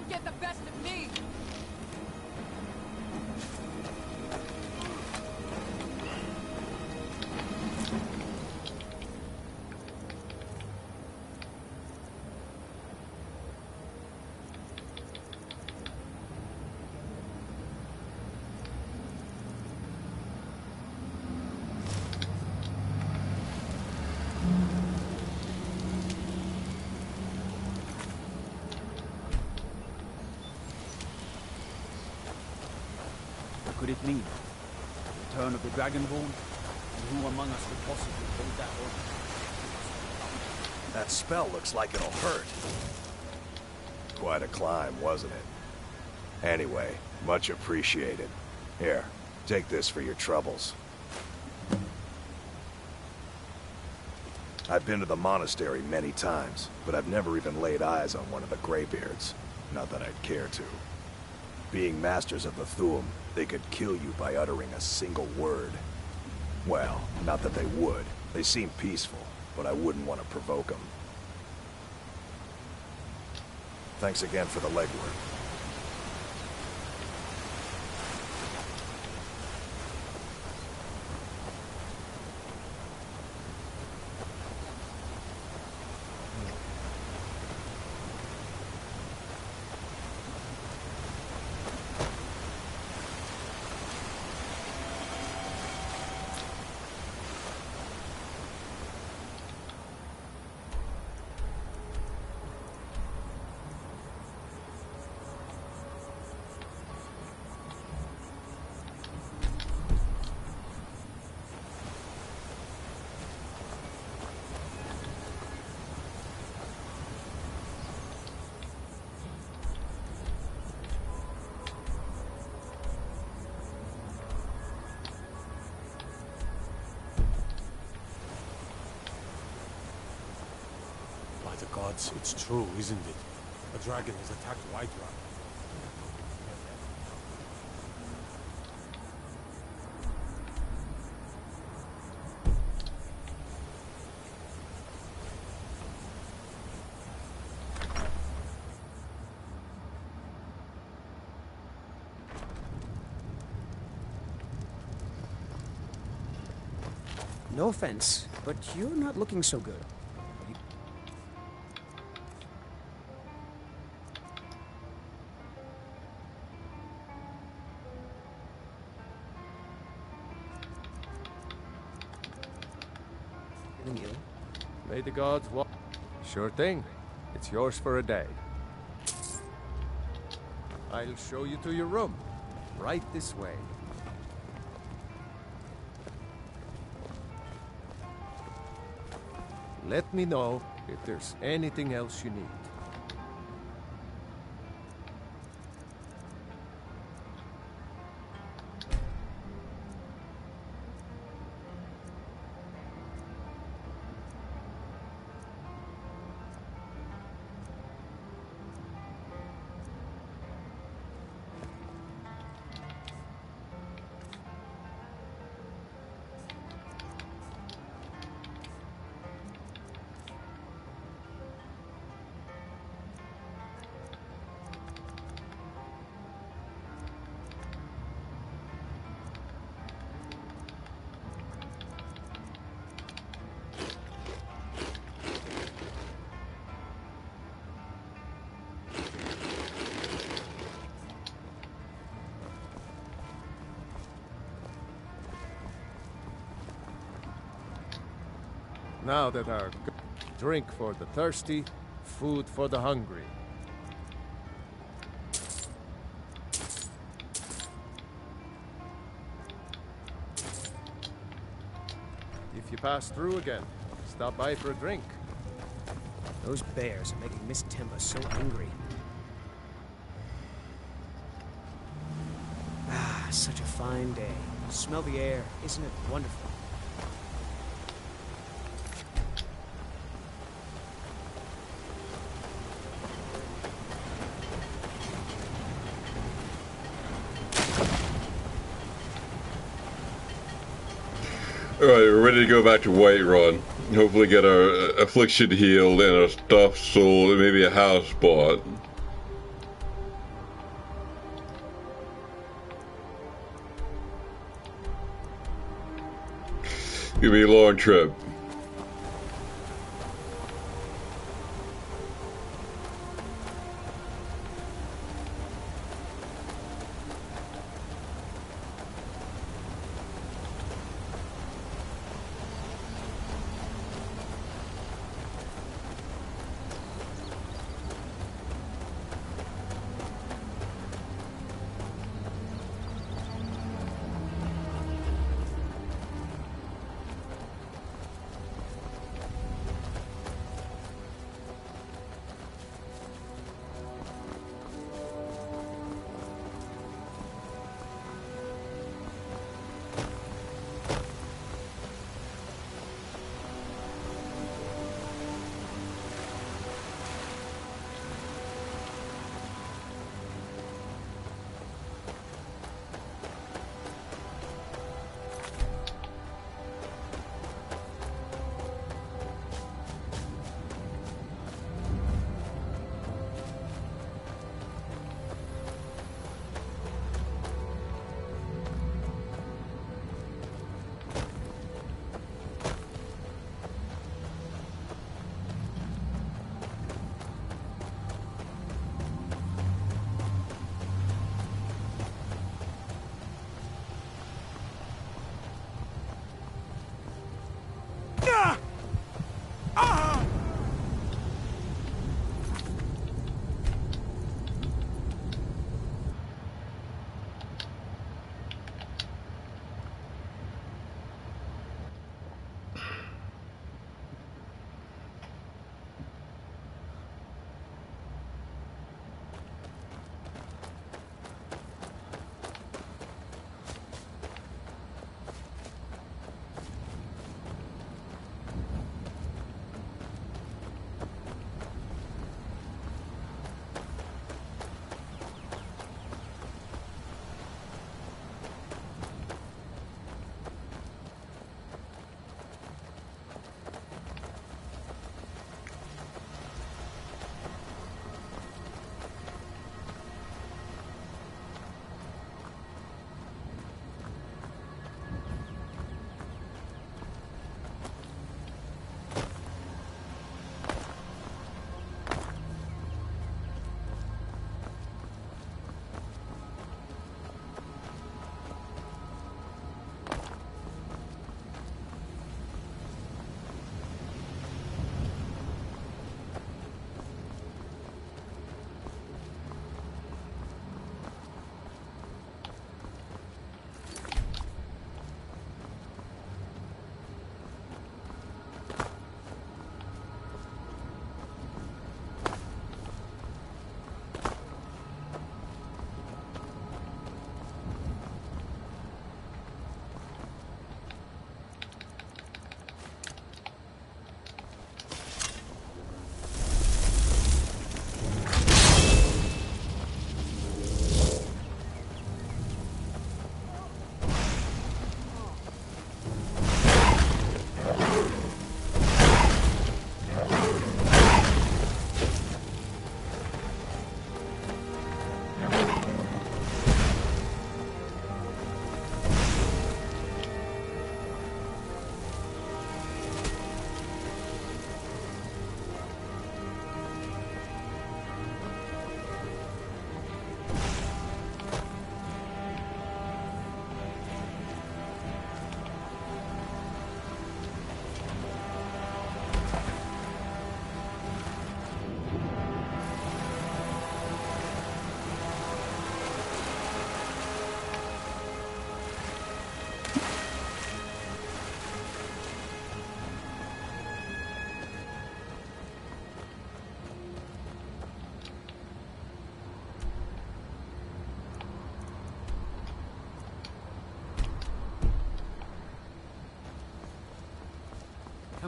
Get the best of me! What could it mean? The return of the Dragonborn? And who among us could possibly hold that on? That spell looks like it'll hurt. Quite a climb, wasn't it? Anyway, much appreciated. Here, take this for your troubles. I've been to the monastery many times, but I've never even laid eyes on one of the Greybeards. Not that I'd care to. Being masters of the Thu'um, they could kill you by uttering a single word. Well, not that they would. They seem peaceful, but I wouldn't want to provoke them. Thanks again for the legwork. By the gods, it's true, isn't it? A dragon has attacked Whiterun. No offense, but you're not looking so good. May the gods watch. Sure thing. It's yours for a day. I'll show you to your room. Right this way. Let me know if there's anything else you need. Now that our drink for the thirsty, food for the hungry. If you pass through again, stop by for a drink. Those bears are making Miss Timba so angry. Ah, such a fine day. Smell the air. Isn't it wonderful? Alright, we're ready to go back to Whiterun. Hopefully get our affliction healed and our stuff sold and maybe a house bought. It'll be a long trip.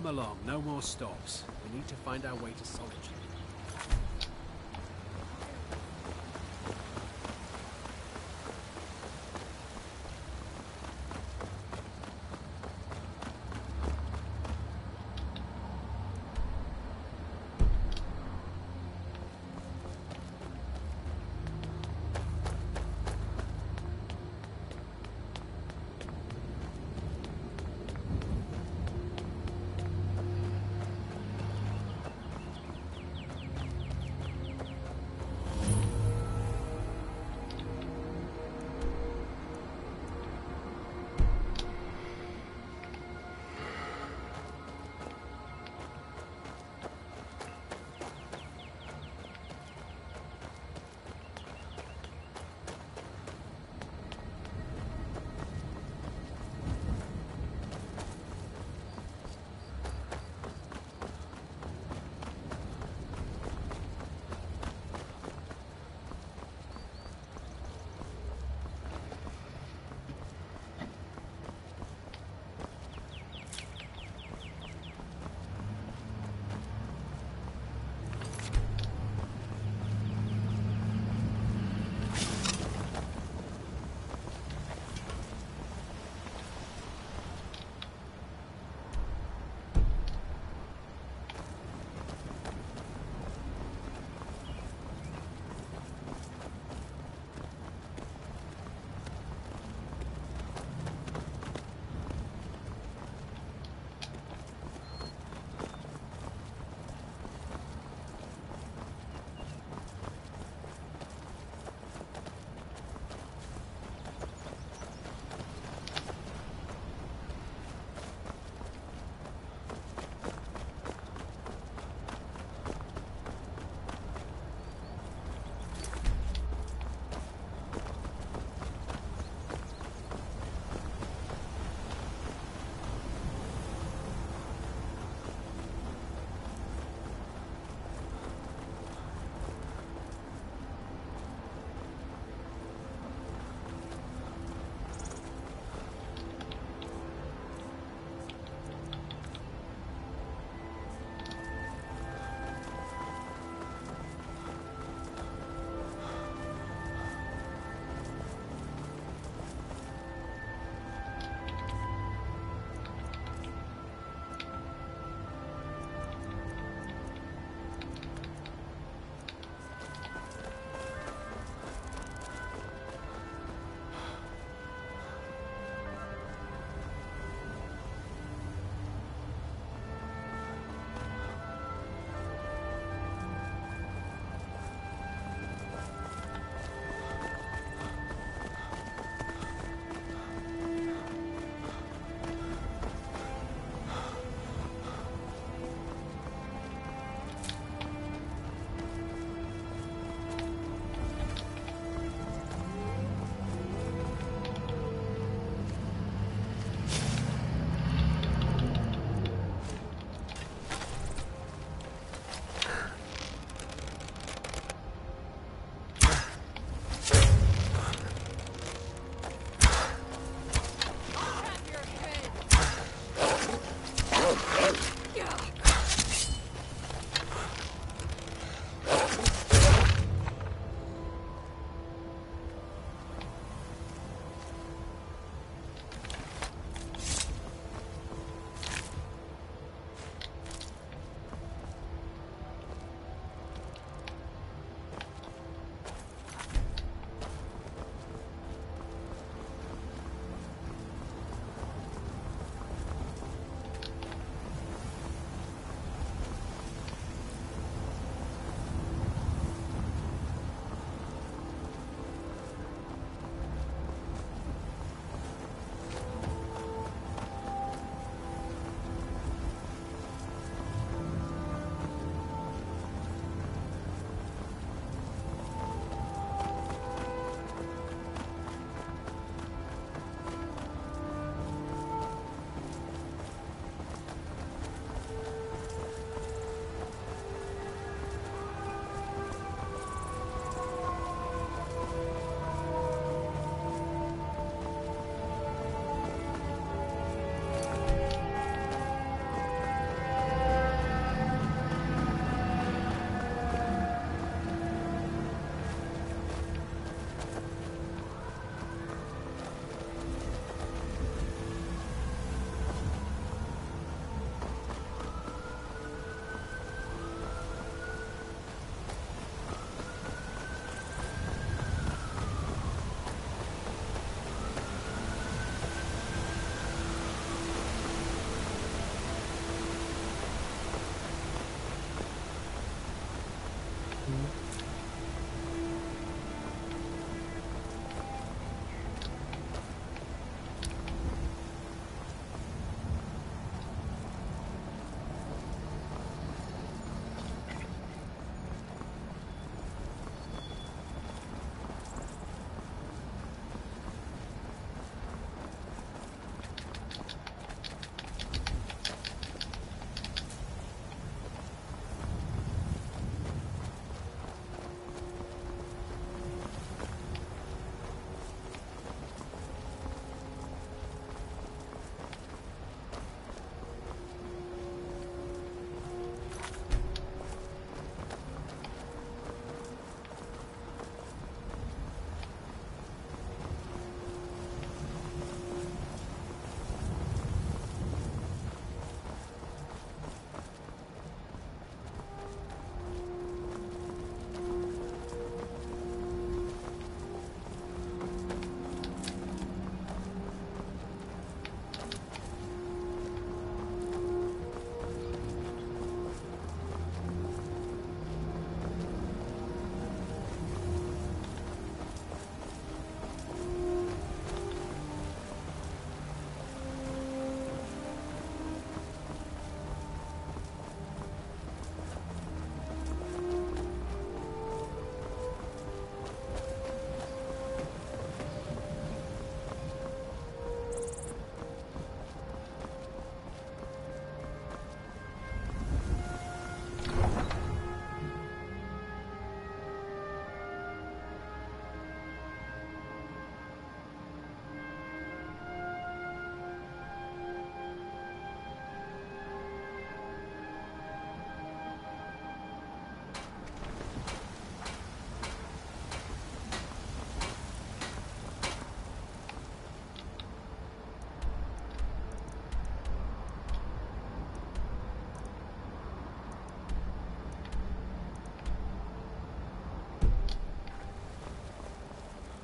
along. No more stops. We need to find our way to Solitude.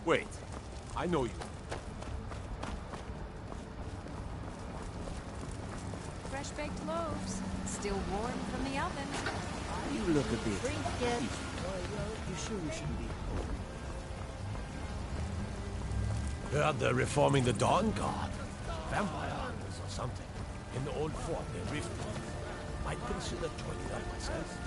Wait, I know you. Fresh baked loaves, still warm from the oven. You look a bit... Trinket. You sure we shouldn't be home? Heard they're reforming the Dawn Guard. Vampire hunters or something. In the old fort near Rift. Might consider joining up myself.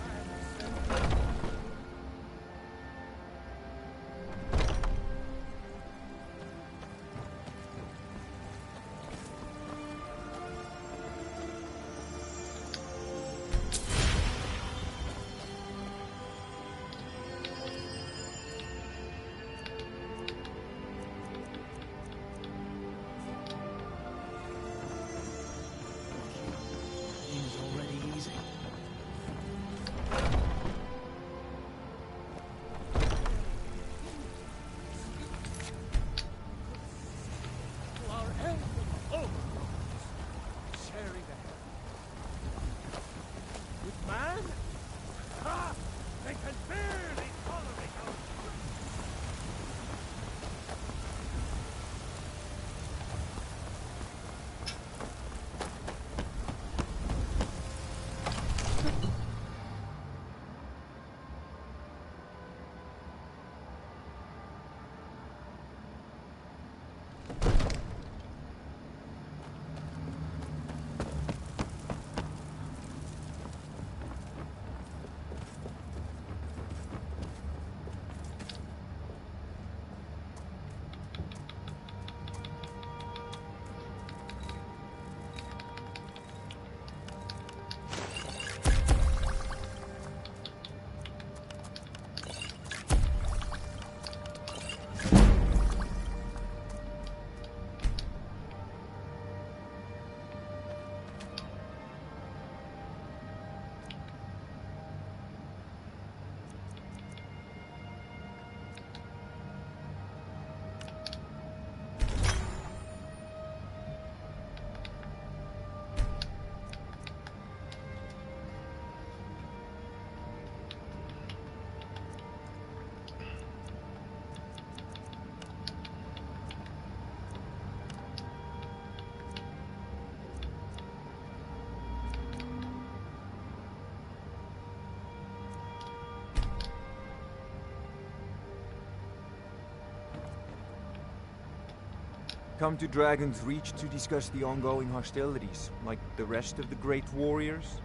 Come to Dragon's Reach to discuss the ongoing hostilities, like the rest of the great warriors?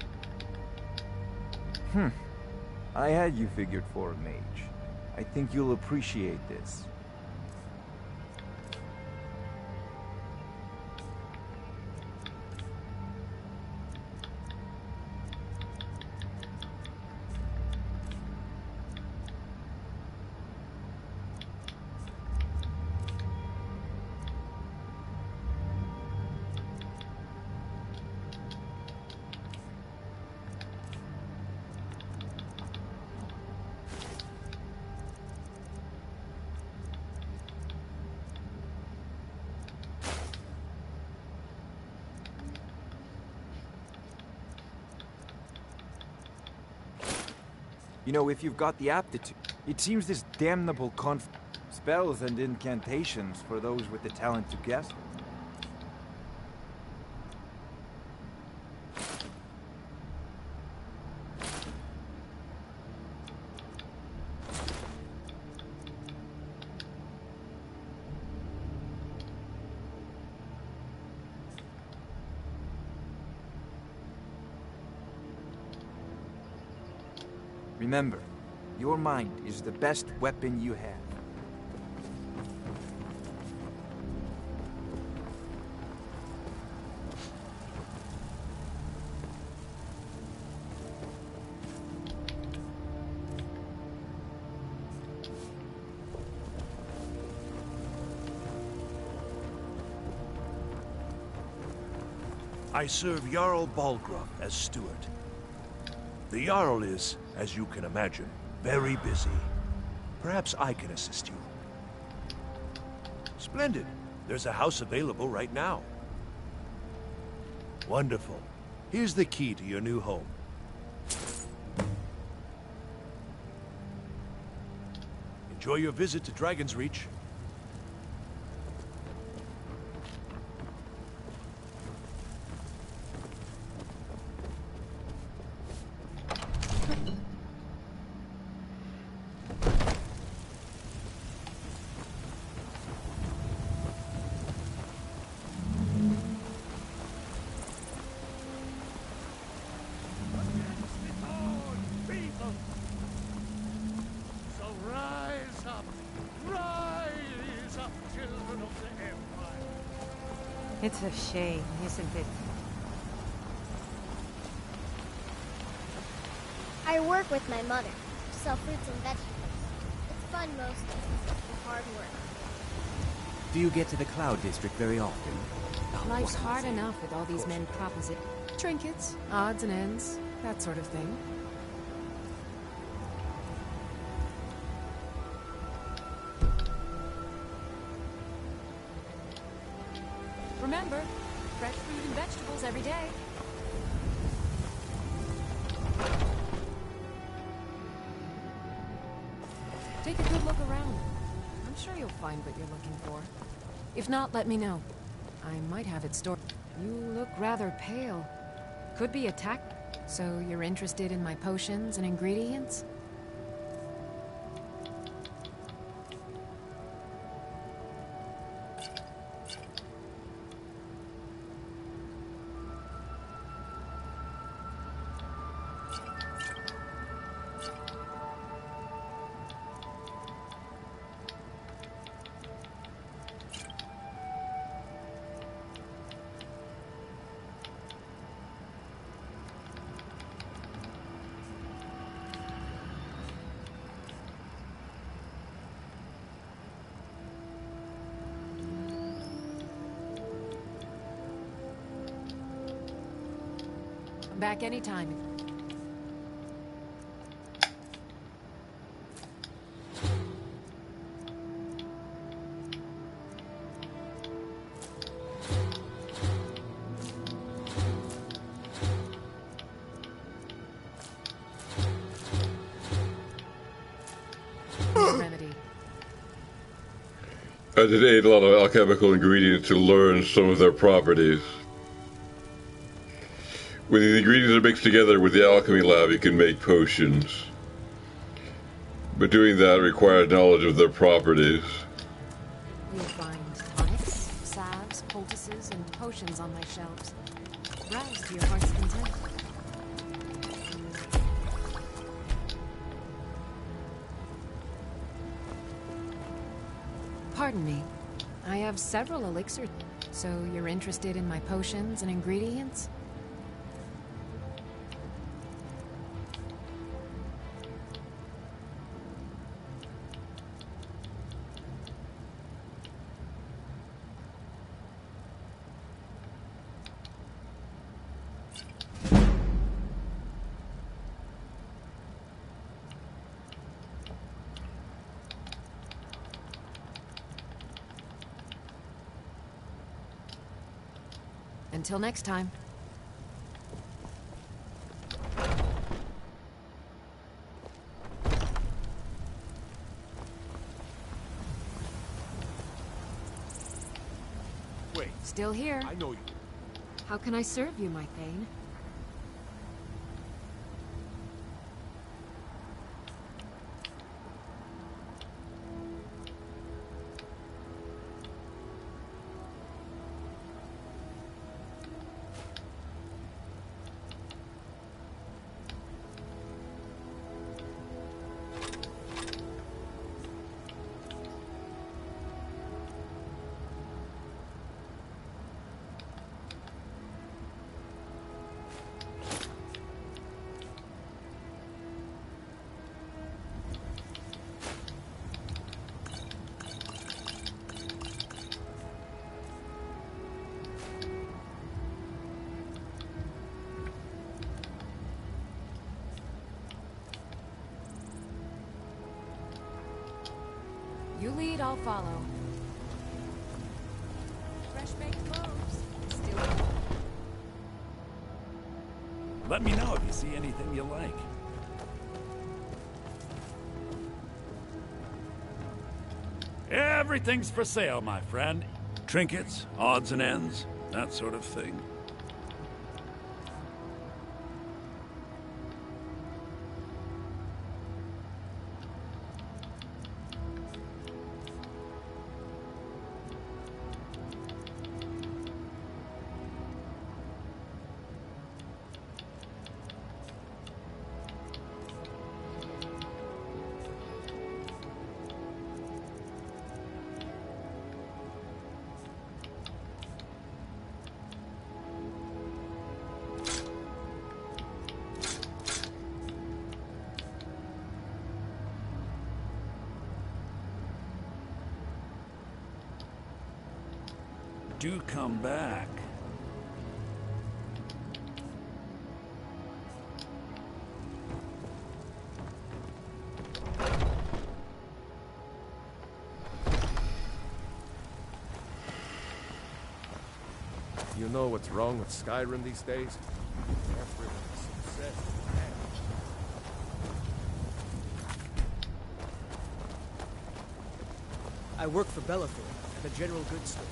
I had you figured for a mage. I think you'll appreciate this. You know, if you've got the aptitude, it seems this damnable spells and incantations for those with the talent to guess. Remember, your mind is the best weapon you have. I serve Jarl Balgruuf as steward. The Jarl is, as you can imagine, very busy. Perhaps I can assist you. Splendid. There's a house available right now. Wonderful. Here's the key to your new home. Enjoy your visit to Dragon's Reach. It's a shame, isn't it? I work with my mother, sell fruits and vegetables. It's fun mostly, and hard work. Do you get to the Cloud District very often? Life's hard enough with all these men proposing trinkets, odds and ends, that sort of thing. Remember, fresh fruit and vegetables every day. Take a good look around. I'm sure you'll find what you're looking for. If not, let me know. I might have it stored. You look rather pale. Could be attack. So you're interested in my potions and ingredients? Back anytime. I did aid a lot of alchemical ingredients to learn some of their properties. When the ingredients are mixed together with the alchemy lab, you can make potions. But doing that requires knowledge of their properties. You'll find tonics, salves, potions on my shelves. Browse to your heart's content. Pardon me. I have several elixirs. So you're interested in my potions and ingredients? Until next time. Wait. Still here. I know you. How can I serve you, my Thane? You lead, I'll follow. Fresh baked loaves. Still. Let me know if you see anything you like. Everything's for sale, my friend. Trinkets, odds and ends, that sort of thing. Do come back. You know what's wrong with Skyrim these days? Everyone's obsessed with that. I work for Bellathor, the general goods store.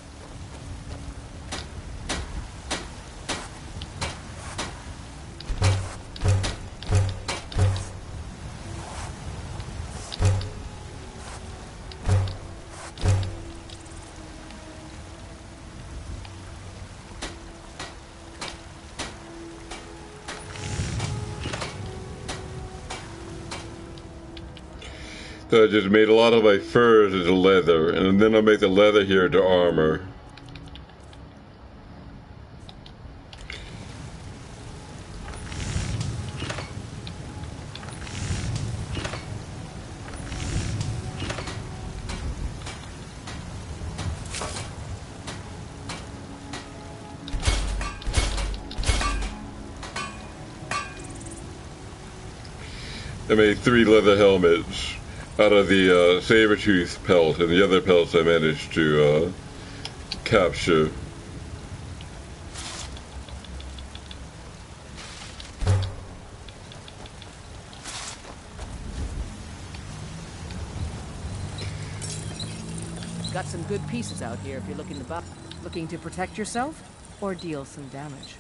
So I just made a lot of my furs into leather, and then I'll make the leather here into armor. I made 3 leather helmets out of the saber-tooth pelt, and the other pelts I managed to capture. Got some good pieces out here if you're looking to buy. Looking to protect yourself or deal some damage.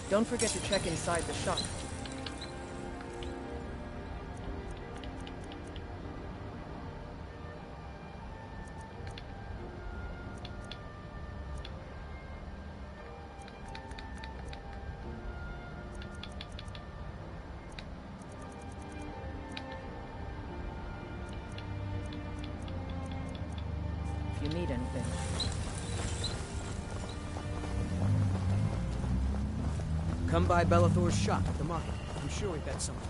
Don't forget to check inside the shop. If you need anything. Come by Bellathor's shop at the market. I'm sure we've got something.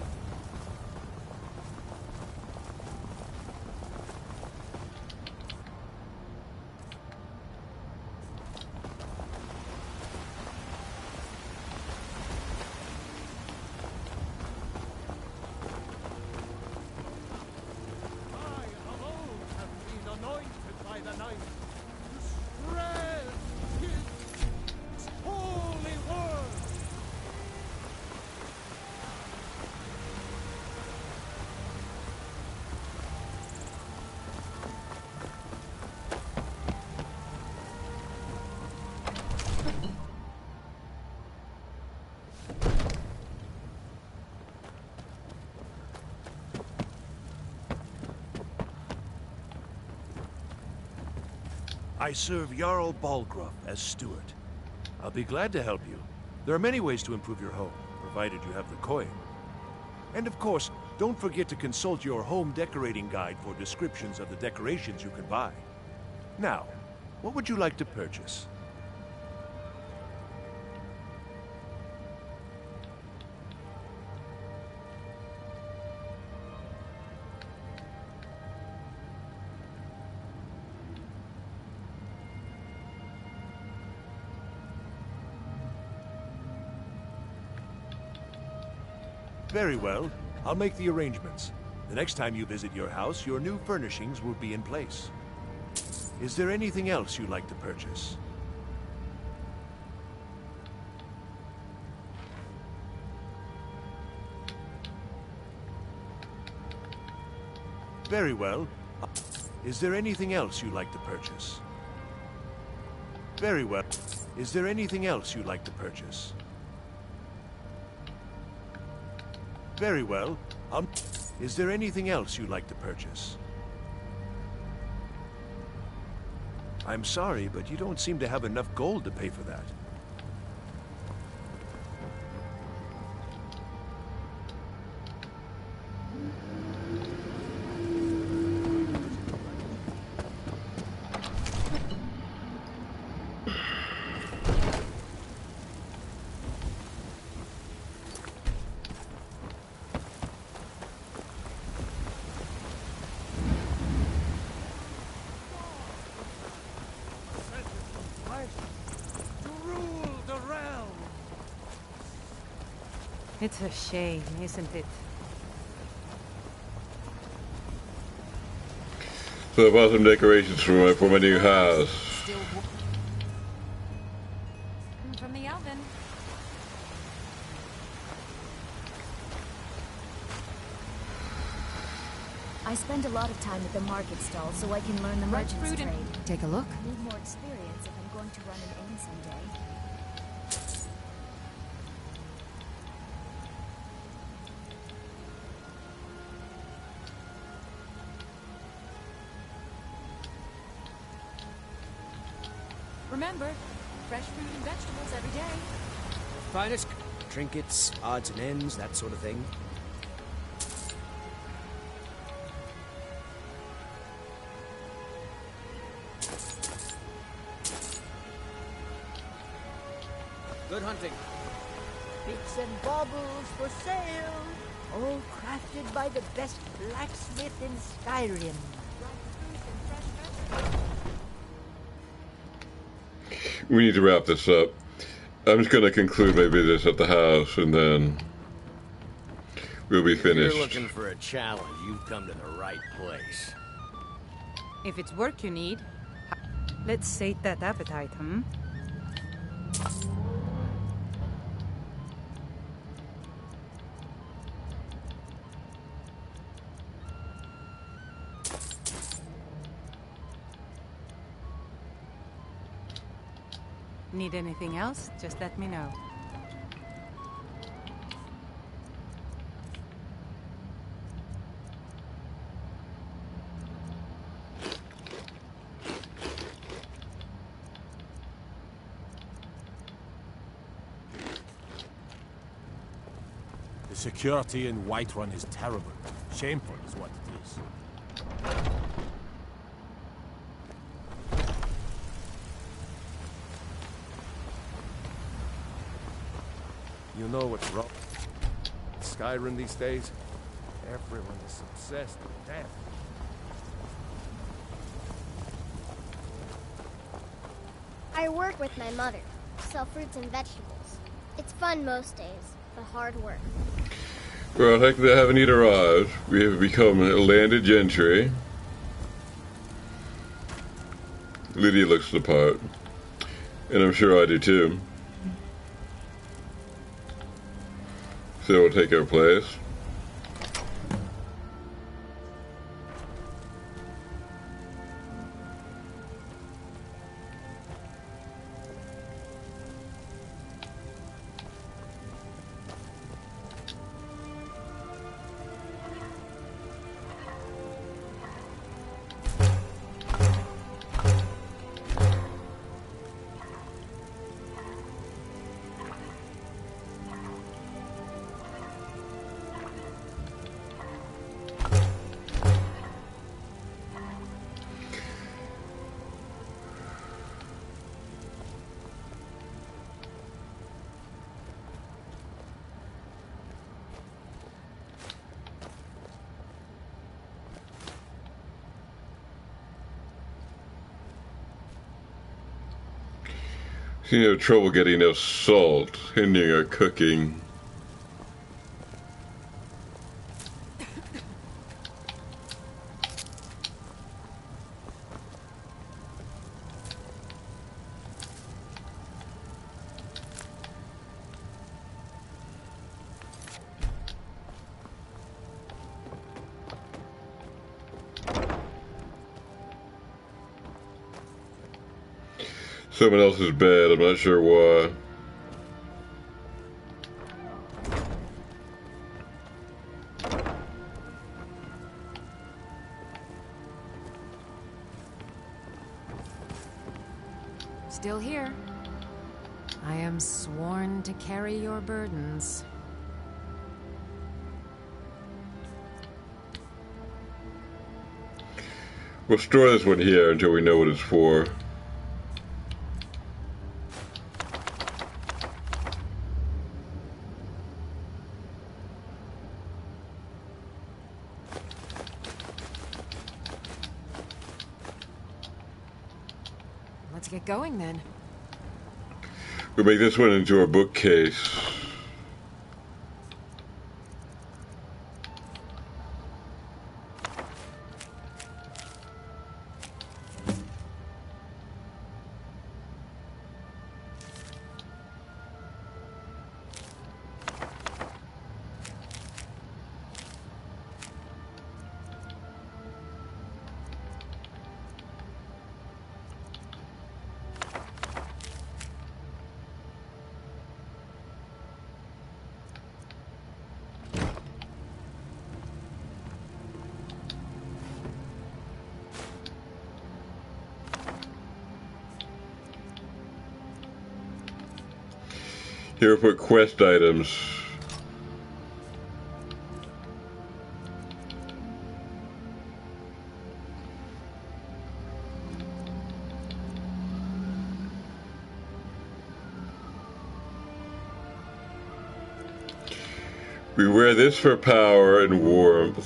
I serve Jarl Balgruuf as steward. I'll be glad to help you. There are many ways to improve your home, provided you have the coin. And of course, don't forget to consult your home decorating guide for descriptions of the decorations you can buy. Now, what would you like to purchase? Very well. I'll make the arrangements. The next time you visit your house, your new furnishings will be in place. Is there anything else you'd like to purchase? Very well. Is there anything else you'd like to purchase? Very well. Is there anything else you'd like to purchase? Very well. Is there anything else you'd like to purchase? I'm sorry, but you don't seem to have enough gold to pay for that. It's a shame, isn't it? So I bought some decorations for my new house. From the oven. I spend a lot of time at the market stall so I can learn the merchant's trade. Take a look. Need more experience if I'm going to run an inn someday. Remember, fresh fruit and vegetables every day. Finest trinkets, odds and ends, that sort of thing. Good hunting. Bits and baubles for sale. All crafted by the best blacksmith in Skyrim. We need to wrap this up. I'm just going to conclude my business at the house, and then we'll be finished. If you're looking for a challenge, you've come to the right place. If it's work you need, let's sate that appetite, hmm? Need anything else? Just let me know. The security in Whiterun is terrible. Shameful is what it is. You know what's wrong with Skyrim these days? Everyone is obsessed with death. I work with my mother. Sell fruits and vegetables. It's fun most days, but hard work. Well, heck, they haven't yet arrived. We have become landed gentry. Lydia looks the part. And I'm sure I do too. So we'll take our place. You have trouble getting enough salt, hindering our cooking. Someone else's bed, I'm not sure why. Still here. I am sworn to carry your burdens. We'll store this one here until we know what it's for. Let's get going then. We'll make this one into our bookcase. Here we put quest items. We wear this for power and warmth.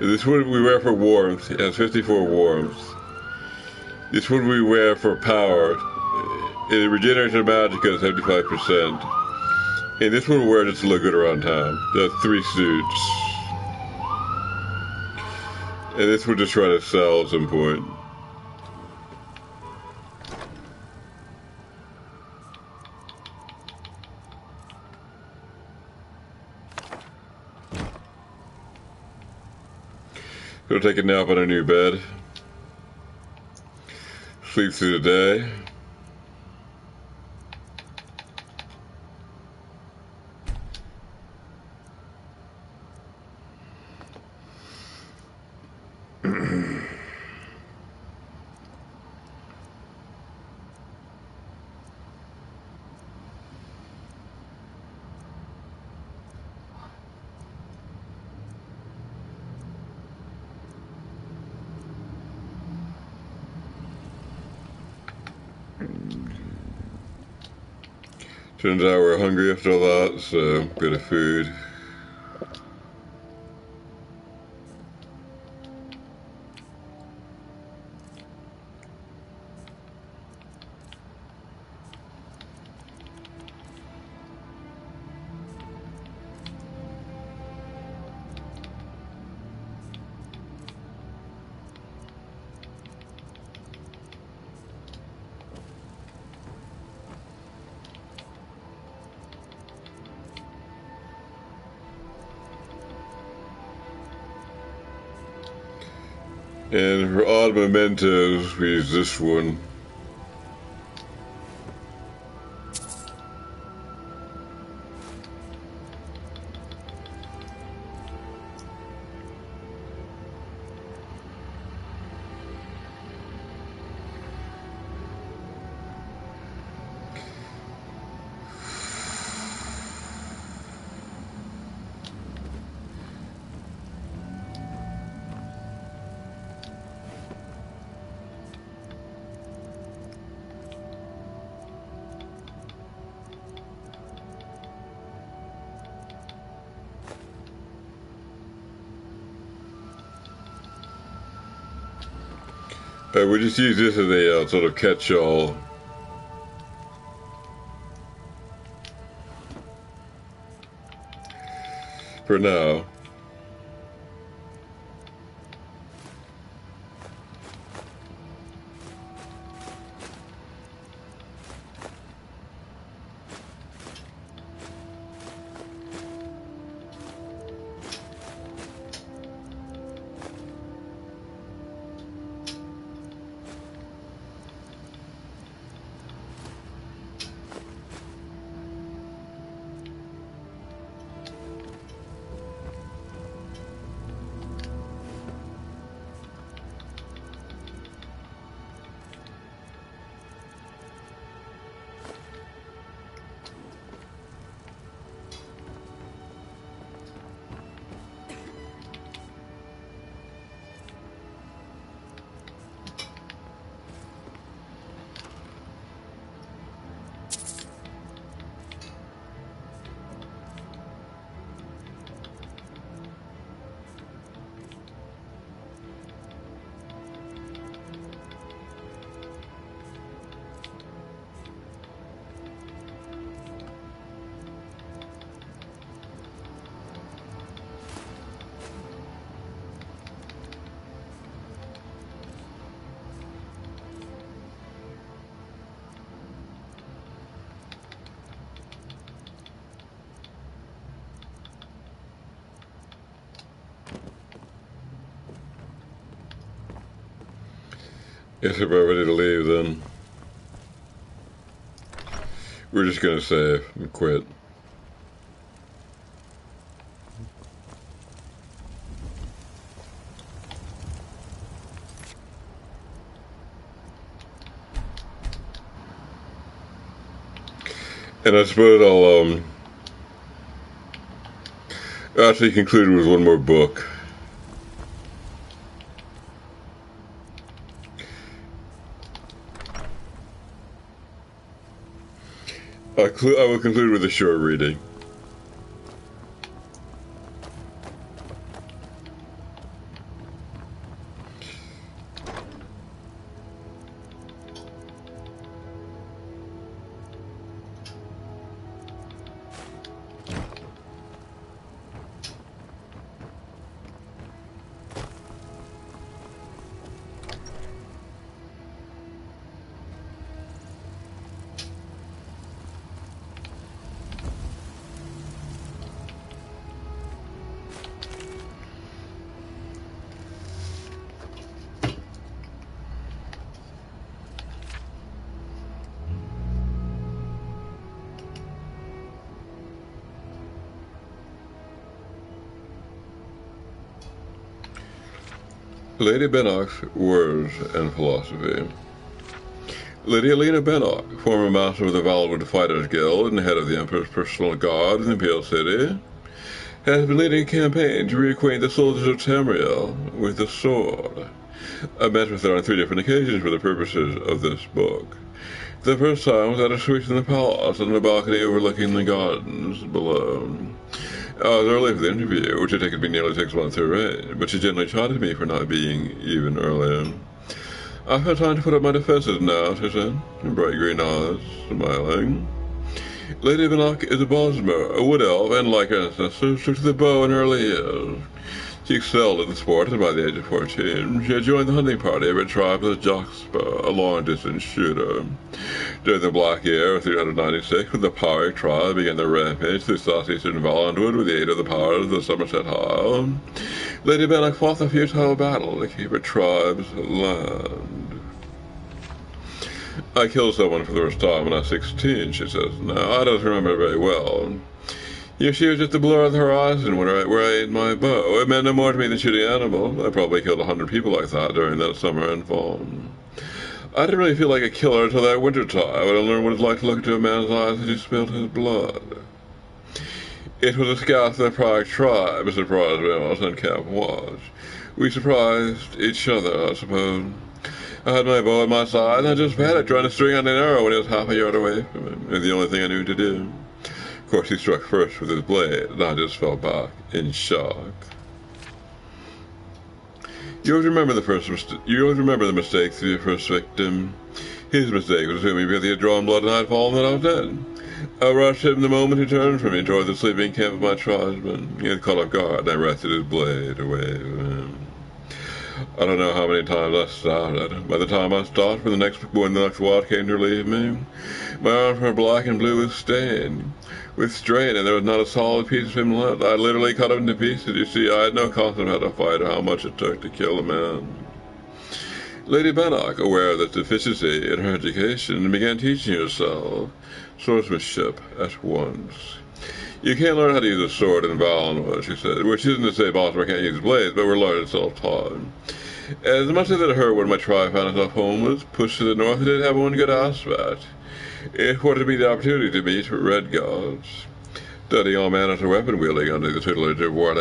This one we wear for warmth. It has 54 warmth. This one we wear for power. It regenerates our magic at 75%. And this one we wear just to look good around town. That's 3 suits. And this we'll just try to sell at some point. We'll take a nap on our new bed. Sleep through the day. Turns out we're hungry after all that, so bit of food. And for odd mementos, we use this one. We just use this as a sort of catch-all. For now. Guess if we're ready to leave, then we're just gonna save and quit. And I suppose I'll actually conclude with one more book. I will conclude with a short reading. Lady Bennock's Words and Philosophy. Lady Elena Bennock, former master of the Valwood Fighters Guild and head of the Emperor's personal guard in the Imperial City, has been leading a campaign to reacquaint the soldiers of Tamriel with the sword. I met with her on 3 different occasions for the purposes of this book. The first time was at a suite in the palace on the balcony overlooking the gardens below. I was early for the interview, which had taken me nearly 6 months to arrange, but she gently chided me for not being even earlier. "I've had time to put up my defenses now," she said, her bright green eyes smiling. Lady Bannock is a Bosmer, a wood elf, and like her ancestors, took to the bow in early years. She excelled at the sport, and by the age of 14, she had joined the hunting party of a tribe as Joxpa, a long-distance shooter. During the Black Year of 396, when the Poweric tribe began their rampage through southeastern Valenwood with the aid of the powers of the Somerset Isle, Lady Bannock fought the futile battle to keep her tribe's land. "I killed someone for the first time when I was 16, she says. Now, I don't remember very well. She was just a blur on the horizon where I aimed my bow. It meant no more to me than shooting animals. I probably killed 100 people like that during that summer and fall. I didn't really feel like a killer until that winter time, when I learned what it's like to look into a man's eyes as he spilled his blood. It was a scout from the Prague tribe, as surprised me when I was on Camp Watch. We surprised each other, I suppose. I had my bow at my side, and I just panicked trying to string on an arrow when he was half a yard away from him. It was the only thing I knew to do. Of course, he struck first with his blade, and I just fell back in shock." You always remember the mistakes of your first victim. His mistake was assuming because he had drawn blood and I had fallen that I was dead. I rushed him the moment he turned from me toward the sleeping camp of my tribesmen. He had caught off guard, and I wrested his blade away from him. I don't know how many times I started. By the time I stopped, when the next watch came to relieve me, my arms were black and blue with stain, with strain, and there was not a solid piece of him left. I literally cut him into pieces. You see, I had no concept of how to fight or how much it took to kill a man. Lady Bannock, aware of this deficiency in her education, began teaching herself swordsmanship at once. "You can't learn how to use a sword in Valenwood," she said, which isn't to say Baltimore can't use blades, but we're largely self-taught. As much as it hurt when my tribe found itself homeless, pushed to the north, it didn't have one good aspect. It afforded me the opportunity to meet red gods. Studying all manners of weapon wielding under the tutelage of Warde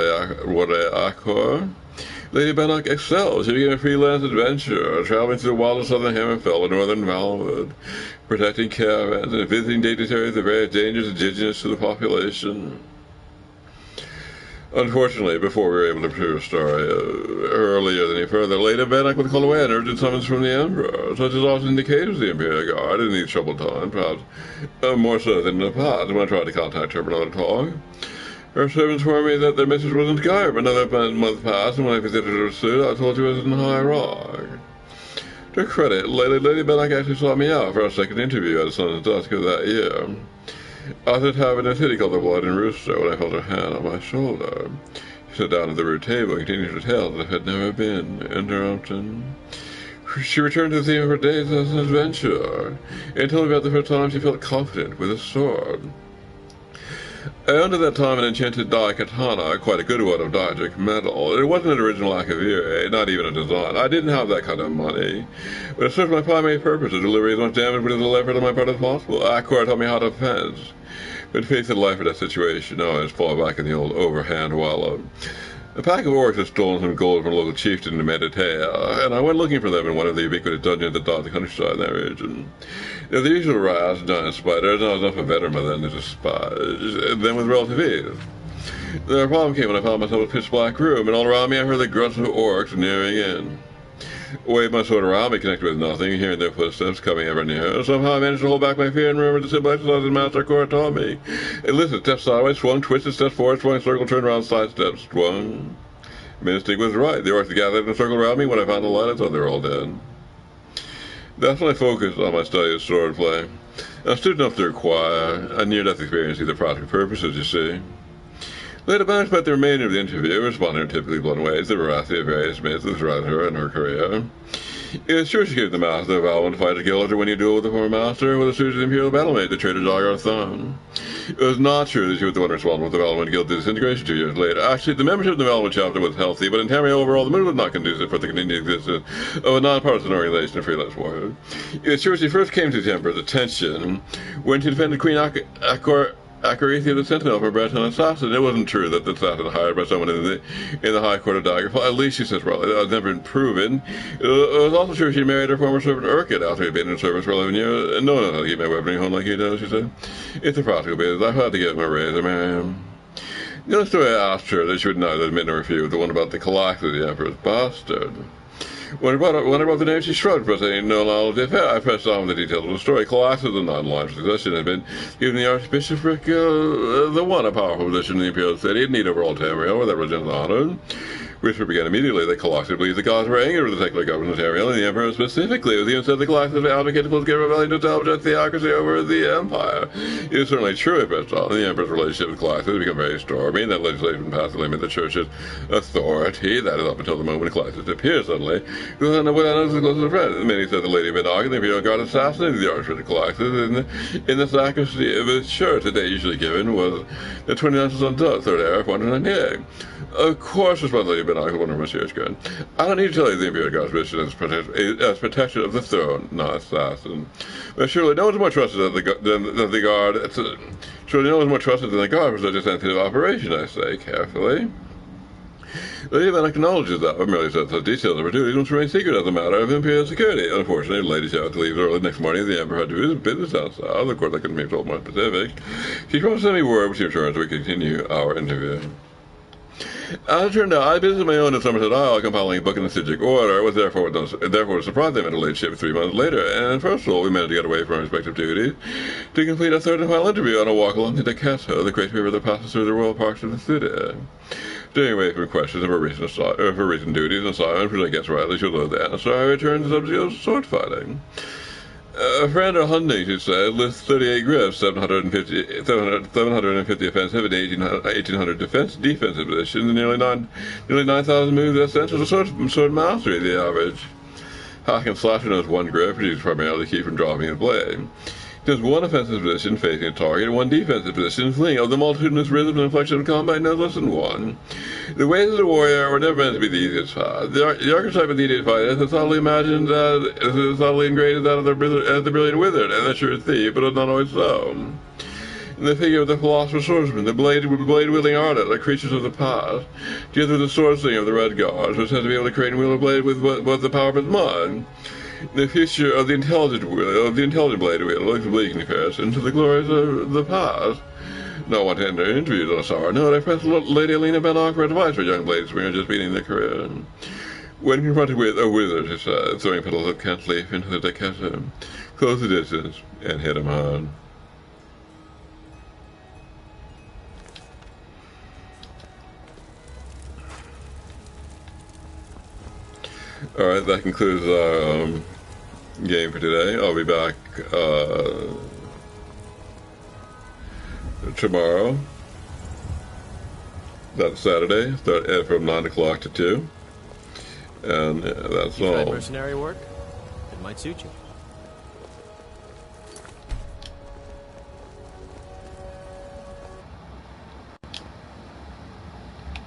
Lady Bannock excelled. She became a freelance adventurer, traveling through the wilds of southern Hammerfell and northern Valenwood, protecting caravans and visiting dignitaries of various dangers indigenous to the population. Unfortunately, before we were able to pursue her story earlier than any further, Lady Bannock was called away and urgent summons from the Emperor, such as often indicated the Imperial Guard in these troubled times, perhaps more so than in the past when I tried to contact her for another talk. Her servants informed me that their message was in Skyrim. Another month passed, and when I visited her suit, I told she was in High Rock. To her credit, Lady Bannock actually sought me out for our second interview at the sun's dusk of that year. I was at a tavern in a city called the Blood and Rooster when I felt her hand on my shoulder. She sat down at the rude table and continued to tell that it had never been interrupted. She returned to the theme of her days as an adventurer, and told me about the first time she felt confident with a sword. I owned at that time an enchanted dye katana, quite a good one of Daedric metal. It wasn't an original Akaviri, not even a design. I didn't have that kind of money, but it served my primary purpose to deliver as much damage with as little effort on my part as possible. Akor taught me how to fence. But faced a life or death situation, I always fall back in the old overhand wallow. A pack of orcs had stolen some gold from a local chieftain in Meditea, and I went looking for them in one of the ubiquitous dungeons that dot the countryside in that region. They're the usual rats, giant spiders, and I was enough of a veteran by then to despise them with relative ease. The problem came when I found myself in a pitch-black room, and all around me I heard the grunts of orcs nearing in. Waved my sword around me, connected with nothing, hearing their footsteps coming ever nearer. Somehow I managed to hold back my fear and remember the simple exercises Master Kor taught me. Listen, step sideways, swung, twisted, step forward, swung, circle, turn around, side step, swung. My instinct was right. The orcs gathered in a circle around me. When I found the light, I thought they were all dead. That's when I focused on my study of swordplay. I was student enough to require a near-death experience for either practical purposes, you see. Lady Bannock spent the remainder of the interview responding in typically blunt ways to the veracity of various myths throughout her and her career. It was true she gave the master of Valon to fight a guild when you duel with the former master with a suit of the Imperial Battlemate to trade a Jagar thumb. It was not true that she was the one responsible for the Valon Guild disintegration 2 years later. Actually, the membership of the Valon chapter was healthy, but in Tamriel overall, the mood was not conducive for the continued existence of a non-partisan organization of freelance warriors. It was true she first came to the Emperor's attention when she defended Queen Akor Acarethi the Sentinel for Breton assassin. It wasn't true that the assassin hired by someone in the High Court of Daggerfall. At least, she says, well, that has never been proven. It was also true she married her former servant Urquid after he'd been in service for 11 years. No one knows how to keep my weaponry home like he does, she said. It's a practical business. I've had to give him a raise, Miriam. The other story I asked her that she would neither admit nor refute, the one about the collapse of the Emperor's bastard. When I brought the name, she shrugged, pressing no knowledge of it. I pressed on with the details of the story. Colossus, the non-line succession, had been given the Archbishopric, the one, a powerful position in the Imperial City, in need of overall Tamriel, where their religion was honored. Whisper began immediately that Colossus believed the gods were angry with the secular government of Tamriel, and the Emperor specifically. It was even said that Colossus advocated political rebellion to establish a theocracy over the Empire. It was certainly true, it pressed on. The Emperor's relationship with Colossus had become very stormy, and that legislation passed to limit the Church's authority. That is up until the moment Colossus appeared suddenly. Without as close as a friend. Many said the Lady Benog and the Imperial Guard assassinated the Archbishop Colossus in the sacristy of his church. The date usually given was the 29th of the 3rd era of 198. Of course, responded Lady Benog, one of my serious good. I don't need to tell you the Imperial Guard's mission as protection of the throne, not assassin. But surely no one's more trusted than the Guard. Surely no one's more trusted than the Guard for such a sensitive operation, I say carefully. Lady Van acknowledges that, but merely says the details of her duties must remain secret as a matter of Imperial security. Unfortunately, the lady had to leave early the next morning. The Emperor had to do his business down south. Of course, I couldn't be told more specific. She promised to send me word with the assurance we could continue our interview. As it turned out, I visited my own in Somerset Isle, compiling a book in the Sigic order. It was therefore surprised them at a late ship 3 months later, and first of all, we managed to get away from our respective duties to complete a third and final interview on a walk along the Decetto, the great river that passes through the royal parks of the city. Staying away from questions of her recent duties and assignments, which I guess rightly should know the answer, I returned to the subject of sword fighting. For under hunting, she said, lists 38 griffs, 750 offensive and 1,800 defensive positions, and nearly 9,000 moves essential to sword mastery, the average. Hack and Slasher knows one griff, which is primarily key from dropping the blade. There's one offensive position facing a target and one defensive position fleeing. Of the multitudinous rhythm and inflection of combat, no less than one. The ways of the warrior were never meant to be the easiest path. The archetype of the idiot fighter is subtly imagined as subtly ingrained as that of the brilliant wizard and the sure thief, but it's not always so. In the figure of the philosopher swordsman, the blade-wielding artist, the creatures of the past, together with the sword slinger of the Red Guards, which has to be able to create and wield a blade with both the power of his mind. The future of the intelligent blade wielder looks bleak in comparison to the glories of the past. No one to enter interviews on a sour note. I pressed Lady Alina Benog for advice for young blade swinger just beginning their career. When confronted with a wizard, she said, throwing petals of Kent leaf into the Decetto, close the distance and hit him hard. Alright, that concludes our game for today. I'll be back tomorrow. That's Saturday, start from 9 o'clock to 2. And that's all. Mercenary work? It might suit you.